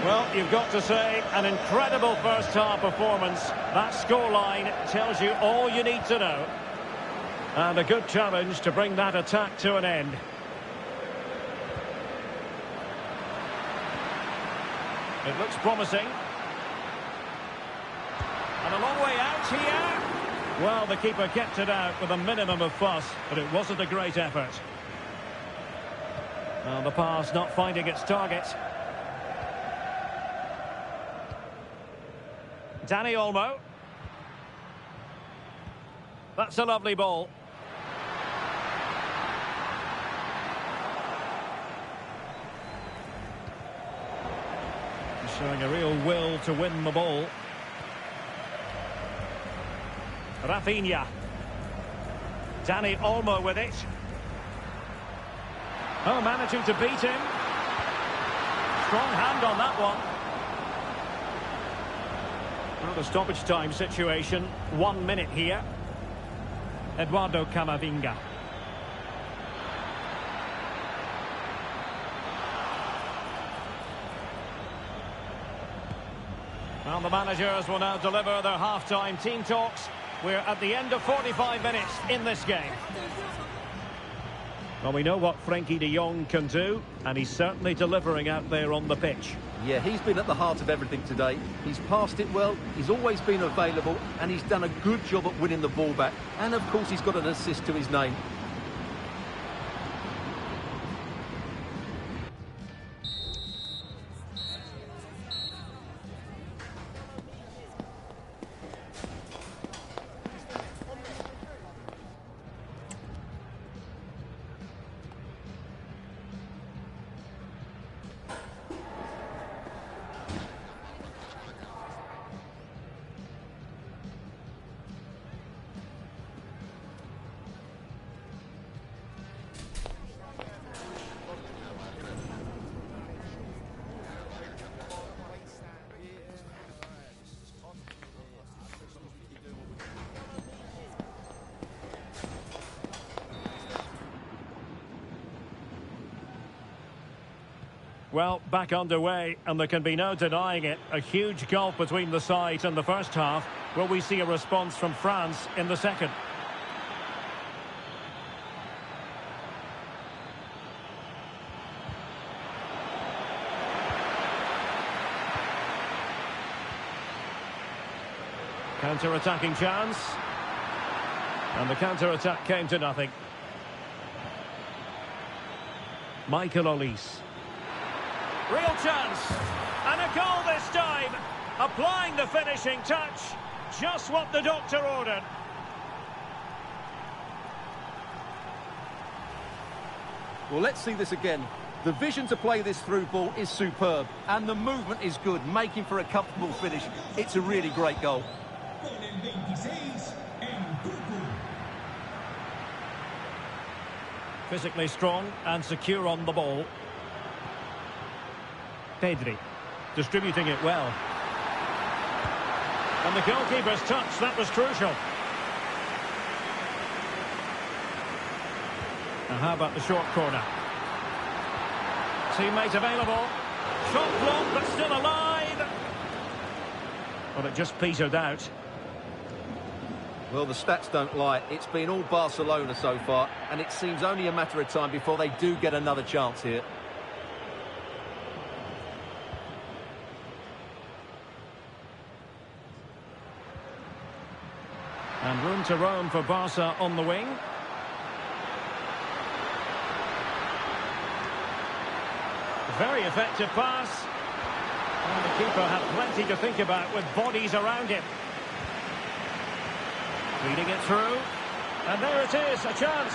Well, you've got to say, an incredible first-half performance. That scoreline tells you all you need to know. And a good challenge to bring that attack to an end. It looks promising. And a long way out here. Well, the keeper kept it out with a minimum of fuss, but it wasn't a great effort. Well, the pass not finding its target. Dani Olmo. That's a lovely ball. Showing a real will to win the ball. Rafinha. Danny Olmo with it. Oh, managing to beat him. Strong hand on that one. Well, the stoppage time situation. 1 minute here. Eduardo Camavinga. Well, the managers will now deliver their half-time team talks. We're at the end of 45 minutes in this game. Well, we know what Frenkie de Jong can do, and he's certainly delivering out there on the pitch. Yeah, he's been at the heart of everything today. He's passed it well, he's always been available, and he's done a good job at winning the ball back. And, of course, he's got an assist to his name. Well, back underway, and there can be no denying it. A huge gulf between the sides in the first half. Will we see a response from France in the second? Counter-attacking chance. And the counter-attack came to nothing. Michael Olise. Real chance, and a goal this time, applying the finishing touch, just what the doctor ordered. Well, let's see this again. The vision to play this through ball is superb, and the movement is good, making for a comfortable finish. It's a really great goal. Con el 26, Nkunku. Physically strong and secure on the ball. Pedri, distributing it well. And the goalkeeper's touch, that was crucial. Now how about the short corner? Teammate available. Shot blocked, but still alive. Well, it just petered out. Well, the stats don't lie. It's been all Barcelona so far, and it seems only a matter of time before they do get another chance here. And room to roam for Barca on the wing. Very effective pass. And the keeper had plenty to think about with bodies around him. Feeding it through. And there it is, a chance.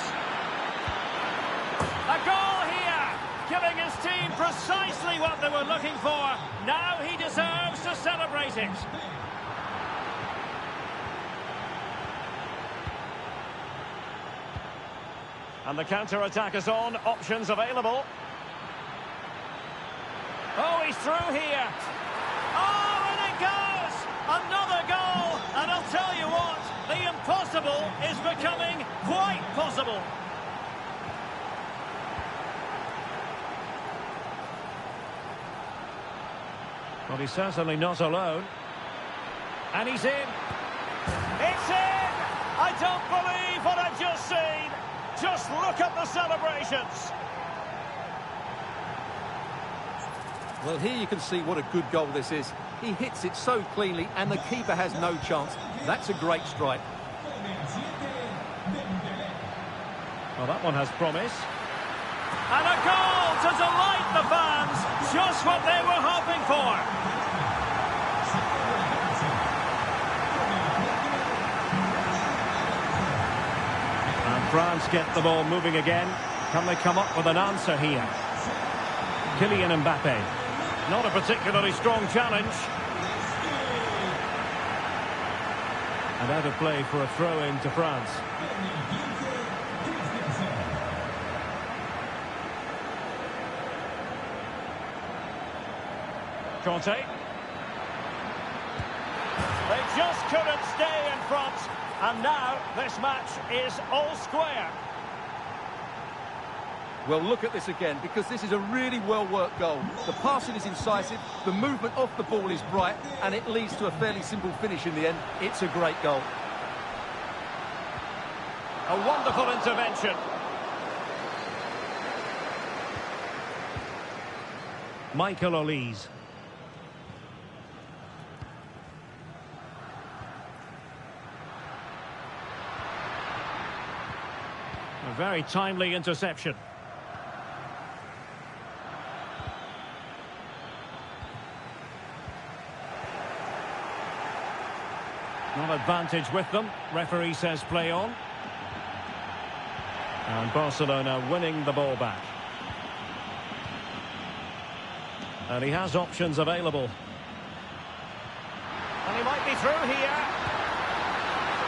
A goal here, giving his team precisely what they were looking for. Now he deserves to celebrate it. And the counter-attack is on, options available. Oh, he's through here. Oh, and it goes! Another goal! And I'll tell you what, the impossible is becoming quite possible. Well, he's certainly not alone. And he's in. It's in! I don't believe what I've just seen. Just look at the celebrations. Well, here you can see what a good goal this is. He hits it so cleanly, and the keeper has no chance. That's a great strike. Con el 7, Dembélé. Well, that one has promise. And a goal to delight the fans. Just what they were hoping for. France get the ball moving again. Can they come up with an answer here? Kylian Mbappe. Not a particularly strong challenge. And out of play for a throw-in to France. Conte. They just couldn't stay in front. And now this match is all square. Well, look at this again, because this is a really well-worked goal. The passing is incisive, the movement off the ball is bright, and it leads to a fairly simple finish in the end. It's a great goal. A wonderful intervention. Michael Olise. A very timely interception. Not advantage with them. Referee says play on. And Barcelona winning the ball back. And he has options available. And he might be through here.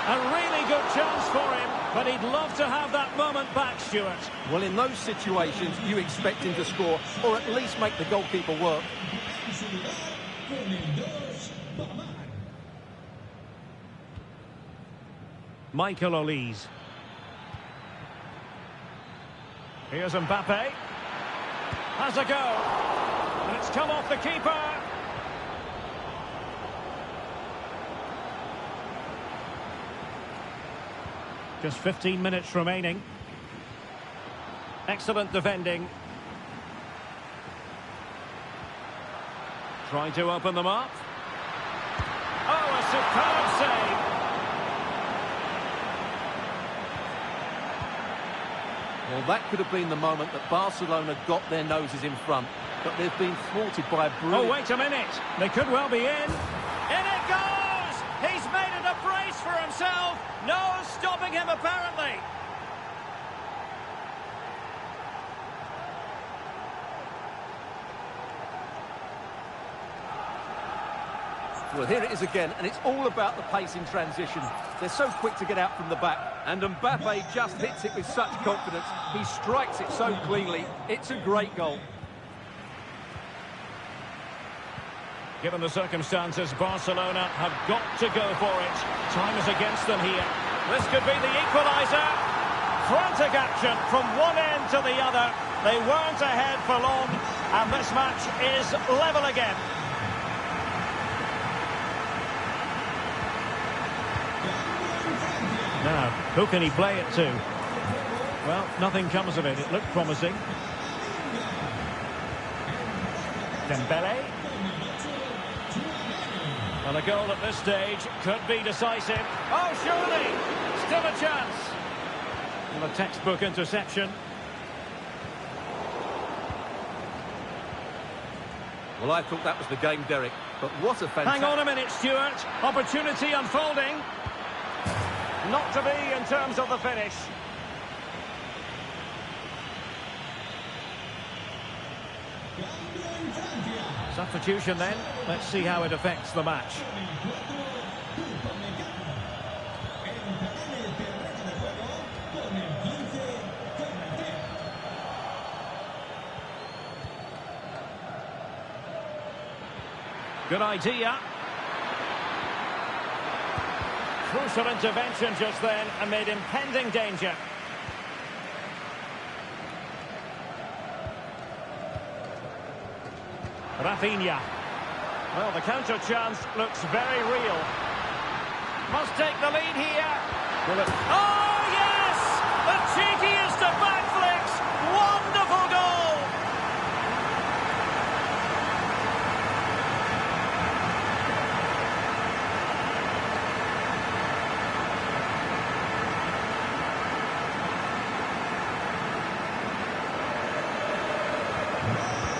A really good chance for him, but he'd love to have that moment back, Stuart. Well, in those situations, you expect him to score, or at least make the goalkeeper work. Michael Olise. Here's Mbappe. Has a go. And it's come off the keeper. Just 15 minutes remaining. Excellent defending. Trying to open them up. Oh, a superb save. Well, that could have been the moment that Barcelona got their noses in front, but they've been thwarted by a brilliant... Oh, wait a minute. They could well be in. In it goes! He's made it a brace for himself. No stopping him, apparently. Well, here it is again, and it's all about the pace in transition. They're so quick to get out from the back, and Mbappe just hits it with such confidence. He strikes it so cleanly. It's a great goal. Given the circumstances, Barcelona have got to go for it. Time is against them here. This could be the equaliser. Frantic action from one end to the other. They weren't ahead for long, and this match is level again. Now, who can he play it to? Well, nothing comes of it. It looked promising. Dembele. And a goal at this stage could be decisive. Oh, surely! Still a chance. And a textbook interception. Well, I thought that was the game, Derek. But what a fantastic... Hang on a minute, Stuart. Opportunity unfolding. Not to be in terms of the finish. Substitution then. Let's see how it affects the match. Good idea. Crucial intervention just then amid impending danger. Rafinha. Well, the counter chance looks very real. Must take the lead here. Oh, yes! The cheekiest of backflips. Wonderful goal!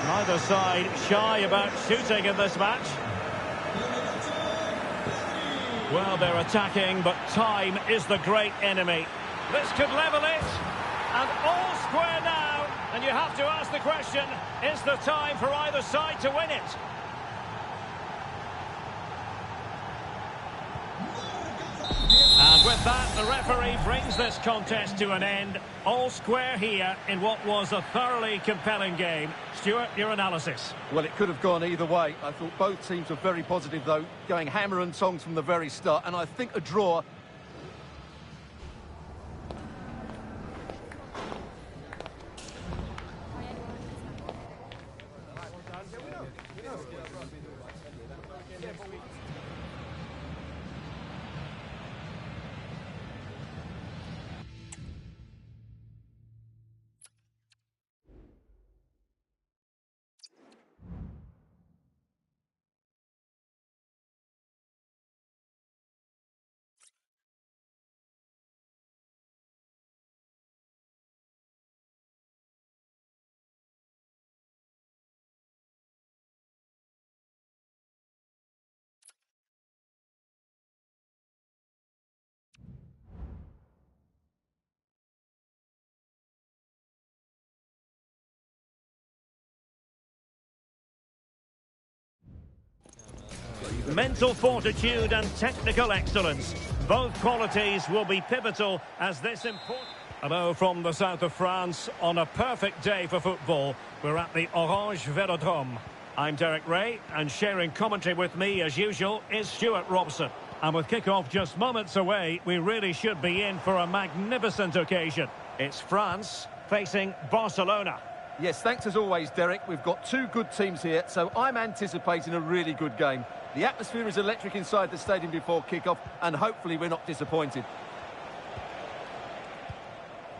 Neither side shy about shooting in this match. Well, they're attacking, but time is the great enemy. This could level it. And all square now. And you have to ask the question, is the time for either side to win it? with that, the referee brings this contest to an end. All square here in what was a thoroughly compelling game. Stuart, your analysis. Well, it could have gone either way. I thought both teams were very positive, though, going hammer and tongs from the very start. And I think a draw... Mental fortitude and technical excellence. Both qualities will be pivotal as this important... Hello from the south of France on a perfect day for football. We're at the Orange Velodrome. I'm Derek Ray, and sharing commentary with me as usual is Stuart Robson. And with kick-off just moments away, we really should be in for a magnificent occasion. It's France facing Barcelona. Yes, thanks as always, Derek. We've got two good teams here, so I'm anticipating a really good game. The atmosphere is electric inside the stadium before kick-off, and hopefully we're not disappointed.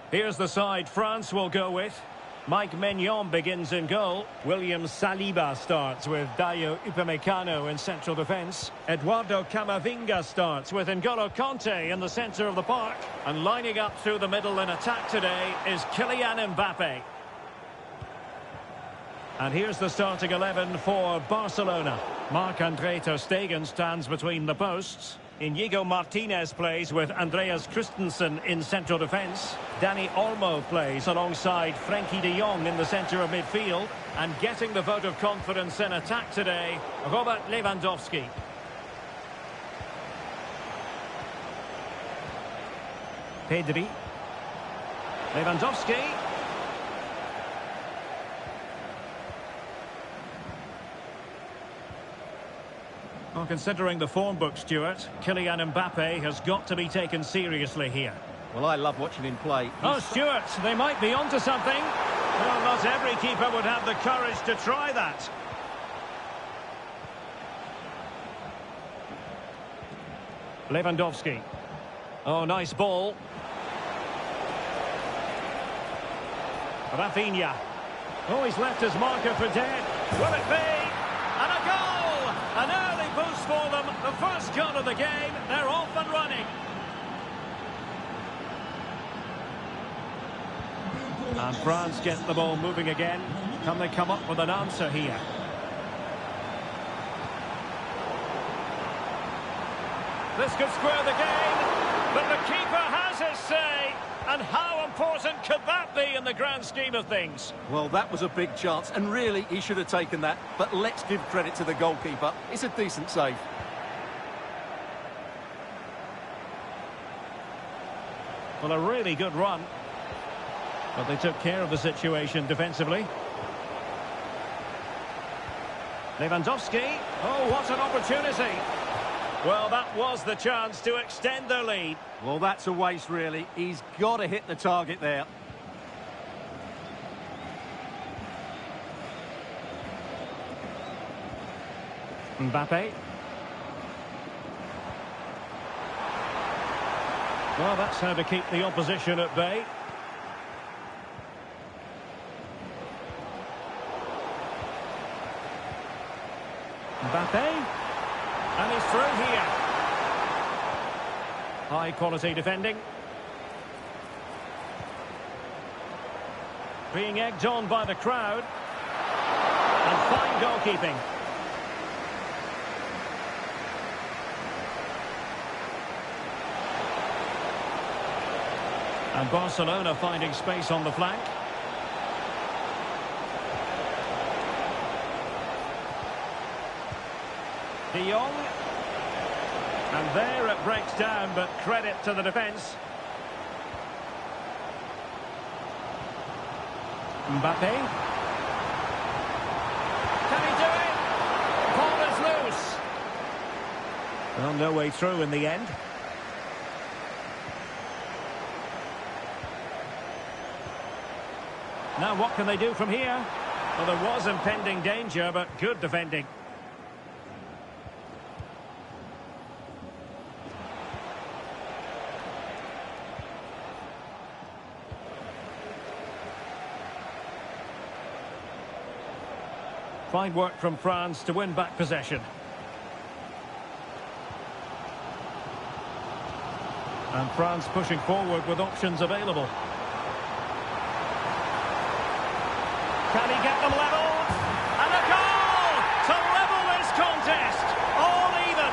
Here's the side France will go with. Mike Maignan begins in goal. William Saliba starts with Dayo Upamecano in central defence. Eduardo Camavinga starts with N'Golo Kanté in the centre of the park. And lining up through the middle in attack today is Kylian Mbappe. And here's the starting 11 for Barcelona. Marc-Andre ter Stegen stands between the posts. Inigo Martinez plays with Andreas Christensen in central defence. Dani Olmo plays alongside Frenkie de Jong in the centre of midfield. And getting the vote of confidence in attack today, Robert Lewandowski. Pedri. Lewandowski. Well, considering the form book, Stuart, Kylian Mbappe has got to be taken seriously here. Well, I love watching him play. Oh, Stuart, they might be onto something. Well, not every keeper would have the courage to try that. Lewandowski. Oh, nice ball. Rafinha. Oh, he's left his marker for dead. Will it be? And a goal! An early boost for them. The first goal of the game. They're off and running. And France get the ball moving again. Can they come up with an answer here? This could square the game, but the keeper has his say. And how important could that be in the grand scheme of things? Well, that was a big chance, and really, he should have taken that. But let's give credit to the goalkeeper. It's a decent save. Well, a really good run. But they took care of the situation defensively. Lewandowski. Oh, what an opportunity. Well, that was the chance to extend their lead. Well, that's a waste, really. He's got to hit the target there. Mbappe. Well, that's how to keep the opposition at bay. Mbappe. And he's through here. High quality defending. Being egged on by the crowd. And fine goalkeeping. And Barcelona finding space on the flank. De Jong. And there it breaks down, but credit to the defence. Mbappe. Can he do it? Ball is loose. Well, no way through in the end. Now what can they do from here? Well, there was impending danger, but good defending. Fine work from France to win back possession. And France pushing forward with options available. Can he get them level? And a goal to level this contest. All even.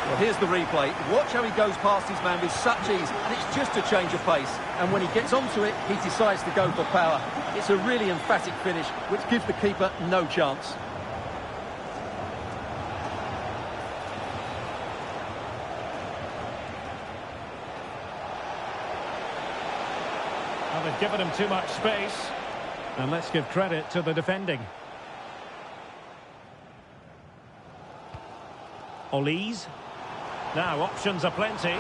Well, here's the replay. Watch how he goes past his man with such ease, and it's just a change of pace. And when he gets onto it, he decides to go for power. It's a really emphatic finish, which gives the keeper no chance. Well, they've given him too much space. And let's give credit to the defending. Olise. Now, options are plenty.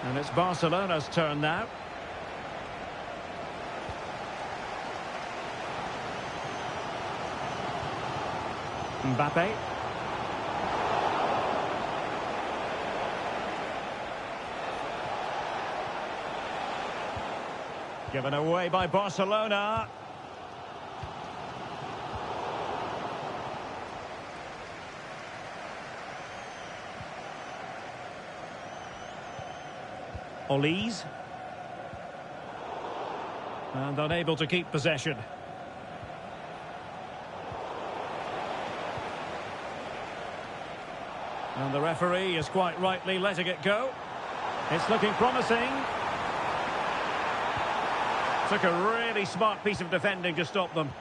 And it's Barcelona's turn now. Mbappe. Given away by Barcelona. Olise. And unable to keep possession. And the referee is quite rightly letting it go. It's looking promising. Took a really smart piece of defending to stop them.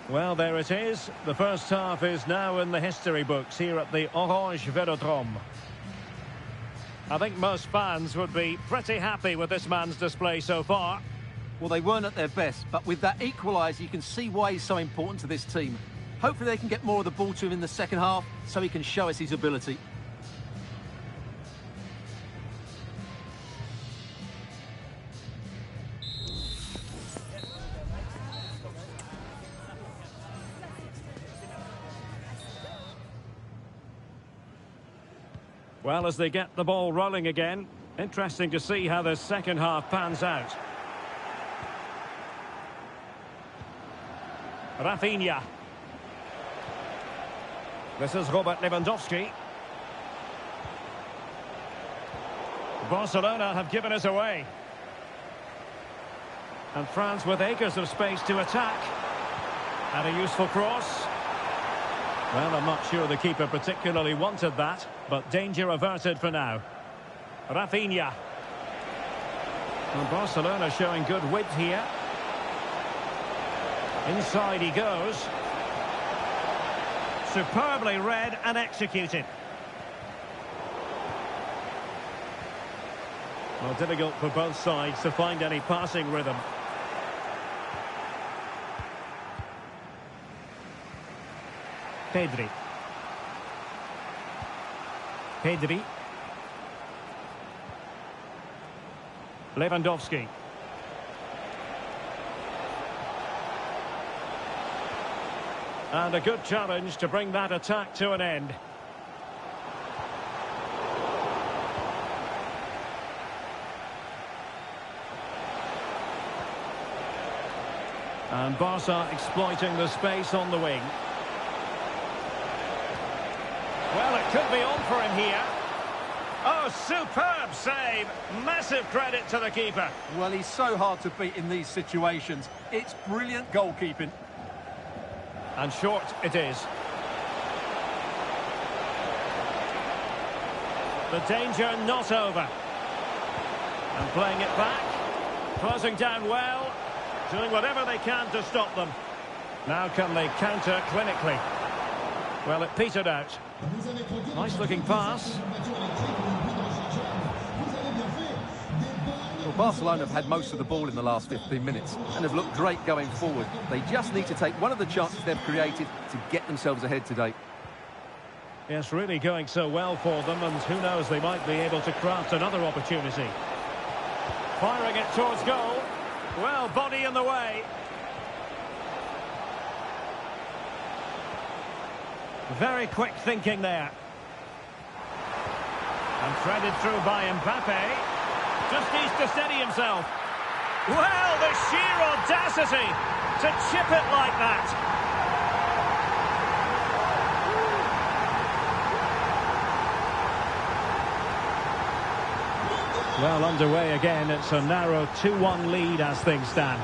Well, there it is. The first half is now in the history books here at the Orange Velodrome. I think most fans would be pretty happy with this man's display so far. Well, they weren't at their best, but with that equaliser, you can see why he's so important to this team. Hopefully they can get more of the ball to him in the second half so he can show us his ability. Well, as they get the ball rolling again, interesting to see how the second half pans out. Rafinha. This is Robert Lewandowski. Barcelona have given us away. And France with acres of space to attack. And a useful cross. Well, I'm not sure the keeper particularly wanted that, but danger averted for now. Rafinha. And Barcelona showing good width here. Inside he goes. Superbly read and executed. Well, difficult for both sides to find any passing rhythm. Pedri. Lewandowski. And a good challenge to bring that attack to an end. And Barca exploiting the space on the wing. Well, it could be on for him here. Oh, superb save. Massive credit to the keeper. Well, he's so hard to beat in these situations. It's brilliant goalkeeping. And short it is. The danger not over. And playing it back. Closing down well. Doing whatever they can to stop them. Now can they counter clinically? Well, it petered out. Nice looking pass. Well, Barcelona have had most of the ball in the last 15 minutes and have looked great going forward. They just need to take one of the chances they've created to get themselves ahead today. Yes, really going so well for them, and who knows, they might be able to craft another opportunity. Firing it towards goal. Well, body in the way. Very quick thinking there. And threaded through by Mbappe. Just needs to steady himself. Well, the sheer audacity to chip it like that. Well, underway again. It's a narrow 2-1 lead as things stand.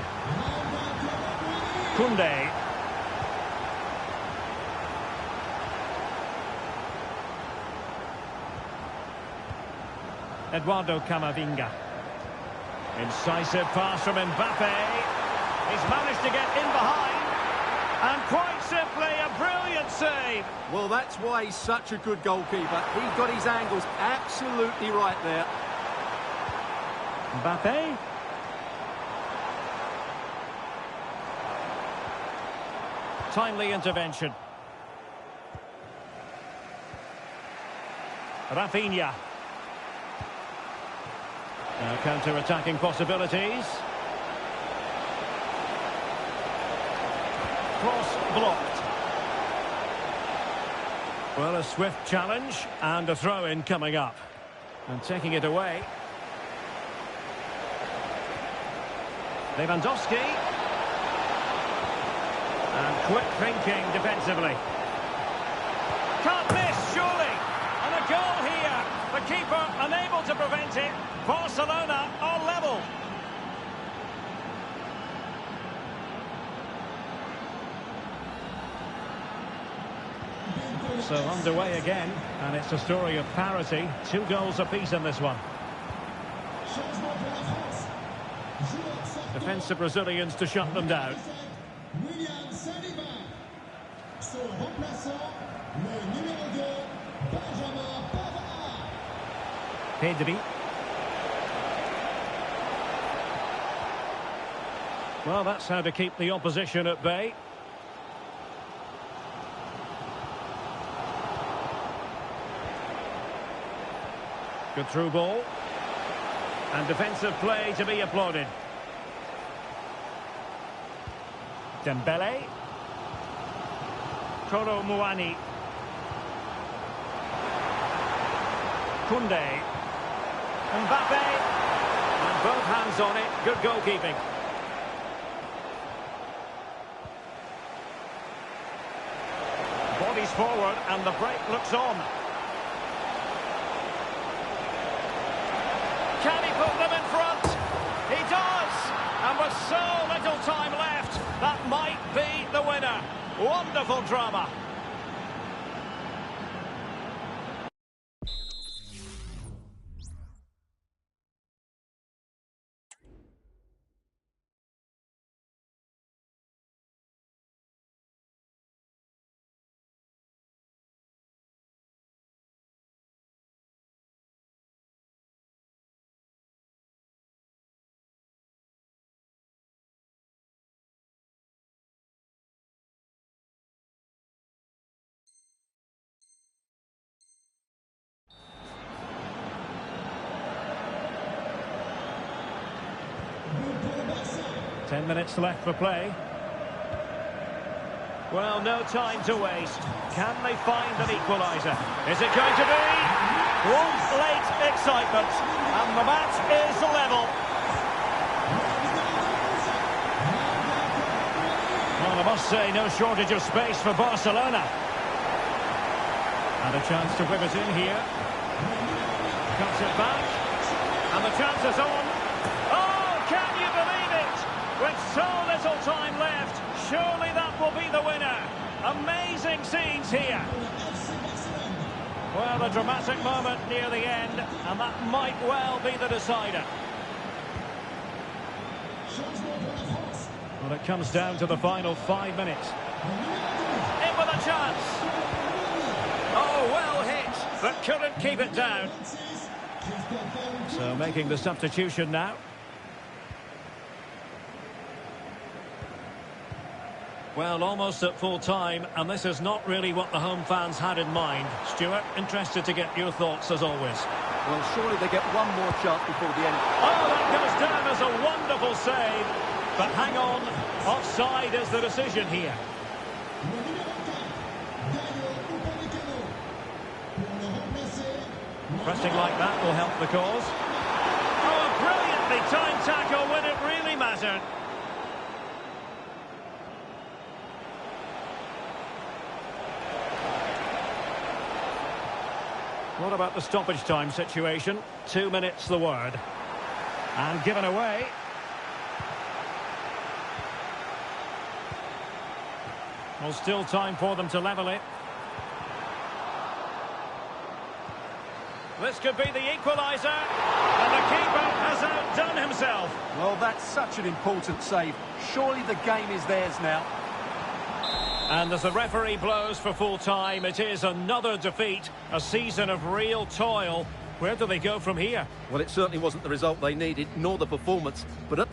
Koundé. Eduardo Camavinga. Incisive pass from Mbappe. He's managed to get in behind. And quite simply, a brilliant save. Well, that's why he's such a good goalkeeper. He got his angles absolutely right there. Mbappe. Timely intervention. Rafinha. Now counter-attacking possibilities. Cross blocked. Well, a swift challenge and a throw-in coming up. And taking it away. Lewandowski. And quick thinking defensively. Can't miss, surely. And a goal here. The keeper unable to prevent it. Barcelona are level. So underway again, and it's a story of parity. 2 goals apiece in this one. Defensive Brazilians to shut them down. Pedri. Well, that's how to keep the opposition at bay. Good through ball. And defensive play to be applauded. Dembele. Kolo Muani. Koundé. Mbappe. And both hands on it. Good goalkeeping. Bodies forward and the break looks on. Can he put them in front? He does! And with so little time left, that might be the winner. Wonderful drama. Ten minutes left for play. Well, no time to waste. Can they find an equaliser? Is it going to be? One late excitement. And the match is level. Well, I must say, no shortage of space for Barcelona. And a chance to whip it in here. Cuts it back. And the chance is on. Oh, can you believe it? With so little time left, surely that will be the winner. Amazing scenes here. Well, a dramatic moment near the end, and that might well be the decider. Well, it comes down to the final 5 minutes. In with a chance. Oh, well hit, but couldn't keep it down. So making the substitution now. Well, almost at full time, and this is not really what the home fans had in mind. Stuart, interested to get your thoughts as always. Well, surely they get one more chance before the end. Oh, that goes down as a wonderful save. But hang on, offside is the decision here. Pressing like that will help the cause. Oh, a brilliantly timed tackle when it really mattered. What about the stoppage time situation? 2 minutes the word. And given away. Well, still time for them to level it. This could be the equaliser. And the keeper has outdone himself. Well, that's such an important save. Surely the game is theirs now. And as the referee blows for full time, it is another defeat. A season of real toil. Where do they go from here? Well, it certainly wasn't the result they needed, nor the performance. But at